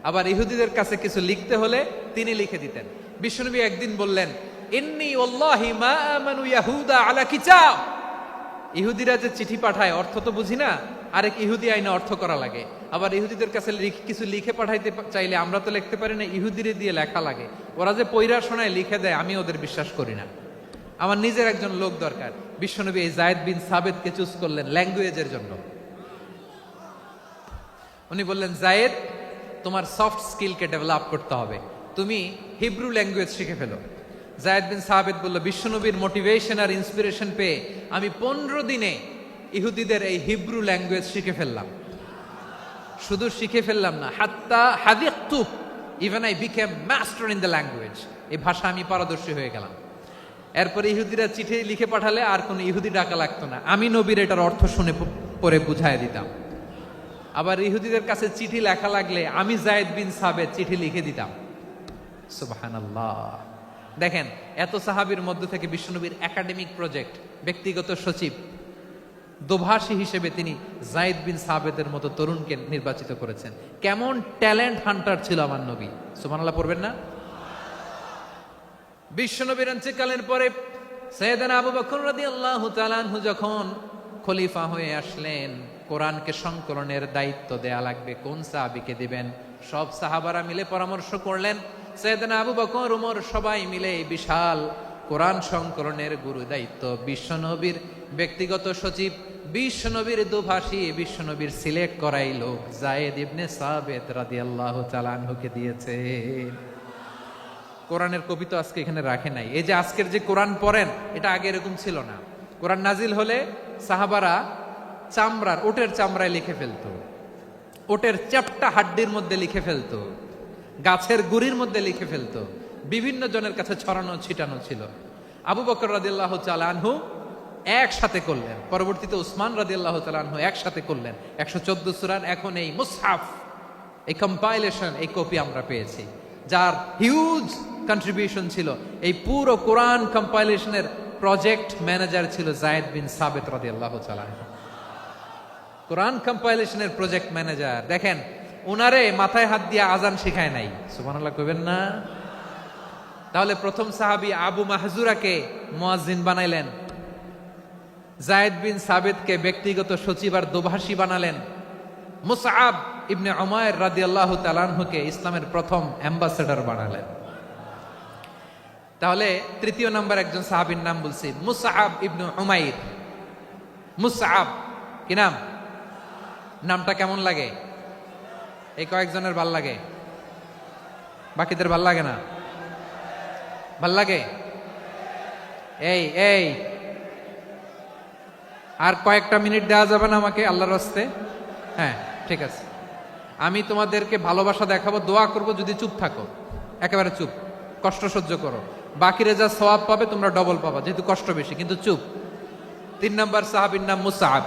আবার ইহুদিদের কাছে কিছু লিখতে হলে তিনি লিখে দিতেন। বিশ্বনবী একদিন বললেন, ইন্নী ওয়াল্লাহি মা আমানু ইয়াহুদা আলা কিতাব। ইহুদিরা যে চিঠি পাঠায় অর্থ তো বুঝি না, আরেক ইহুদি আইনে অর্থ করা লাগে। আবার ইহুদিদের কাছে কিছু লিখে পাঠাইতে চাইলে আমরা তো লিখতে পারি না, ইহুদিরে দিয়ে লেখা লাগে। ওরা যে পয়রা শোনায় লিখে দেয়, আমি ওদের বিশ্বাস করি না, আমার নিজের একজন লোক দরকার। বিশ্বনবী এই যায়েদ বিন সাবেতকে চুজ করলেন ল্যাঙ্গুয়েজের জন্য। উনি বললেন, যায়েদ তোমার সফট স্কিলকে ডেভেলপ করতে হবে, তুমি হিব্রু ল্যাঙ্গুয়েজ শিখে ফেলো। যায়েদ বিন সাবেত বলল, বিশ্বনবীর মোটিভেশন আর ইন্সপিরেশন পেয়ে আমি 15 দিনে ইহুদিদের এই হিব্রু ল্যাঙ্গুয়েজ শিখে ফেললাম। শুধু শিখে ফেললাম না, হাত্তা হাদিকতু, even I became master in the language. এই ভাষা আমি পারদর্শী হয়ে গেলাম। এরপরে ইহুদিরা চিঠি লিখে পাঠালে আর কোনো ইহুদি ডাকা লাগতো না, আমি নবীর এটার অর্থ শুনে পরে বুঝায় দিতাম। আবার ইহুদিদের কাছে চিঠি লেখা লাগলে আমি যায়েদ বিন সাবেত চিঠি লিখে দিতাম। সুবহানাল্লাহ। দেখেন, এত সাহাবীর মধ্য থেকে বিশ্বনবীর একাডেমিক প্রজেক্ট, ব্যক্তিগত সচিব, দোভাষী হিসেবে তিনি যায়েদ বিন সাবেতের মতো তরুণকে নির্বাচিত করেছেন। কেমন ট্যালেন্ট হান্টার ছিল আমার নবী। সুবহানাল্লাহ পড়বেন না? বিশ্বনবীর ইন্তেকালের পরে সাইয়েদনা আবু বকর রাদিয়াল্লাহু তাআলা আনহু যখন খলিফা হয়ে আসলেন, কোরআনকে সংকলনের দায়িত্ব দেয়া লাগবে, কোন সাহাবীকে দিবেন? সব সাহাবারা মিলে পরামর্শ করলেন। সাইয়েদনা আবু বকর, ওমর সবাই মিলে এই বিশাল কোরআন সংকলনের গুরু দায়িত্ব বিশ্বনবীর ব্যক্তিগত সচিব, বিশ্বনবীর দোভাষী, বিশ্বনবীর সিলেক্ট করাই লোক যায়েদ ইবনে সাবেত রাদিয়াল্লাহু তাআলা আনহুকে দিয়েছে। কোরআনের কপি তো আজকে এখানে রাখে নাই। এই যে আজকের যে কোরআন পড়েন, এটা আগে এরকম ছিল না। কোরআন নাজিল হলে সাহাবারা চামড়ার, ওটের চামড়ায় লিখে ফেলতো, ওটের চ্যাপ্টা হাড্ডির মধ্যে লিখে ফেলতো, গাছের গুড়ির মধ্যে লিখে ফেলতো, বিভিন্ন জনের কাছে ছড়ানো ছিটানো ছিল। আবু বকর রাদিয়াল্লাহু তাআলা আনহু একসাথে করলেন, পরবর্তীতে উসমান রাদিয়াল্লাহু তাআলা আনহু একসাথে করলেন 114 সূরার। এখন এই মুসহাফ, এই কম্পাইলেশন, এই কপি আমরা পেয়েছি, যার হিউজ কন্ট্রিবিউশন ছিল। এই পুরো কোরআন কম্পাইলেশনের প্রজেক্ট ম্যানেজার ছিল যায়েদ বিন সাবেত রাদিয়াল্লাহু তাআলা। কোরআন কম্পাইলেশনের প্রজেক্ট ম্যানেজার। দেখেন, উনারে মাথায় হাত দিয়ে আজান শিখায় নাই। সুবহানাল্লাহ কইবেন না? তাহলে প্রথম সাহাবী আবু মাহজুরাকে মুয়াজ্জিন বানাইলেন, যায়েদ বিন সাবেতকে ব্যক্তিগত সচিব আর দোভাষী বানালেন, মুসআব ইবনে উমাইর রাদিয়াল্লাহু তাআলা আনহুকে ইসলামের প্রথম অ্যাম্বাসেডর বানালেন। তাহলে তৃতীয় নাম্বার একজন সাহাবীর নাম বলছি, মুসআব ইবনে উমাইর। মুসআব কি নাম? নামটা কেমন লাগে? এই কয়েকজনের ভাল লাগে, বাকিদের ভাল লাগে না? ভাল লাগে? এই এই আর কয়েকটা মিনিট দেওয়া যাবে না আমাকে আল্লাহর রাস্তে? হ্যাঁ, ঠিক আছে। আমি তোমাদেরকে ভালোবাসা দেখাবো, দোয়া করব যদি চুপ থাকো, একেবারে চুপ, কষ্ট সহ্য করো। বাকিরা যা সওয়াব পাবে তোমরা ডবল পাবা, যেহেতু কষ্ট বেশি, কিন্তু চুপ। 3 নম্বর সাহাবীর নাম মুসআব।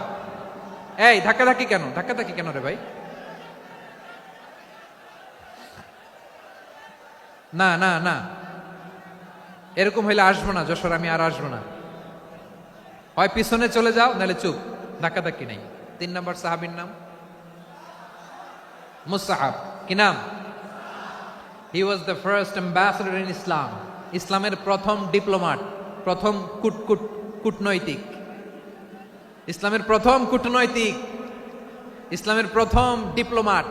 এই ধাক্কাধাক্কি কেন? ধাক্কাধাক্কি কেন রে ভাই? না না না, এরকম হইলে আসবো না যশোর, আমি আর আসবো না। হয় পিছনে চলে যাও, নাহলে চুপ, ধাক্কাধাক্কি নাই। 3 নম্বর সাহাবীর নাম মুসআব। কি নাম? He was the first ambassador in Islam. ইসলামের প্রথম ডিপ্লোমাট, প্রথম কূটনৈতিক, ইসলামের প্রথম কূটনৈতিক, ইসলামের প্রথম ডিপ্লোমাট,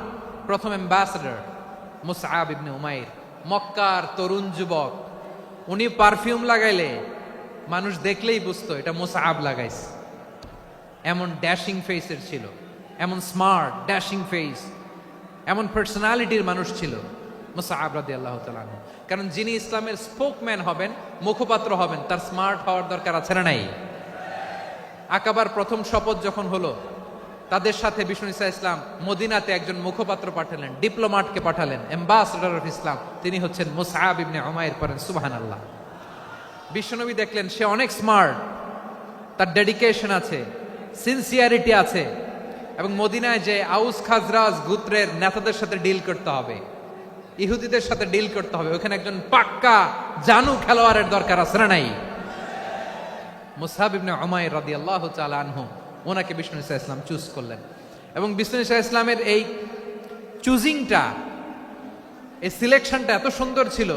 প্রথম অ্যাম্বাসেডর মুসআব ইবনে উমাইর। মক্কার তরুণ যুবক, উনি পারফিউম লাগাইলে মানুষ দেখলেই বুঝতো এটা মুসআব লাগাইছে। এমন ড্যাশিং ফেসের ছিল, এমন স্মার্ট ড্যাশিং ফেস, এমন পার্সোনালিটির মানুষ ছিল মুসআব রাদিয়াল্লাহু তাআলা আনহু। কারণ যিনি ইসলামের স্পোকম্যান হবেন, মুখপাত্র হবেন, তার স্মার্ট হওয়ার দরকার আছে না নাই? আকাবার প্রথম শপথ যখন হলো, তাদের সাথে বিষ্ণু ঈসা ইসলাম মদিনাতে একজন মুখপাত্র পাঠালেন, ডিপ্লোমাটকে পাঠালেন, অ্যাম্বাসেডর অফ ইসলাম। তিনি হচ্ছেন মুসআব ইবনে উমাইর। পড়েন সুবহানাল্লাহ। বিশ্বনবী দেখলেন সে অনেক স্মার্ট, তার ডেডিকেশন আছে, সিনসিয়ারিটি আছে, এবং মদিনায় যে আউস খাজরাজ গোত্রের নেতাদের সাথে ডিল করতে হবে, ইহুদিদের সাথে ডিল করতে হবে, ওখানে একজন পাক্কা জানু খেলোয়াড়ের দরকার আছে না নাই? মুসআব ইবনে উমাইর রাদিয়াল্লাহু তাআলা আনহু, ওনাকে বিষ্ণু ঈসা ইসলাম চুজ করলেন। এবং বিষ্ণু ঈসা ইসলামের এই চুজিংটা, এই সিলেকশনটা এত সুন্দর ছিল,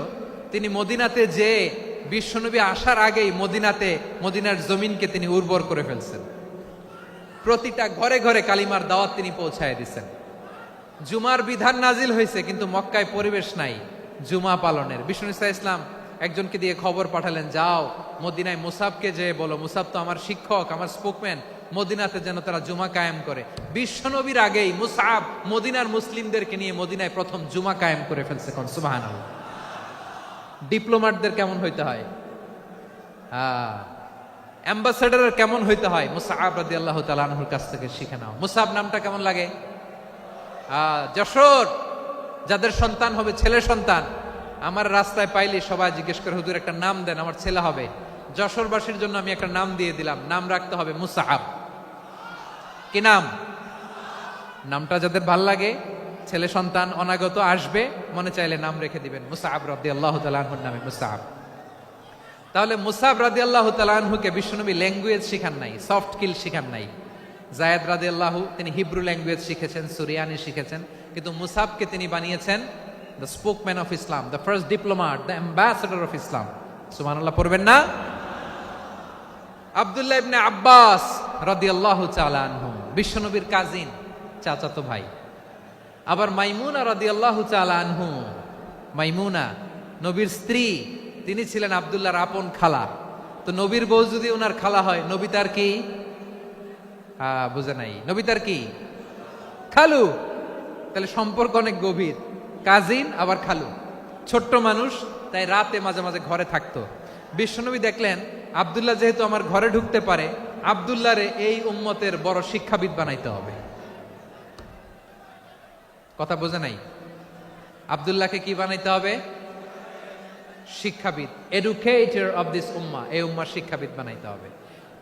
তিনি মদিনাতে যে বিশ্বনবী আসার আগেই মদিনার জমিনকে তিনি উর্বর করে ফেলছেন। প্রতিটা ঘরে ঘরে কালিমার দাওয়াত তিনি পৌঁছায় দিচ্ছেন। জুমার বিধান নাজিল হয়েছে, কিন্তু মক্কায় পরিবেশ নাই জুমা পালনের। বিষ্ণু ঈসা ইসলাম একজনকে দিয়ে খবর পাঠালেন, যাও মদিনায় মুসাবকে যে বলো, মুসাব তো আমার শিক্ষক, আমার স্পোকম্যান, মদিনাতে যেন তারা জুমা কায়েম করে। বিশ্বনবীর আগেই মুসআব মদিনার মুসলিমদেরকে নিয়ে মদিনায় প্রথম জুমা কায়েম করে ফেলছে। কোন সুবহানাল্লাহ। ডিপ্লোমাটদের কেমন হইতে হয়, অ্যাম্বাসেডারের কেমন হইতে হয়, মুসআব রাদিয়াল্লাহু তাআলা আনহুর কাছ থেকে শিখে নাও। মুসআব নামটা কেমন লাগে? যশোর যাদের সন্তান হবে, ছেলে সন্তান, আমার রাস্তায় পাইলে সবাই জিজ্ঞেস করে, হুজুর একটা নাম দেন, আমার ছেলে হবে। যশোরবাসীর জন্য আমি একটা নাম দিয়ে দিলাম, নাম রাখতে হবে মুসআব। কি নাম? নামটা যাদের ভাল লাগে, ছেলে সন্তান অনাগত আসবে, মনে চাইলে নাম রেখে দিবেন মুসআব রাদিয়াল্লাহু তাআলা আনহুর নামে মুসআব। তাহলে মুসআব রাদিয়াল্লাহু তাআলা আনহুকে বিশ্বনবী ল্যাঙ্গুয়েজ শিখান নাই, সফট স্কিল শিখান নাই। যায়েদ রাদিয়াল্লাহু, তিনি হিব্রু ল্যাঙ্গুয়েজ শিখেছেন, সুরিয়ানি শিখেছেন, কিন্তু মুসআবকে তিনি বানিয়েছেন the spokesman of Islam, the first diplomat, the ambassador of Islam. সুবহানাল্লাহ পড়বেন না? আব্দুল্লাহ ইবনে আব্বাস রাদিয়াল্লাহু তাআলা আনহু, বিশ্বনবীর কাজিন, চাচাতো ভাই। আবার মাইমুনা রাদিয়াল্লাহু তাআলা আনহু, মাইমুনা নবীর স্ত্রী, তিনি ছিলেন আব্দুল্লাহর আপন খালা। তো নবীর বউ যদি ওনার খালা হয়, নবী তার কি? বুঝে নাই, নবী তার কি? খালু। তাহলে সম্পর্ক অনেক গভীর, কাজিন আবার খালু। ছোট্ট মানুষ, তাই রাতে মাঝে মাঝে ঘরে থাকতো। বিশ্বনবী দেখলেন আব্দুল্লাহ যেহেতু আমার ঘরে ঢুকতে পারে, আব্দুল্লাহরে এই উম্মতের বড় শিক্ষাবিদ বানাইতে হবে। কথা বোঝে নাই? আব্দুল্লাহকে কি বানাইতে হবে? শিক্ষাবিদ, এডুকেটর অফ দিস উম্মাহ, এই উম্মার শিক্ষাবিদ বানাইতে হবে।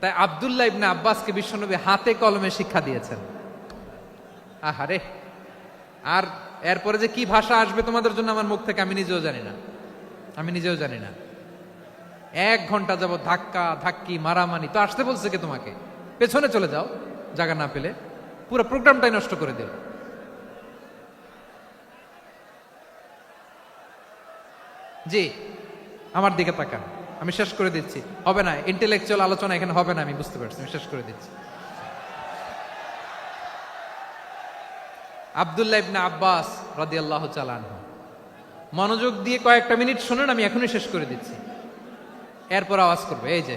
তাই আব্দুল্লাহ ইবনে আব্বাসকে বিশ্বনবী হাতে কলমে শিক্ষা দিয়েছেন। আহারে, আর এরপরে যে কি ভাষা আসবে তোমাদের জন্য আমার মুখ থেকে আমি নিজেও জানি না, আমি নিজেও জানি না। 1 ঘন্টা যাবত ধাক্কা ধাক্কি মারামারি। তো আসতে বলছে কে তোমাকে? পেছনে চলে যাও, জায়গা না পেলে। পুরো প্রোগ্রামটাই নষ্ট করে দিল। জি, আমার দিকে তাকান, আমি শেষ করে দিচ্ছি। হবে না, ইন্টেলেকচুয়াল আলোচনা এখানে হবে না, আমি বুঝতে পারছি, আমি শেষ করে দিচ্ছি। আব্দুল্লাহ ইবনে আব্বাস রাদিয়াল্লাহু তাআলা আনহু, মনোযোগ দিয়ে কয়েকটা মিনিট শুনুন, আমি এখনই শেষ করে দিচ্ছি। এরপর আওয়াজ করবে, এই যে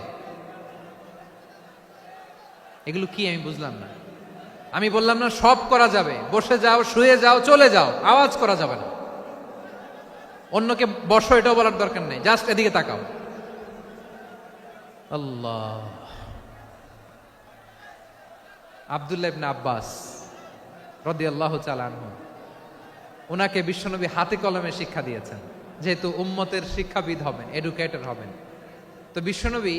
এগুলো কি আমি বুঝলাম না। আমি বললাম না সব করা যাবে, বসে যাও, শুয়ে যাও, চলে যাও, আওয়াজ করা যাবে না। অন্যকে বসো এটাও বলার দরকার নেই, জাস্ট এদিকে তাকাও। আল্লাহ। আব্দুল্লাহ ইবনে আব্বাস রাদিয়াল্লাহু তাআলা আনহু, ওনাকে বিশ্বনবী হাতে কলমে শিক্ষা দিয়েছেন, যেহেতু উম্মতের শিক্ষাবিদ হবেন, এডুকেটর হবেন। তো বিশ্বনবী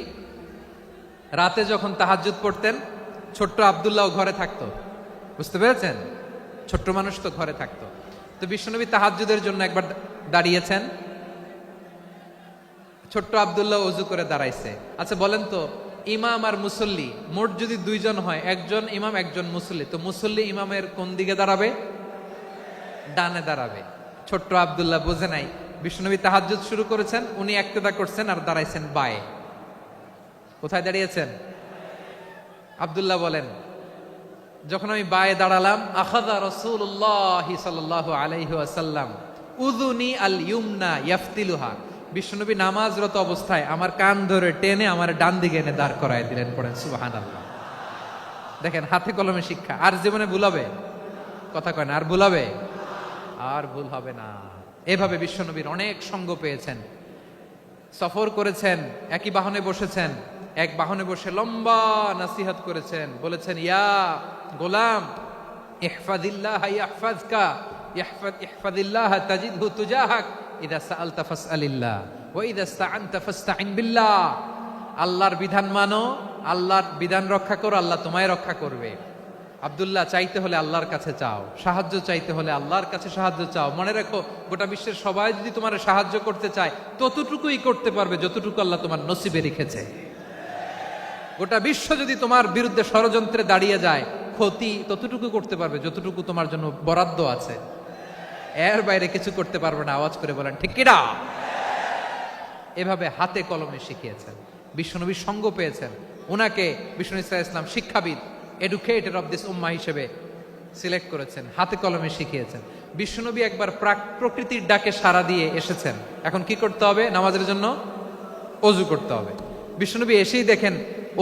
রাতে যখন তাহাজ্জুদ পড়তেন, ছোট্ট আব্দুল্লাহ ঘরে থাকতো। বুঝতে পেরেছেন? ছোট্ট মানুষ তো ঘরে থাকতো। তো বিশ্বনবী তাহাজ্জুদের জন্য একবার দাঁড়িয়েছেন, ছোট্ট আব্দুল্লাহ ওযু করে দাঁড়াইছে। আচ্ছা বলেন তো, ইমাম আর মুসল্লি মোট যদি দুইজন হয়, একজন ইমাম একজন মুসল্লি, তো মুসল্লি ইমামের কোন দিকে দাঁড়াবে? ডানে দাঁড়াবে। ছোট্ট আব্দুল্লাহ বোঝে নাই, বিশ্বনবী তাহাজ্জুদ শুরু করেছেন, উনি একতেদা করছেন আর দাঁড়াইছেন বায়ে। কোথায় দাঁড়িয়েছেন? আব্দুল্লাহ বলেন, যখন আমি বায়ে দাঁড়ালাম, আখাযা রাসূলুল্লাহ সাল্লাল্লাহু আলাইহি ওয়াসাল্লাম উযুনি আল ইউমনা ইয়াফতিলুহা, বিশ্বনবী নামাজরত অবস্থায় আমার কান ধরে টেনে আমার ডান দিকে এনে দাঁড় করায় দিলেন। পড়েন সুবহানাল্লাহ। দেখেন হাতে কলমে শিক্ষা। আর জীবনে ভুলাবে? কথা কয় না, আর ভুলাবে? আর ভুল হবে না। এভাবে বিশ্বনবীর অনেক সঙ্গ পেয়েছেন, সফর করেছেন, একই বাহনে বসেছেন, এক বাহনে বসে লম্বা নাসিহত করেছেন, বলেছেন, ইয়া গোলাম ইহফাজিল্লাহ ইয়াহফাজকা, ইহফাজিল্লাহ তাজিদহু তুজাহাক, ইযা সাআলতা ফাসআলিল্লাহ ওয়া ইযা ইসতাআনতা ফাসতাইন বিল্লাহ। আল্লাহর বিধান মানো, আল্লাহর বিধান রক্ষা করো, আল্লাহ তোমায় রক্ষা করবে। আব্দুল্লাহ, চাইতে হলে আল্লাহর কাছে চাও, সাহায্য চাইতে হলে আল্লাহর কাছে সাহায্য চাও। মনে রাখো, গোটা বিশ্বের সবাই যদি তোমার সাহায্য করতে চায়, ততটুকুই করতে পারবে যতটুকু আল্লাহ তোমার নসিবে রেখেছে। গোটা বিশ্ব যদি তোমার বিরুদ্ধে ষড়যন্ত্রে দাঁড়িয়ে যায়, ক্ষতি ততটুকু করতে পারবে যতটুকু তোমার জন্য বরাদ্দ আছে। এর বাইরে কিছু করতে পারবে না। আওয়াজ করে বলেন ঠিক কিনা? এভাবে হাতে কলমে শিখিয়েছেন, বিশ্বনবীর সঙ্গ পেয়েছেন। ওনাকে বিশ্বনবী সাল্লাল্লাহু আলাইহি ওয়াসাল্লাম শিক্ষাবিদ, এডুকেটর অফ দিস উম্মাহ হিসেবে সিলেক্ট করেছেন, হাতে কলমে শিখিয়েছেন। বিশ্বনবী একবার প্রকৃতির ডাকে সাড়া দিয়ে এসেছেন। এখন কি করতে হবে? নামাজের জন্য অজু করতে হবে। বিশ্বনবী এসেই দেখেন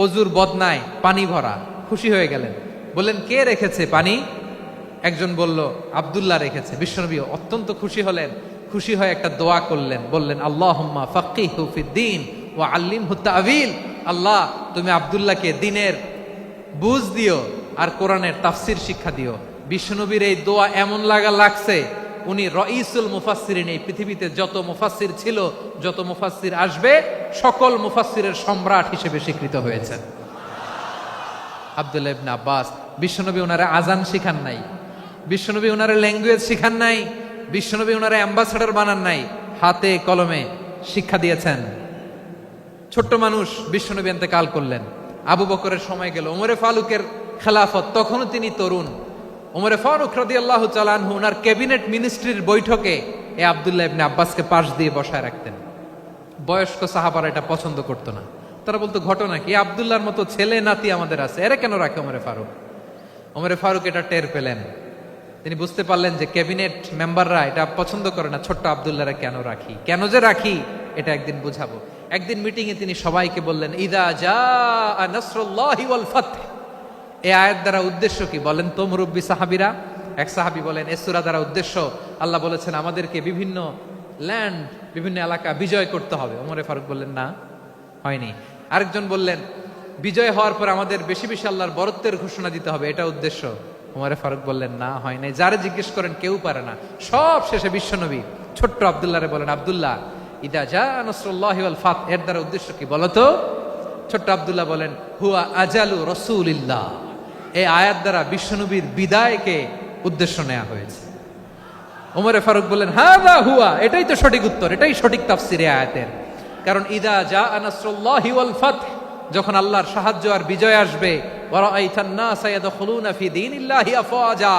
অজুর বদনায় পানি ভরা, খুশি হয়ে গেলেন, বললেন, কে রেখেছে পানি? একজন বলল, আব্দুল্লাহ রেখেছে। বিশ্বনবী অত্যন্ত খুশি হলেন, খুশি হয়ে একটা দোয়া করলেন, বললেন, আল্লাহুম্মা ফাক্কিহু ফিদ্দীন ওয়া আল্লিমহু তা'ওয়ীল। আল্লাহ, তুমি আব্দুল্লাহকে দ্বীনের বুঝ দিও আর কোরআনের তাফসীর শিক্ষা দিও। বিশ্বনবীর এই দোয়া এমন লাগছে, উনি রাইসুল মুফাসসিরিন, এই পৃথিবীতে যত মুফাসসির ছিল, যত মুফাসসির আসবে, সকল মুফাসসিরের সম্রাট হিসেবে স্বীকৃত হয়েছেন। আব্দুল্লাহ ইবনে আব্বাস, বিশ্বনবী ওনারে আজান শিখান নাই, বিশ্বনবী ওনারে ল্যাঙ্গুয়েজ শিখান নাই, বিশ্বনবী ওনারে অ্যাম্বাসাডর বানান নাই, হাতে কলমে শিক্ষা দিয়েছেন। ছোট্ট মানুষ, বিশ্বনবী ইন্তেকাল করলেন, আবু বকরের সময় গেল, ওমরে ফারুকের খেলাফত, তখনও তিনি তরুণ। ওমরে ফারুক রাদিয়াল্লাহু তাআলা আনহু ওনার ক্যাবিনেট মিনিস্ট্রির বৈঠকে এই আব্দুল্লাহ ইবনে আব্বাসকে পাশ দিয়ে বসায় রাখতেন। বয়স্ক সাহাবারা এটা পছন্দ করতো না। তারা বলতো, ঘটনা কি? আব্দুল্লাহর মতো ছেলে নাতি আমাদের আছে, এরা কেন রাখে ওমরে ফারুক? ওমরে ফারুক এটা টের পেলেন, তিনি বুঝতে পারলেন যে ক্যাবিনেট মেম্বাররা এটা পছন্দ করে না, ছোট্ট আব্দুল্লাহরা কেন রাখি, কেন যে রাখি, এটা একদিন বুঝাবো। একদিন মিটিং এ তিনি সবাইকে বললেন, ইদা জাআ নাসরুল্লাহি ওয়াল ফাতহ। এই আয়াত দ্বারা উদ্দেশ্য কি বলেন তো মুরব্বী সাহাবীরা? এক সাহাবী বলেন, এই সূরা দ্বারা উদ্দেশ্য, আল্লাহ বলেছেন আমাদেরকে বিভিন্ন ল্যান্ড, বিভিন্ন এলাকা বিজয় করতে হবে। ওমরে ফারুক বললেন, না, হয়নি। আরেকজন বললেন, বিজয় হওয়ার পর আমাদের বেশি বেশি আল্লাহর বরত্বের ঘোষণা দিতে হবে, এটা উদ্দেশ্য। ওমরে ফারুক বললেন, না, হয় নাই। যারা জিজ্ঞেস করেন কেউ পারে না। সব শেষে বিশ্বনবী ছোট্ট আব্দুল্লাহরে বলেন, আব্দুল্লাহ, ইদা জাআ নাসরুল্লাহি ওয়াল ফাতহ, এর দ্বারা উদ্দেশ্য কি বলো তো? ছোট্ট আব্দুল্লাহ বলেন, হুয়া আজালু রাসূলিল্লাহ। এই আয়াত দ্বারা বিশ্বনবীর বিদায়কে উদ্দেশ্য নেওয়া হয়েছে। ওমরে ফারুক বললেন, হাযা হুয়া, এটাই তো সঠিক উত্তর, এটাই সঠিক তাফসীর এই আয়াতের। কারণ ইদা জাআ নাসরুল্লাহি ওয়াল ফাতহ, যখন আল্লাহর সাহায্য আর বিজয় আসবে, ওয়া রাআইতান নাসা ইয়াদখুলুনা ফি দীনিল্লাহি আফওয়াজা,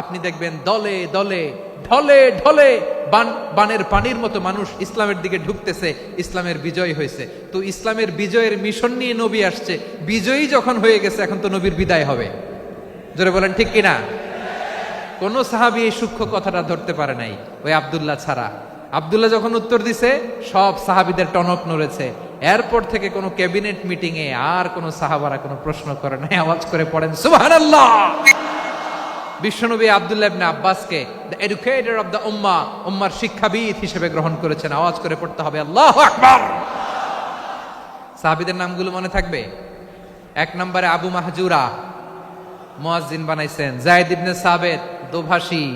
আপনি দেখবেন দলে দলে, ঢলে ঢলে, বানের পানির মতো মানুষ ইসলামের দিকে ঢুকতেছে, ইসলামের বিজয় হয়েছে। তো ইসলামের বিজয়ের মিশন নিয়ে নবী আসছে, বিজয়ী যখন হয়ে গেছে, এখন তো নবীর বিদায় হবে। জোরে বলেন ঠিক কিনা? কোন সাহাবী এই সূক্ষ্ম কথাটা ধরতে পারে নাই, ওই আব্দুল্লাহ ছাড়া। আব্দুল্লাহ যখন উত্তর দিছে, সব সাহাবীদের টনক নড়েছে। এরপর থেকে কোনো ক্যাবিনেট মিটিং এ আর কোনো সাহাবারা কোনো প্রশ্ন করে নাই। আওয়াজ করে পড়েন সুবহানাল্লাহ। বিশ্বনবী আব্দুল্লাহ ইবনে আব্বাসকে দ্য এডুকেটর অফ দ্য উম্মাহ, উম্মার শিক্ষাবিদ হিসেবে গ্রহণ করেছেন। আওয়াজ করে পড়তে হবে আল্লাহু আকবার। সাহাবীদের নামগুলো মনে থাকবে? 1 নম্বরে আবু মাহজুরা, মুয়াজ্জিন বানাইছেন। যায়েদ ইবনে সাবিত, দোভাষী,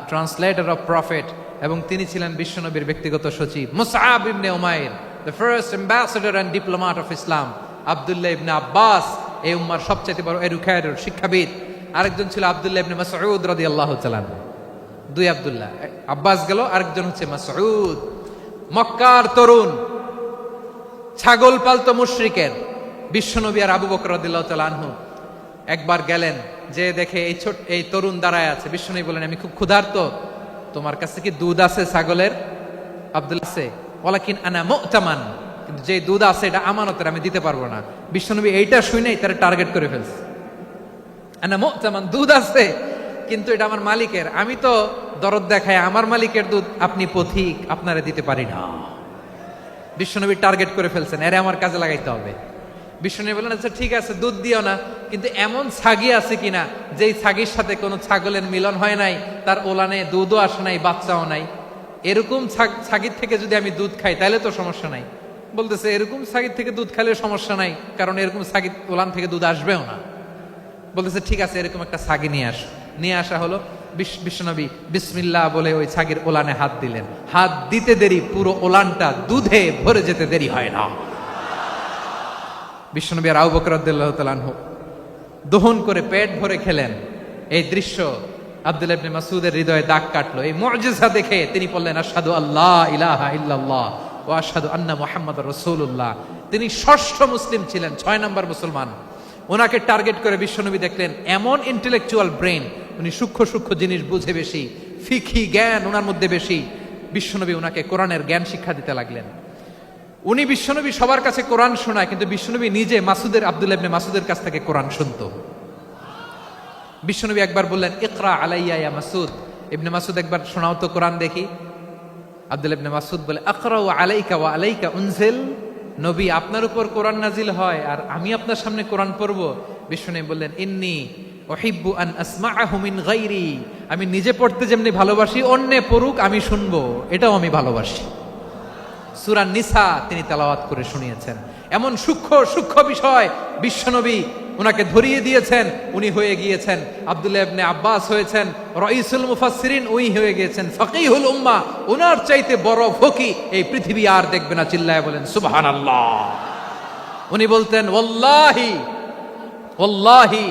ট্রান্সলেটর অফ প্রফেট, এবং তিনি ছিলেন বিশ্বনবীর ব্যক্তিগত সচিব। মুসআব ইবনে উমাইর, the first ambassador and diplomat of Islam. আব্দুল্লাহ ইবনে আব্বাস, এই উম্মার সবচেয়ে বড় এডুকেটর, শিক্ষাবিদ। আরেকজন ছিল আব্দুল্লাহ ইবনে মাসউদ রাদিয়াল্লাহু তাআলা। 2 আব্দুল্লাহ, আব্বাস গেল, আরেকজন হচ্ছে মাসউদ। মক্কার তরুণ, ছাগল পালতো মুশরিকের বিশ্বনবী আর আবু বকর রাদিয়াল্লাহু তাআলা আনহু একবার গেলেন, যে দেখে এই তরুণ দাঁড়ায় আছে। বিশ্বনবী বলেন, আমি খুব ক্ষুধার্ত, তোমার কাছে কি দুধ আছে ছাগলের? আব্দুল্লাহ আছে, ওয়ালাকিন আনা মুতামান, কিন্তু যে দুধ আছে এটা আমানতের, আমি দিতে পারবো না। বিশ্বনবী এইটা শুনেই তারা টার্গেট করে ফেলছে। আনা মুতামান, দুধ আছে কিন্তু এটা আমার মালিকের, আমি তো দরদ দেখায় আমার মালিকের দুধ আপনি পথিক, আপনারে দিতে পারি না। বিশ্বনবী টার্গেট করে ফেলছেন, এরে আমার কাজে লাগাইতে হবে। বিশ্বনবী বলেন, আচ্ছা ঠিক আছে, দুধ দিও না, কিন্তু এমন ছাগি আছে কিনা যেই ছাগির সাথে কোনো ছাগলের মিলন হয় নাই, তার ওলানে দুধও আসে নাই, বাচ্চাও নাই, এরকম ছাগির থেকে যদি আমি দুধ খাই তাহলে তো সমস্যা নাই। বলতেছে, এরকম ছাগির থেকে দুধ খাইলে সমস্যা নাই, কারণ এরকম ছাগির ওলান থেকে দুধ আসবেও না। বলতেছে, ঠিক আছে, এরকম একটা ছাগি নিয়ে আসা হলো। বিশ্বনবী বিসমিল্লাহ বলে ওই ছাগির ওলানে হাত দিলেন। হাত দিতে দেরি, পুরো ওলানটা দুধে ভরে যেতে দেরি হয় না। বিশ্বনবী আর আবু বকর রাদিয়াল্লাহু তাআলা আনহু দহন করে পেট ভরে খেলেন। এই দৃশ্য আব্দুল্লাহ ইবনে মাসউদের হৃদয়ে দাগ কাটলো। এই মুআজিজা দেখে তিনি বললেন, আশহাদু আল্লা ইলাহা ইল্লাল্লাহ ওয়া আশহাদু আন্না মুহাম্মাদুর রাসূলুল্লাহ। তিনি ষষ্ঠ মুসলিম ছিলেন, 6 নম্বর মুসলমান। ওনাকে টার্গেট করে বিশ্বনবী দেখলেন এমন ইন্টেলেকচুয়াল ব্রেন, উনি সূক্ষ্ম সূক্ষ্ম জিনিস বুঝে বেশি, ফিকহি জ্ঞান ওনার মধ্যে বেশি। বিশ্বনবী ওনাকে কোরআনের জ্ঞান শিক্ষা দিতে লাগলেন। উনি বিশ্বনবী সবার কাছে কোরআন শোনায়, কিন্তু বিশ্বনবী নিজে আব্দুল্লাহ ইবনে মাসউদের কাছ থেকে কোরআন শুনতো। বিশ্বনবী একবার বললেন, ইকরা আলাইয়া ইয়া মাসউদ। ইবনে মাসউদ, একবার শোনাও তো কোরআন দেখি। আব্দুল্লাহ ইবনে মাসউদ বলে, আকরাউ আলাইকা ওয়া আলাইকা উনজিল। নবী, আপনার উপর কোরআন নাজিল হয় আর আমি আপনার সামনে কোরআন পড়ব। বিশ্বনবী বললেন, ইন্নী উহিব্বু আন আসমাআহু মিন গায়রি। আমি নিজে পড়তে যেমনি ভালোবাসি, অন্যে পড়ুক আমি শুনবো, এটাও আমি ভালোবাসি। সূরা নিসা তিনি তেলাওয়াত করে শুনিয়েছেন। এমন সূক্ষ্ম সূক্ষ্ম বিষয় বিশ্বনবী ওনাকে ধরিয়ে দিয়েছেন। উনি হয়ে গিয়েছেন, আব্দুল্লাহ ইবনে আব্বাস হয়েছেন রাইসুল মুফাসসিরিন, উনি হয়ে গিয়েছেন ফাকিহুল উম্মাহ। ওনার চাইতে বড় ফকি এই পৃথিবী আর দেখবে না। চিল্লায় বলেন সুবহানাল্লাহ। উনি বলতেন, ওয়াল্লাহি ওয়াল্লাহি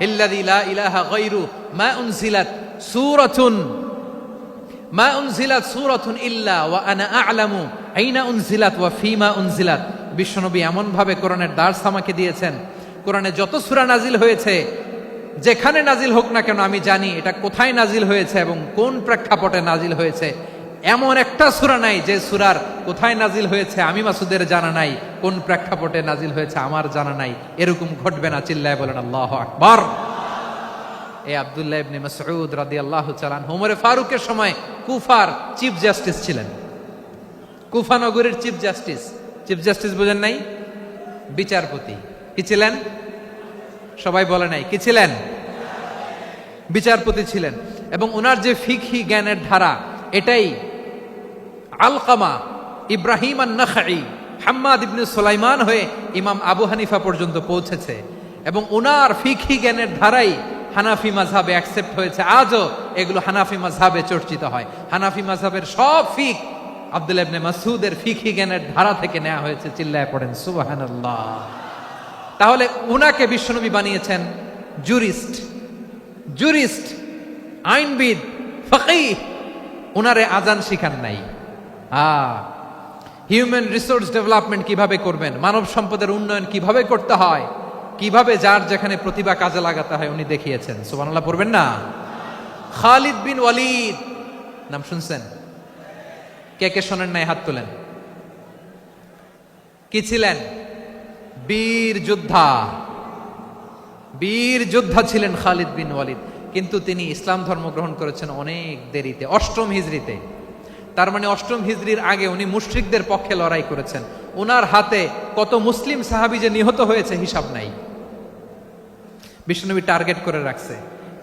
ইল্লাযী লা ইলাহা গায়রু মা উনজিলাত সূরাতুন ইল্লা ওয়া আনা আ'লামু আইনা উনজিলাত ওয়া ফীমা উনজিলাত। বিশ্বনবী এমন ভাবে কোরআনের দার্স আমাকে দিয়েছেন, কোরআনে যত সূরা নাজিল হয়েছে, যেখানে নাজিল হোক না কেন আমি জানি এটা কোথায় নাজিল হয়েছে এবং কোন প্রেক্ষাপটে নাজিল হয়েছে। এমন একটা সূরা নাই যে সূরার কোথায় নাজিল হয়েছে আমি মাসুদের জানা নাই, কোন প্রেক্ষাপটে নাজিল হয়েছে আমার জানা নাই। এরকম ঘটবে না। চিল্লায় বলেন আল্লাহু আকবার। এই আব্দুল্লাহ ইবনে মাসউদ রাদিয়াল্লাহু তাআলা আনহু ওমর ফারুকের সময় কুফার চিফ জাস্টিস ছিলেন। কুফা নগরীর চিফ জাস্টিস বুঝেন নাই? বিচারপতি। কি ছিলেন? সবাই বলে নাই, কি ছিলেন? বিচারপতি ছিলেন। এবং ওনার যে ফিকহি জ্ঞানের ধারা, এটাই আলকামা, ইব্রাহিম আন-নাখাই, হাম্মাদ ইবনে সুলাইমান হয়ে ইমাম আবু হানিফা পর্যন্ত পৌঁছেছে। এবং ওনার ফিকহি জ্ঞানের ধারাই হানাফি মাযহাবে অ্যাকসেপ্ট হয়েছে। আজও এগুলো হানাফি মাযহাবে চর্চিত হয়। হানাফি মাযহাবের সব ফিক আব্দুল্লাহ ইবনে মাসউদের ফিকহি জ্ঞানের ধারা থেকে নেওয়া হয়েছে। চিল্লায় পড়েন সুবহানাল্লাহ। তাহলে উনাকে বিশ্বনবী বানিয়েছেন জুরিস্ট, আইনবিদ, ফাকিহ। উনারে আজান শিখান নাই। হিউম্যান রিসোর্স ডেভেলপমেন্ট কিভাবে করবেন, মানব সম্পদের উন্নয়ন কিভাবে করতে হয়, কিভাবে যার যেখানে প্রতিভা কাজে লাগাতে হয় উনি দেখিয়েছেন। সুবহানাল্লাহ পড়বেন না? খালিদ বিন ওয়ালিদ নাম শুনছেন? কে কে শোনেন নাই হাত তোলেন। কি ছিলেন? বীর যোদ্ধা ছিলেন খালিদ বিন ওয়ালিদ। কিন্তু তিনি ইসলাম ধর্ম গ্রহণ করেছেন অনেক দেরিতে, 8ম হিজরিতে। তার মানে 8ম হিজরির আগে উনি মুশরিকদের পক্ষে লড়াই করেছেন। ওনার হাতে কত মুসলিম সাহাবী যে নিহত হয়েছে হিসাব নাই। বিশ্বনবী টার্গেট করে রাখছে,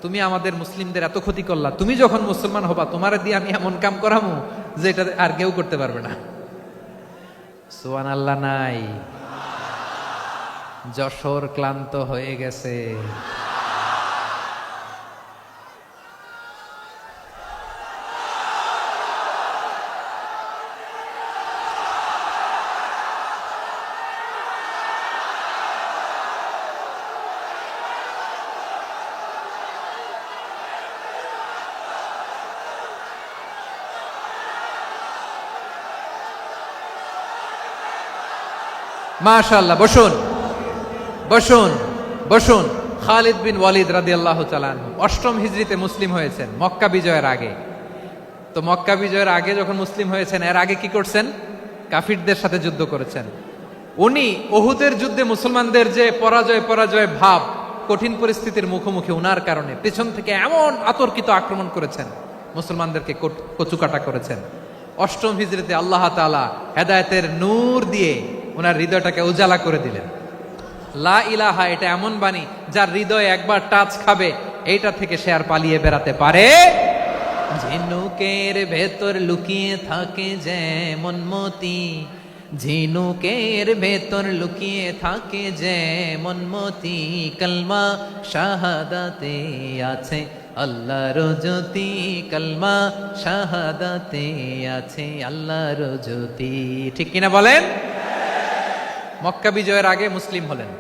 তুমি আমাদের মুসলিমদের এত ক্ষতি করলা, তুমি যখন মুসলমান হবা তোমারে দিয়ে আমি এমন কাম করামু যে এটা আর কেউ করতে পারবে না। সুবহানাল্লাহ নাই? যশোর ক্লান্ত হয়ে গেছে। মাশাআল্লাহ, বসুন বসুন বসুন। খালিদ বিন ওয়ালিদ রাদিয়াল্লাহু তাআলা আনহু 8ম হিজরিতে মুসলিম হয়েছেন, মক্কা বিজয়ের আগে। তো মক্কা বিজয়ের আগে যখন মুসলিম হয়েছেন, এর আগে কি করছেন? কাফিরদের সাথে যুদ্ধ করেছেন। উনি উহুদের যুদ্ধে মুসলমানদের যে পরাজয় ভাব, কঠিন পরিস্থিতির মুখোমুখি উনার কারণে পেছন থেকে এমন আতর্কিত আক্রমণ করেছেন, মুসলমানদেরকে কচুকাটা করেছেন। 8ম হিজরিতে আল্লাহ তাআলা হেদায়েতের নূর দিয়ে ওনার হৃদয়টাকে উজালা করে দিলেন। লা ইলাহা এটা এমন বাণী যার হৃদয়ে একবার টাচ খাবে, এইটা থেকে সে আর পালিয়ে বেড়াতে পারে। ঝিনুকের ভেতর লুকিয়ে থাকে যেমন মতি, ঝিনুকের ভেতর লুকিয়ে থাকে যেমন মতি, কলমা শাহাদাতে আছে আল্লাহর জ্যোতি, কলমা শাহাদাতে আছে আল্লাহর জ্যোতি। ঠিক কিনা বলেন? মক্কা বিজয়ের আগে মুসলিম হলেন,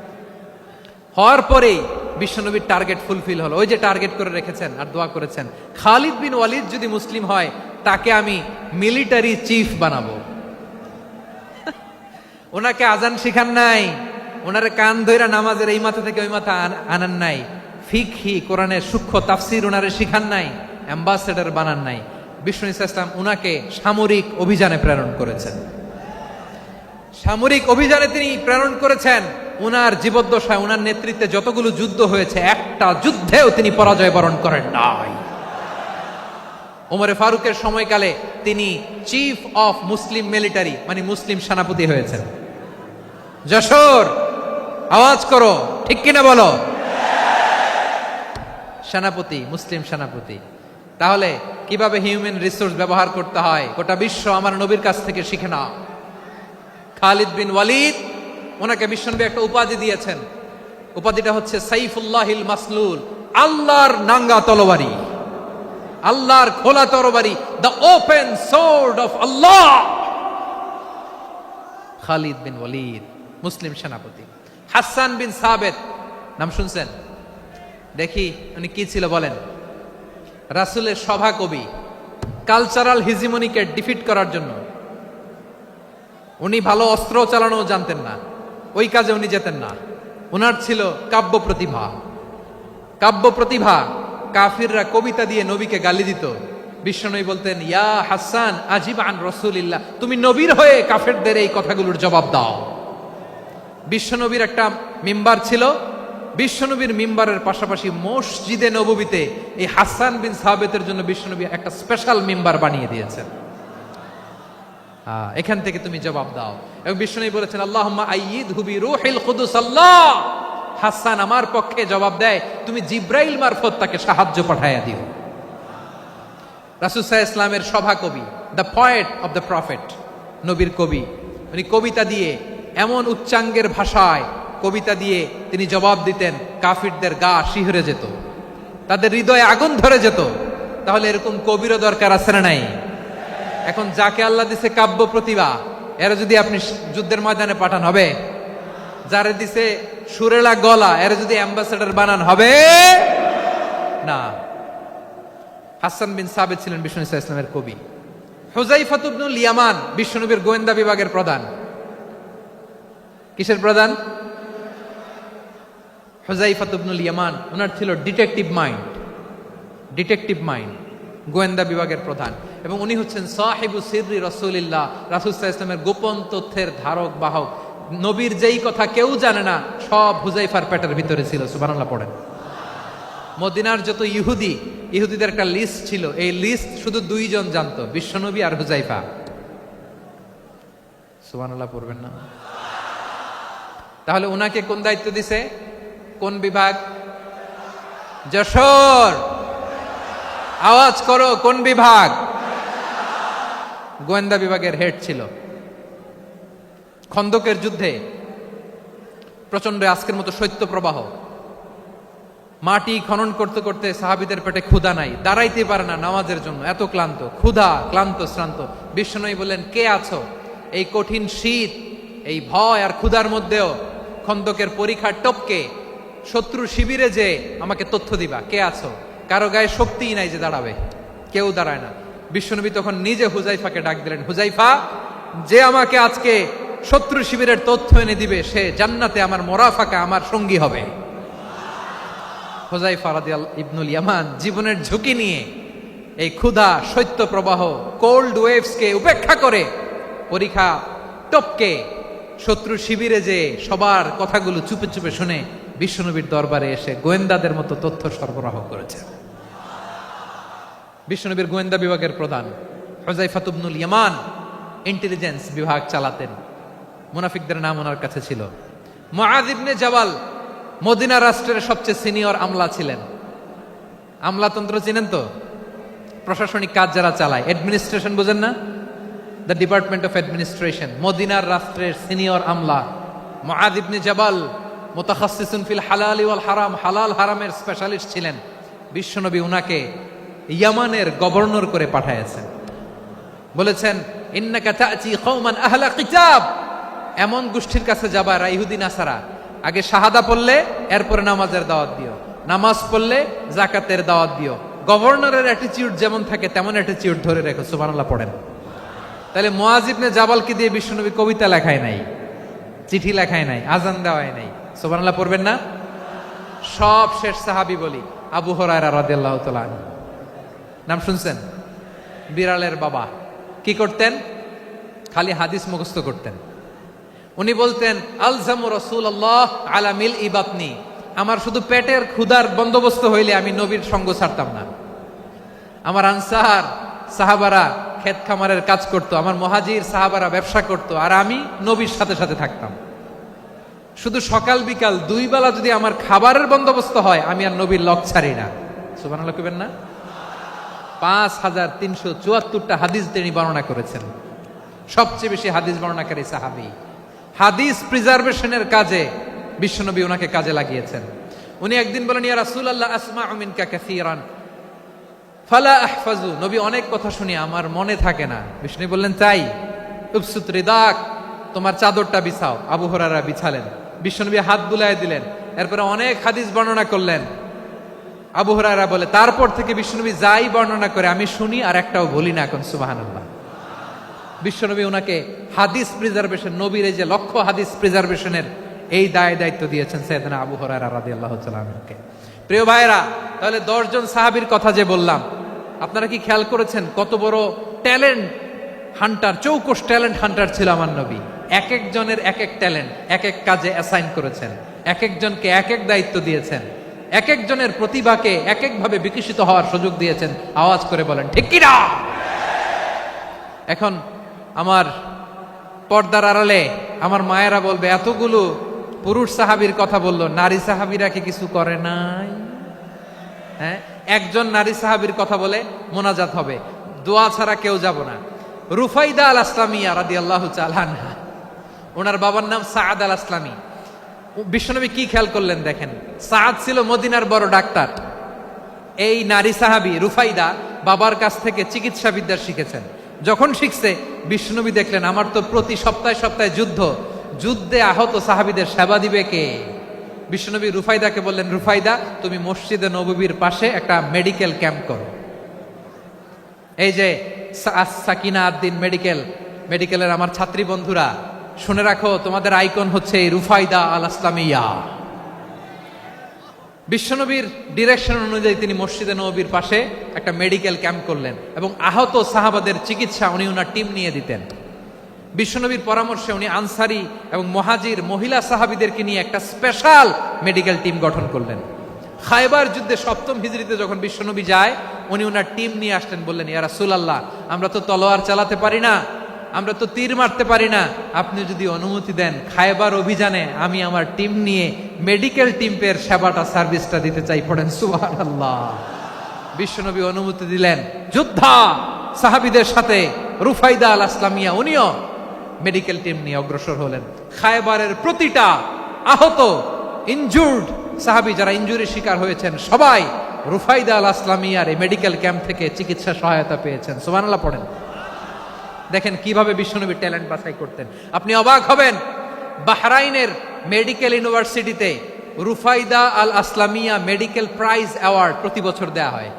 হওয়ার পরেই বিশ্বনবীর টার্গেট ফুলফিল হলো। ওই যে টার্গেট করে রেখেছেন আর দোয়া করেছেন, খালিদ বিন ওয়ালিদ যদি মুসলিম হয় তাকে আমি মিলিটারি চিফ বানাবো। ওনাকে আজান শিখান নাই, ওনারে কান ধইরা নামাজের এই মাথা থেকে ওই মাথা আনান নাই, ফিকহি কোরআনের সূক্ষ্ম তাফসীর ওনারে শিখান নাই, অ্যাম্বাসেডর বানান নাই। বিষ্ণু ইসলাম উনাকে সামরিক অভিযানে প্রেরণ করেছেন। সামরিক অভিযানে তিনি প্রেরণ করেছেন। উনার জীবদ্দশায় উনার নেতৃত্বে যতগুলো যুদ্ধ হয়েছে, একটা যুদ্ধেও তিনি পরাজয় বরণ করেন নাই। ওমরে ফারুকের সময়কালে তিনি চিফ অফ মুসলিম মিলিটারি, মানে মুসলিম সেনাপতি হয়েছেন। যশোর আওয়াজ করো, ঠিক কিনা বলো? সেনাপতি, মুসলিম সেনাপতি। তাহলে কিভাবে হিউম্যান রিসোর্স ব্যবহার করতে হয় গোটা বিশ্ব আমার নবীর কাছ থেকে শিখে নাও। খালিদ বিন ওয়ালিদ, ওনাকে বিশ্বনবী একটা উপাধি দিয়েছেন। উপাধিটা হচ্ছে সাইফুল্লাহিল মাসলুল, আল্লাহর নাঙ্গা তরবারি, আল্লাহর খোলা তরবারি, দ্য ওপেন সোর্ড অফ আল্লাহ। খালিদ বিন ওয়ালিদ মুসলিম সেনাপতি। হাসান বিন সাবেত নাম শুনছেন? দেখি উনি কি ছিল বলেন। রাসূলের সভা কবি, কালচারাল হিজিমনিকে ডিফিট করার জন্য। উনি ভালো অস্ত্র চালানো জানতেন না, ওই কাজে উনি যেতেন না। উনার ছিল কাব্য প্রতিভা। কাব্য প্রতিভা, কাফিররা কবিতা দিয়ে নবীকে গালি দিত। বিশ্বনবী বলতেন, ইয়া হাসান আজিব আন রাসূলিল্লাহ, তুমি নবীর হয়ে কাফেরদের এই কথাগুলোর জবাব দাও। বিশ্বনবীর একটা মিম্বার ছিল, বিশ্বনবীর মিম্বারের পাশাপাশি মসজিদে নববীতে এই হাসান বিন সাবেতের জন্য বিশ্বনবী একটা স্পেশাল মিম্বার বানিয়ে দিয়েছেন। এখান থেকে তুমি জবাব দাও। এবং বিশ্বনবী বলেছেন, আল্লাহুম্মা আইয়িদহু বিরূহিল কুদুস, আল্লাহ হাসান আমার পক্ষে জবাব দেয়, তুমি জিব্রাইল মারফত তাকে সাহায্য পাঠাইয়া দিও। রাসূল সাল্লাল্লাহু আলাইহি ওয়াসাল্লামের সভা কবি, the poet of the prophet, নবীর কবি। উনি কবিতা দিয়ে এমন উচ্চাঙ্গের ভাষায় কবিতা দিয়ে তিনি জবাব দিতেন, কাফিরদের গা শিহরে যেত, তাদের হৃদয়ে আগুন ধরে যেত। তাহলে এরকম কবিরও দরকার আছে না নাই? এখন যাকে আল্লাহ দিছে কাব্য প্রতিভা, এরা যদি আপনি যুদ্ধের ময়দানে পাঠান হবে? যারে দিছে সুরেলা গলা, এরা যদি অ্যাম্বাসেডর বানান হবে না। হাসান বিন সাবেত ছিলেন বিষ্ণু ইসলামের কবি। হুযায়ফা ইবনুল ইয়ামান বিশ্বনবীর গোয়েন্দা বিভাগের প্রধান। কিসের প্রধান? হুযায়ফা ইবনুল ইয়ামান। ওনার ছিল ডিটেকটিভ মাইন্ড, ডিটেকটিভ মাইন্ড, গোয়েন্দা বিভাগের প্রধান। এবং উনি হচ্ছেন সাহিবু সিররি রাসূলিল্লাহ, রাসূল সাল্লাল্লাহু আলাইহি ওয়াসাল্লামের গোপন তথ্যের ধারক বাহক। নবীর যেই কথা কেউ জানে না, সব হুযায়ফার পেটের ভিতরে ছিল। সুবহানাল্লাহ পড়েন। মদিনার যত ইহুদিদের একটা লিস্ট ছিল, এই লিস্ট শুধু দুইজন জানতো, বিশ্বনবী আর হুযায়ফা। সুবহানাল্লাহ পড়বেন না? তাহলে উনাকে কোন দায়িত্ব দিছে? কোন বিভাগ? যশোর, আওয়াজ করো কোন বিভাগ? গোয়েন্দা বিভাগের হেড ছিল। খন্দকের যুদ্ধে প্রচন্ড আজকের মতো শৈত্য প্রবাহ, মাটি খনন করতে করতে সাহাবীদের পেটে ক্ষুধা নাই, দাঁড়াইতে পারে না নামাজের জন্য, এত ক্লান্ত, ক্ষুধা, ক্লান্ত, শ্রান্ত। বিশ্বনবী বললেন, কে আছো? এই কঠিন শীত, এই ভয় আর ক্ষুধার মধ্যেও খন্দকের পরীক্ষার টপকে শত্রু শিবিরে যে আমাকে তথ্য দিবা, কে আছো? কারো গায়ে শক্তিই নাই যে দাঁড়াবে, কেউ দাঁড়ায় না। বিশ্বনবী তখন নিজে হুজাইফাকে ডাক দিলেন, হুজাইফা, যে আমাকে আজকে শত্রু শিবিরের তথ্য এনে দিবে সে জান্নাতে আমার মোরাফাকা, আমার সঙ্গী হবে। হুজাইফা রাদিয়াল্লাহু ইবনুল ইয়ামান জীবনের ঝুঁকি নিয়ে এই ক্ষুধা, শৈত্য প্রবাহ, কোল্ড ওয়েভসকে উপেক্ষা করে পরীক্ষা টপকে শত্রু শিবিরে যে সবার কথাগুলো চুপে চুপে শুনে বিশ্বনবীর দরবারে এসে গোয়েন্দাদের মতো তথ্য সরবরাহ করেছে। বিশ্বনবীর গোয়েন্দা বিভাগের প্রধান হুজাইফা ইবনুল ইয়ামান ইন্টেলিজেন্স বিভাগ চালাতেন। মুনাফিকদের নাম ওনার কাছে ছিল। মুআয ইবনে জাবাল মদিনা রাষ্ট্রের সবচেয়ে সিনিয়র আমলা ছিলেন। আমলাতন্ত্র চিনেন তো? প্রশাসনিক কাজ যারা চালায়, অ্যাডমিনিস্ট্রেশন বুঝেন না? The department of administration. মদিনার রাষ্ট্রের সিনিয়র আমলা মুআয ইবনে জাবাল মুতাখাসসিসুন ফিল হালাল ওয়াল হারাম, হালাল হারামের স্পেশালিস্ট ছিলেন। বিশ্বনবী উনাকে ইয়ামানের গভর্নর করে পাঠাইছেন। বলেছেন, ইন্নাকা তা'তি কওমান আহলা কিতাব, এমন গোষ্ঠীর কাছে যাবা যারা ইহুদি নাসারা, আগে শাহাদা পড়লে এরপরে নামাজের দাওয়াত দিও, নামাজ পড়লে যাকাতের দাওয়াত দিও। গভর্নরের অ্যাটিটিউড যেমন থাকে তেমন অ্যাটিটিউড ধরে রেখো। সুবহানাল্লাহ পড়েন। তাহলে মুআয ইবনে জাবালকে দিয়ে বিশ্বনবী কবিতা লেখায় নাই, চিঠি লেখায় নাই, আজান দেওয়ায় নাই। সুবহানাল্লাহ পড়বেন না? সব শেষ সাহাবী বলি আবু হুরায়রা রাদিয়াল্লাহু তাআলা আনহু। নাম শুনছেন? বিড়ালের বাবা। কি করতেন? খালি হাদিস মুখস্থ করতেন। উনি বলতেন, আলজামু রাসূলুল্লাহ আলা মিল ইবাতনি, আমার শুধু পেটের ক্ষুধার বন্দোবস্ত হইলে আমি নবীর সঙ্গ ছাড়তাম না। আমার আনসার সাহাবারা ক্ষেত খামারের কাজ করত, আমার মুহাজির সাহাবারা ব্যবসা করত, আর আমি নবীর সাথে সাথে থাকতাম। শুধু সকাল বিকাল দুই বেলা যদি আমার খাবারের বন্দোবস্ত হয় আমি আর নবীর লক ছাড়ি না। সুবহানাল্লাহ কইবেন না? 5374টা হাদিস তিনি বর্ণনা করেছেন। সবচেয়ে বেশি হাদিস বর্ণনাকারী সাহাবী। হাদিস প্রিজার্ভেশনের কাজে বিশ্বনবী ওনাকে কাজে লাগিয়েছেন। উনি একদিন বলেন, ইয়া রাসূলুল্লাহ আসমাউ মিনকা কাসীরান ফালা আহফাজু, নবী অনেক কথা শুনি আমার মনে থাকে না। বিশ্বনবী বললেন, তাই? উবসুত রিদাক, তোমার চাদরটা বিছাও। আবু হুরায়রা বিছালেন, বিশ্বনবী হাত বুলায় দিলেন, এরপরে অনেক হাদিস বর্ণনা করলেন। আবু হুরায়রা বলে, তারপর থেকে বিশ্বনবী যাই বর্ণনা করে আমি শুনি আর একটাও ভুলি না। এখন সুবহানাল্লাহ। বিশ্বনবী ওনাকে হাদিস প্রিজার্ভেশন, নবীর এই যে লক্ষ্য হাদিস প্রিজার্ভেশনের এই দায়িত্ব দিয়েছেন সাইয়েদনা আবু হুরায়রা রাদিয়াল্লাহু তাআলা আনহুকে। প্রিয় ভাইরা, তাহলে 10 জন সাহাবীর কথা যে বললাম, আপনারা কি খেয়াল করেছেন কত বড় ট্যালেন্ট হান্টার, চৌকস ট্যালেন্ট হান্টার ছিল আমার নবী। এক একজনের এক এক ট্যালেন্ট এক এক কাজে অ্যাসাইন করেছেন, এক একজনকে এক এক দায়িত্ব দিয়েছেন, এক একজনের প্রতিভাকে এক একভাবে বিকশিত হওয়ার সুযোগ দিয়েছেন। আওয়াজ করে বলেন ঠিক কি না? এখন আমার পর্দার আড়ালে আমার মায়েরা বলবে, এতগুলো পুরুষ সাহাবীর কথা বললো, নারী সাহাবীরা কি কিছু করে নাই? হ্যাঁ, একজন নারী সাহাবীর কথা বলে মোনাজাত হবে, দোয়া ছাড়া কেউ যাব না। রুফাইদা আল আসলামিয়া রাদিয়াল্লাহু তাআলা আনহা, ওনার বাবার নাম সাআদ আল আসলামি। বিশ্বনবী কি খেয়াল করলেন দেখেন, সাআদ ছিল মদিনার বড় ডাক্তার। এই নারী সাহাবী রুফাইদা বাবার কাছ থেকে চিকিৎসা বিদ্যা শিখেছেন। যখন শিখছে বিশ্বনবী দেখলেন, আমার তো প্রতি সপ্তাহে সপ্তাহে যুদ্ধে আহত সাহাবীদের সেবা দিবে কে? বিশ্বনবী রুফাইদাকে বললেন, রুফাইদা তুমি মসজিদে নববীর পাশে একটা মেডিকেল ক্যাম্প করো। এই যে সাকিনা আদ্দিন মেডিকেলের আমার ছাত্রী বন্ধুরা শুনে রাখো, তোমাদের আইকন হচ্ছে এই রুফাইদা আল আসলামিয়া। বিশ্বনবীর ডিরেকশন অনুযায়ী তিনি মসজিদে নববীর পাশে একটা মেডিকেল ক্যাম্প করলেন এবং আহত সাহাবাদের চিকিৎসা উনি ওনার টিম নিয়ে দিতেন। বিশ্বনবীর পরামর্শে উনি আনসারি এবং মুহাজির মহিলা সাহাবীদেরকে নিয়ে একটা স্পেশাল মেডিকেল টিম গঠন করলেন। খায়বার যুদ্ধে 7ম হিজরিতে যখন বিশ্বনবী যায়, উনি ওনার টিম নিয়ে আসলেন, বললেন, ইয়া রাসূলুল্লাহ আমরা তো তলোয়ার চালাতে পারি না, আমরা তো তীর মারতে পারি না, আপনি যদি অনুমতি দেন খায়বার অভিযানে আমি আমার টিম নিয়ে মেডিকেল টিমের সেবাটা সার্ভিসটা দিতে চাই। পড়েন সুবহানাল্লাহ। বিশ্বনবী অনুমতি দিলেন, যোদ্ধা সাহাবীদের সাথে রুফাইদা আল আসলামিয়া উনিও মেডিকেল টিম নিয়ে অগ্রসর হলেন। খায়বারের প্রতিটা আহত ইনজুর্ড সাহাবী যারা ইনজুরি শিকার হয়েছেন সবাই রুফাইদা আল আসলামিয়ার এই মেডিকেল ক্যাম্প থেকে চিকিৎসা সহায়তা পেয়েছেন। সুবহানাল্লাহ পড়েন। দেখেন কিভাবে বিশ্বনবী ট্যালেন্ট বাছাই করতেন। আপনি অবাক হবেন, বাহরাইনের মেডিকেল ইউনিভার্সিটিতে রুফাইদা আল আসলামিয়া মেডিকেল প্রাইজ অ্যাওয়ার্ড প্রতি বছর দেয়া হয়।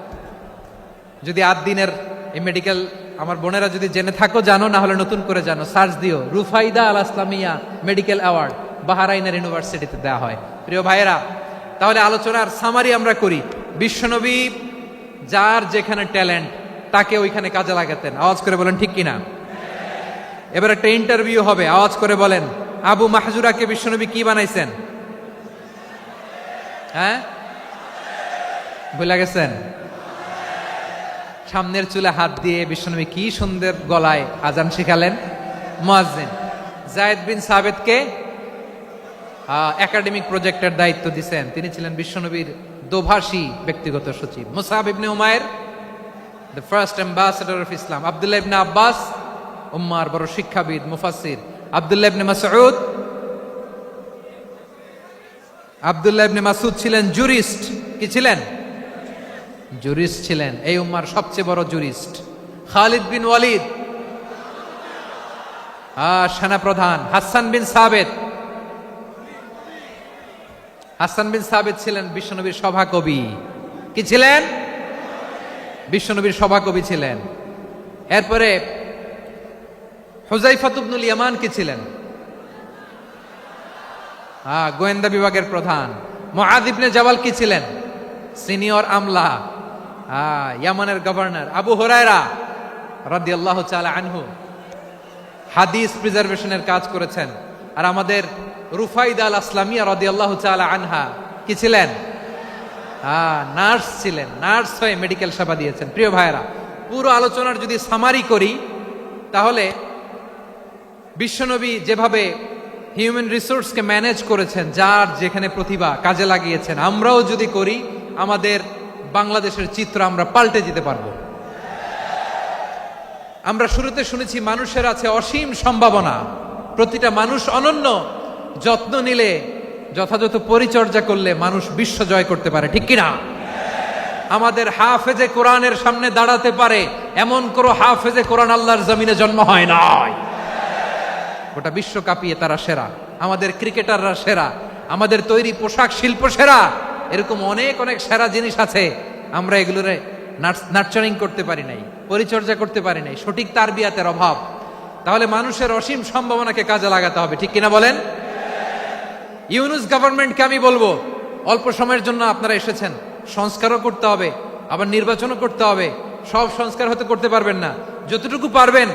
যদি 8 দিনের এই মেডিকেল আমার বোনেরা যদি জেনে থাকো জানো, না হলে নতুন করে জানো, সার্চ দিও রুফাইদা আল আসলামিয়া মেডিকেল অ্যাওয়ার্ড বাহরাইনের ইউনিভার্সিটিতে দেয়া হয়। প্রিয় ভাইয়েরা, তাহলে আলোচনার সামারি আমরা করি। বিশ্বনবী যার যেখানে ট্যালেন্ট তাকে ওইখানে কাজে লাগাতেন। আওয়াজ করে বলেন ঠিক কিনা? এবার একটা ইন্টারভিউ হবে, আওয়াজ করে বলেন আবু মাহজুরাকে বিশ্বনবী কি বানাইছেন? হ্যাঁ, ভুলে গেছেন? সামনের চুলে হাত দিয়ে বিশ্বনবী কি সুন্দর গলায় আজান শিখালেন। মুয়াজ্জিন। যায়েদ বিন সাবিতকে একাডেমিক প্রজেক্টের দায়িত্ব দিয়েছেন, তিনি ছিলেন বিশ্বনবীর দোভাষী ব্যক্তিগত সচিব। মুসআব ইবনে Umair the first ambassador of Islam. Abdullah ইবনে আব্বাস উম্মার বড় শিক্ষাবিদ মুফাসসির। আব্দুল্লাহ ইবনে মাসউদ ছিলেন জুরিস্ট। কি ছিলেন? জুরিস্ট ছিলেন, এই উম্মার সবচেয়ে বড় জুরিস্ট। খালিদ বিন ওয়ালিদ সেনাপ্রধান। হাসান বিন সাবিত ছিলেন বিশ্বনবীর সভাকবি। কি ছিলেন? বিশ্বনবীর সভাকবি ছিলেন। এরপরে হুযায়ফা ইবনুল ইয়ামান কি ছিলেন? গোয়েন্দা বিভাগের প্রধান। মুআয ইবনে জাবাল কি ছিলেন? সিনিয়র আমলা, ইয়ামানের গভর্নর। আবু হুরায়রা রাদিয়াল্লাহু তাআলা আনহু হাদিস প্রিজার্ভেশনের কাজ করেছেন। আর আমাদের রুফাইদা আল আসলামিয়া রাদিয়াল্লাহু তাআলা আনহা কি ছিলেন? নার্স ছিলেন। নার্স হয়ে মেডিকেল সেবা দিয়েছেন। প্রিয় ভাইয়েরা, পুরো আলোচনার যদি সামারি করি তাহলে বিশ্বনবী যেভাবে হিউম্যান রিসোর্সকে ম্যানেজ করেছেন, যার যেখানে প্রতিভা কাজে লাগিয়েছেন, আমরাও যদি করি আমাদের বাংলাদেশের চিত্র আমরা পাল্টে যেতে পারবো। আমরা শুরুতে শুনেছি মানুষের আছে অসীম সম্ভাবনা, প্রতিটা মানুষ অনন্য, যত্ন নিলে যথাযথ পরিচর্যা করলে মানুষ বিশ্ব জয় করতে পারে। ঠিক কিনা? আমাদের হাফেজে কোরআনের সামনে দাঁড়াতে পারে এমন কোন হাফেজে কোরআন আল্লাহর জমিনে জন্ম হয় নাই। গোটা বিশ্ব কাঁপিয়ে তারা সেরা, আমাদের ক্রিকেটাররা সেরা, আমাদের তৈরি পোশাক শিল্প সেরা। এরকম অনেক অনেক সেরা জিনিস আছে, আমরা এগুলোরে নার্চারিং করতে পারি নাই, পরিচর্যা করতে পারি নাই, সঠিক তারবিয়াতের অভাব। তাহলে মানুষের অসীম সম্ভাবনাকে কাজে লাগাতে হবে। ঠিক কিনা বলেন? ইউনুস গভর্নমেন্টকে আমি বলবো, অল্প সময়ের জন্য আপনারা এসেছেন, সংস্কারও করতে হবে, আবার নির্বাচনও করতে হবে। সব সংস্কার হতে করতে পারবেন না, যতটুকু পারবেন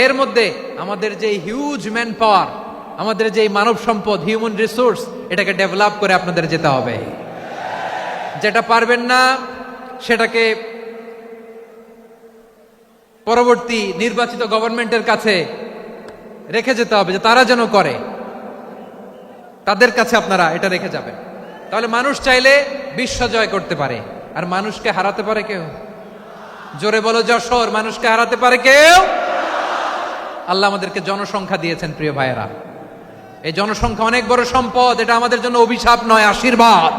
এর মধ্যে আমাদের যে হিউজ ম্যান পাওয়ার, আমাদের যে মানব সম্পদ, হিউম্যান রিসোর্স, এটাকে ডেভেলপ করে আপনাদের যেতে হবে। যেটা পারবেন না সেটাকে পরবর্তী নির্বাচিত গভর্নমেন্টের কাছে রেখে যেতে হবে, যে তারা যেন করে, তাদের কাছে আপনারা এটা রেখে যাবেন। তাহলে মানুষ চাইলে বিশ্ব জয় করতে পারে। আর মানুষকে হারাতে পারে কেউ? জোরে বলো যশোর। মানুষকে হারাতে পারে কেউ? আল্লাহ আমাদেরকে জনসংখ্যা দিয়েছেন। প্রিয় ভাইয়েরা, এই জনসংখ্যা অনেক বড় সম্পদ, এটা আমাদের জন্য অভিশাপ নয়, আশীর্বাদ।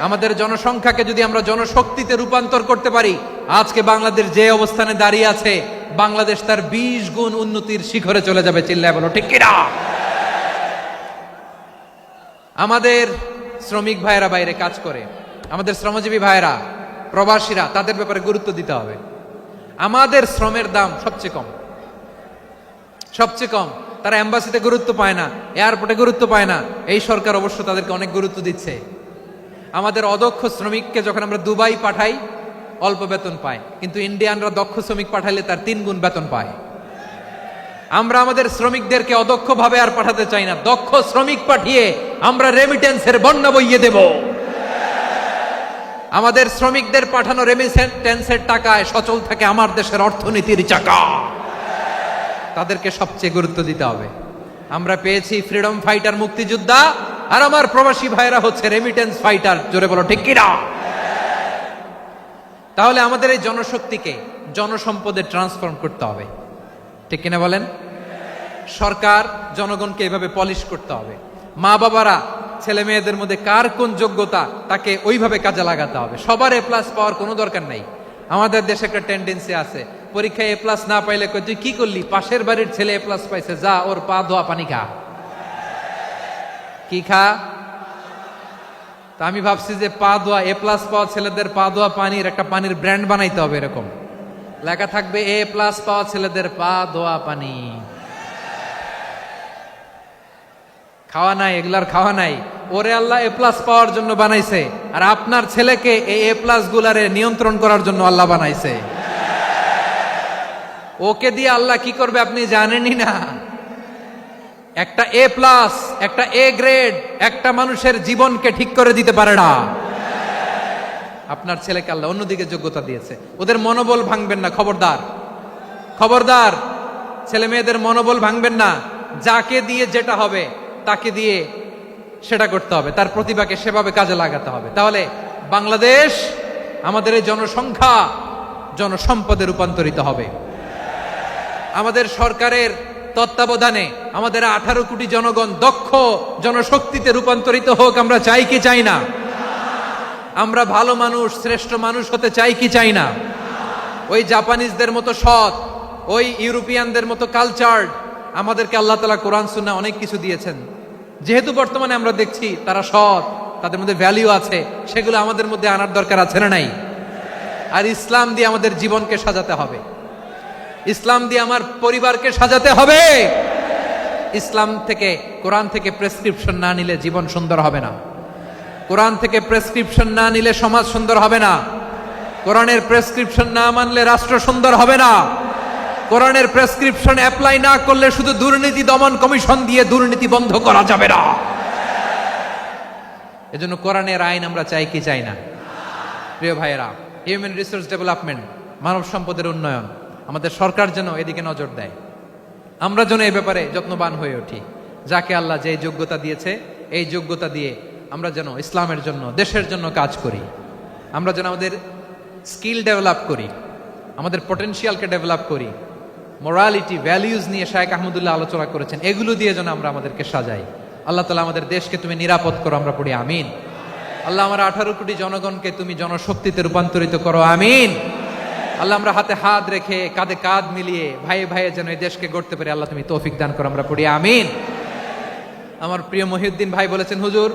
আমাদের জনসংখ্যাকে যদি আমরা জনশক্তিতে রূপান্তর করতে পারি, আজকে বাংলাদেশ যে অবস্থানে দাঁড়িয়ে আছে, বাংলাদেশ তার 20 গুণ উন্নতির শিখরে চলে যাবে। চিল্লায় বলো ঠিক কিনা? আমাদের শ্রমিক ভাইয়েরা বাইরে কাজ করে, আমাদের শ্রমজীবী ভাইয়েরা, প্রবাসীরা, তাদের ব্যাপারে গুরুত্ব দিতে হবে। আমাদের শ্রমের দাম সবচেয়ে কম, সবচেয়ে কম। তারা এম্বাসিতে গুরুত্ব পায় না, এয়ারপোর্টে গুরুত্ব পায় না। এই সরকার অবশ্য তাদেরকে অনেক গুরুত্ব দিচ্ছে। আমাদের অদক্ষ শ্রমিককে যখন আমরা দুবাই পাঠাই অল্প বেতন পায়, কিন্তু ইন্ডিয়ানরা দক্ষ শ্রমিক পাঠাইলে তার 3 গুণ বেতন পায়। আমরা আমাদের শ্রমিকদেরকে অদক্ষ ভাবে আর পাঠাতে চাই না, দক্ষ শ্রমিক পাঠিয়ে আমরা রেমিটেন্সের বন্যা বইয়ে দেব। আমাদের শ্রমিকদের পাঠানো রেমিটেন্সের টাকায় সচল থাকে আমার দেশের অর্থনীতির চাকা। তাদেরকে সবচেয়ে গুরুত্ব দিতে হবে। আমরা পেয়েছি ফ্রিডম ফাইটার, মুক্তিযোদ্ধা, আর আমার প্রবাসী ভাইরা হচ্ছে রেমিটেন্স ফাইটার। জোরে বলো ঠিক কিনা? তাহলে আমাদের এই জনশক্তিকে জনসম্পদে ট্রান্সফর্ম করতে হবে, ঠিক কিনা বলেন? সরকার জনগণকে এভাবে পলিশ করতে হবে। মা বাবারা ছেলে মেয়েদের মধ্যে কার কোন যোগ্যতা তাকে ওইভাবে কাজে লাগাতে হবে। সবার এ প্লাস পাওয়ার কোনো দরকার নাই। আমাদের দেশে একটা টেন্ডেন্সি আছে, পরীক্ষায় এ প্লাস না পাইলে কই তুই কি করলি, পাশের বাড়ির ছেলে এ প্লাস পাইছে, যা ওর পা ধোয়া পানি খা। কি খা? তা আমি ভাবছি যে পা ধোয়া, এ প্লাস পাওয়া ছেলেদের পা ধোয়া পানির একটা পানির ব্র্যান্ড বানাইতে হবে। এরকম লেখা থাকবে, এ প্লাস পাওয়া ছেলেদের পা ধোয়া পানি। খাওয়া নাই, এগুলার খাওয়া নাই। ওরে আল্লাহ এ প্লাস পাওয়ার জন্য বানাইছে, আর আপনার ছেলেকে এই এ প্লাস গুলারে নিয়ন্ত্রণ করার জন্য আল্লাহ বানাইছে। ওকে দিয়ে আল্লাহ কি করবে আপনি জানেনই না। একটা এ প্লাস, একটা এ গ্রেড একটা মানুষের জীবনকে ঠিক করে দিতে পারে না। আপনার ছেলেকে আল্লাহ অন্যদিকে যোগ্যতা দিয়েছে। ওদের মনোবল ভাঙবেন না, খবরদার, খবরদার। ছেলে মেয়েদের মনোবল ভাঙবেন না। যাকে দিয়ে যেটা হবে তাকে দিয়ে সেটা করতে হবে, তার প্রতিভাকে সেভাবে কাজে লাগাতে হবে। তাহলে বাংলাদেশ, আমাদের এই জনসংখ্যা জনসম্পদে রূপান্তরিত হবে। আমাদের সরকারের তত্ত্বাবধানে আমাদের 18 কোটি জনগণ দক্ষ জনশক্তিতে রূপান্তরিত হোক। আমরা চাই কি চাই না? আমরা ভালো মানুষ, শ্রেষ্ঠ মানুষ হতে চাই কি চাই না? ওই জাপানিজদের মতো সৎ, ওই ইউরোপিয়ানদের মতো কালচার্ড। আমাদেরকে আল্লাহ তাআলা কোরআন সুন্নাহ অনেক কিছু দিয়েছেন। যেহেতু বর্তমানে আমরা দেখছি তারা সৎ, তাদের মধ্যে ভ্যালিউ আছে, সেগুলো আমাদের মধ্যে আনার দরকার আছে না নাই? আর ইসলাম দিয়ে আমাদের জীবনকে সাজাতে হবে, ইসলাম দিয়ে আমার পরিবারকে সাজাতে হবে। ইসলাম থেকে, কোরআন থেকে প্রেসক্রিপশন না নিলে জীবন সুন্দর হবে না। কোরআন থেকে প্রেসক্রিপশন না নিলে সমাজ সুন্দর হবে না। কোরআনের প্রেসক্রিপশন না মানলে রাষ্ট্র সুন্দর হবে না। কোরআনের প্রেসক্রিপশন অ্যাপ্লাই না করলে শুধু দুর্নীতি দমন কমিশন দিয়ে দুর্নীতি বন্ধ করা যাবে না। এজন্য কোরআনের আইন আমরা চাই কি চাই না? প্রিয় ভাইয়েরা, হিউম্যান রিসোর্স ডেভেলপমেন্ট, মানব সম্পদের উন্নয়ন, আমাদের সরকার যেন এদিকে নজর দেয়। আমরা যেন এই ব্যাপারে যত্নবান হয়ে উঠি। যাকে আল্লাহ যে যোগ্যতা দিয়েছে, এই যোগ্যতা দিয়ে আমরা যেন ইসলামের জন্য, দেশের জন্য কাজ করি। আমরা যেন আমাদের স্কিল ডেভেলপ করি, আমাদের পটেনশিয়ালকে ডেভেলপ করি। মোরালিটি, ভ্যালিউজ নিয়ে শায়েখ আহমদুল্লাহ আলোচনা করেছেন, এগুলো দিয়ে যেন আমরা আমাদেরকে সাজাই। আল্লাহ তাআলা আমাদের দেশকে তুমি নিরাপদ করো, আমরা পড়ি আমিন। আল্লাহ আমার 18 কোটি জনগণকে তুমি জনশক্তিতে রূপান্তরিত করো, আমিন। আল্লাহ আমরা হাতে হাত রেখে, কাঁধে কাঁধ মিলিয়ে ভাই ভাইয়ে যেন এই দেশকে গড়তে পারি, আল্লাহ তুমি তৌফিক দান করো, আমরা পড়ি আমিন। আমার প্রিয় মহিউদ্দিন ভাই বলেছেন, হুজুর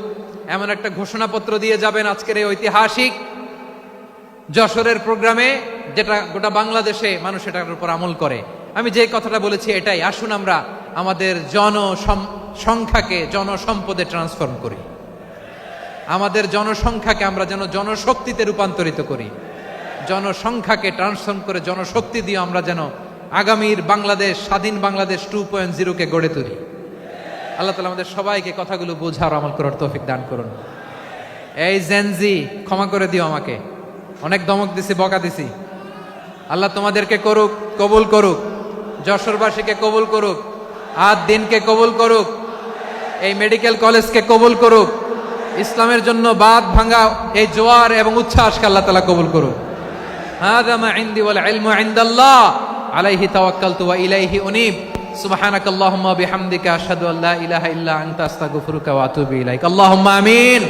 এমন একটা ঘোষণাপত্র দিয়ে যাবেন আজকের এই ঐতিহাসিক যশোরের প্রোগ্রামে, যেটা গোটা বাংলাদেশে মানুষ এটার উপর আমল করে। আমি যে কথাটা বলেছি এটাই, আসুন আমরা আমাদের জনসংখ্যাকে জনসম্পদে ট্রান্সফর্ম করি। আমাদের জনসংখ্যাকে আমরা যেন জনশক্তিতে রূপান্তরিত করি। জনসংখ্যাকে ট্রান্সফর্ম করে জনশক্তি দিয়ে আমরা যেন আগামীর বাংলাদেশ, স্বাধীন বাংলাদেশ 2.0 কে গড়ে তুলি। আল্লাহ তাআলা আমাদের সবাইকে কথাগুলো বোঝার, আমল করার তৌফিক দান করুন। এই জেনজি, ক্ষমা করে দিও আমাকে, অনেক ধমক দিছি, বকা দিছি। আল্লাহ তোমাদেরকে করুক, কবুল করুক, যশোরবাসীকে কবুল করুক, আদ দিনকে কবুল করুক, এই মেডিকেল কলেজকে কবুল করুক, ইসলামের জন্য বাঁধ ভাঙা এই জোয়ার এবং উচ্ছ্বাসকে আল্লাহ তাআলা কবুল করুক। হাযা মা ইনদি ওয়াল ইলমু ইনদাল্লাহ আলাইহি তাওয়াক্কালতু ওয়া ইলাইহি উনীব। সুবহানাকাল্লাহুম্মা ওয়া বিহামদিকা আশহাদু আল্লা ইলাহা ইল্লা আনতা আস্তাগফিরুকা ওয়া আতুবু ইলাইক। আল্লাহুম্মা আমিন।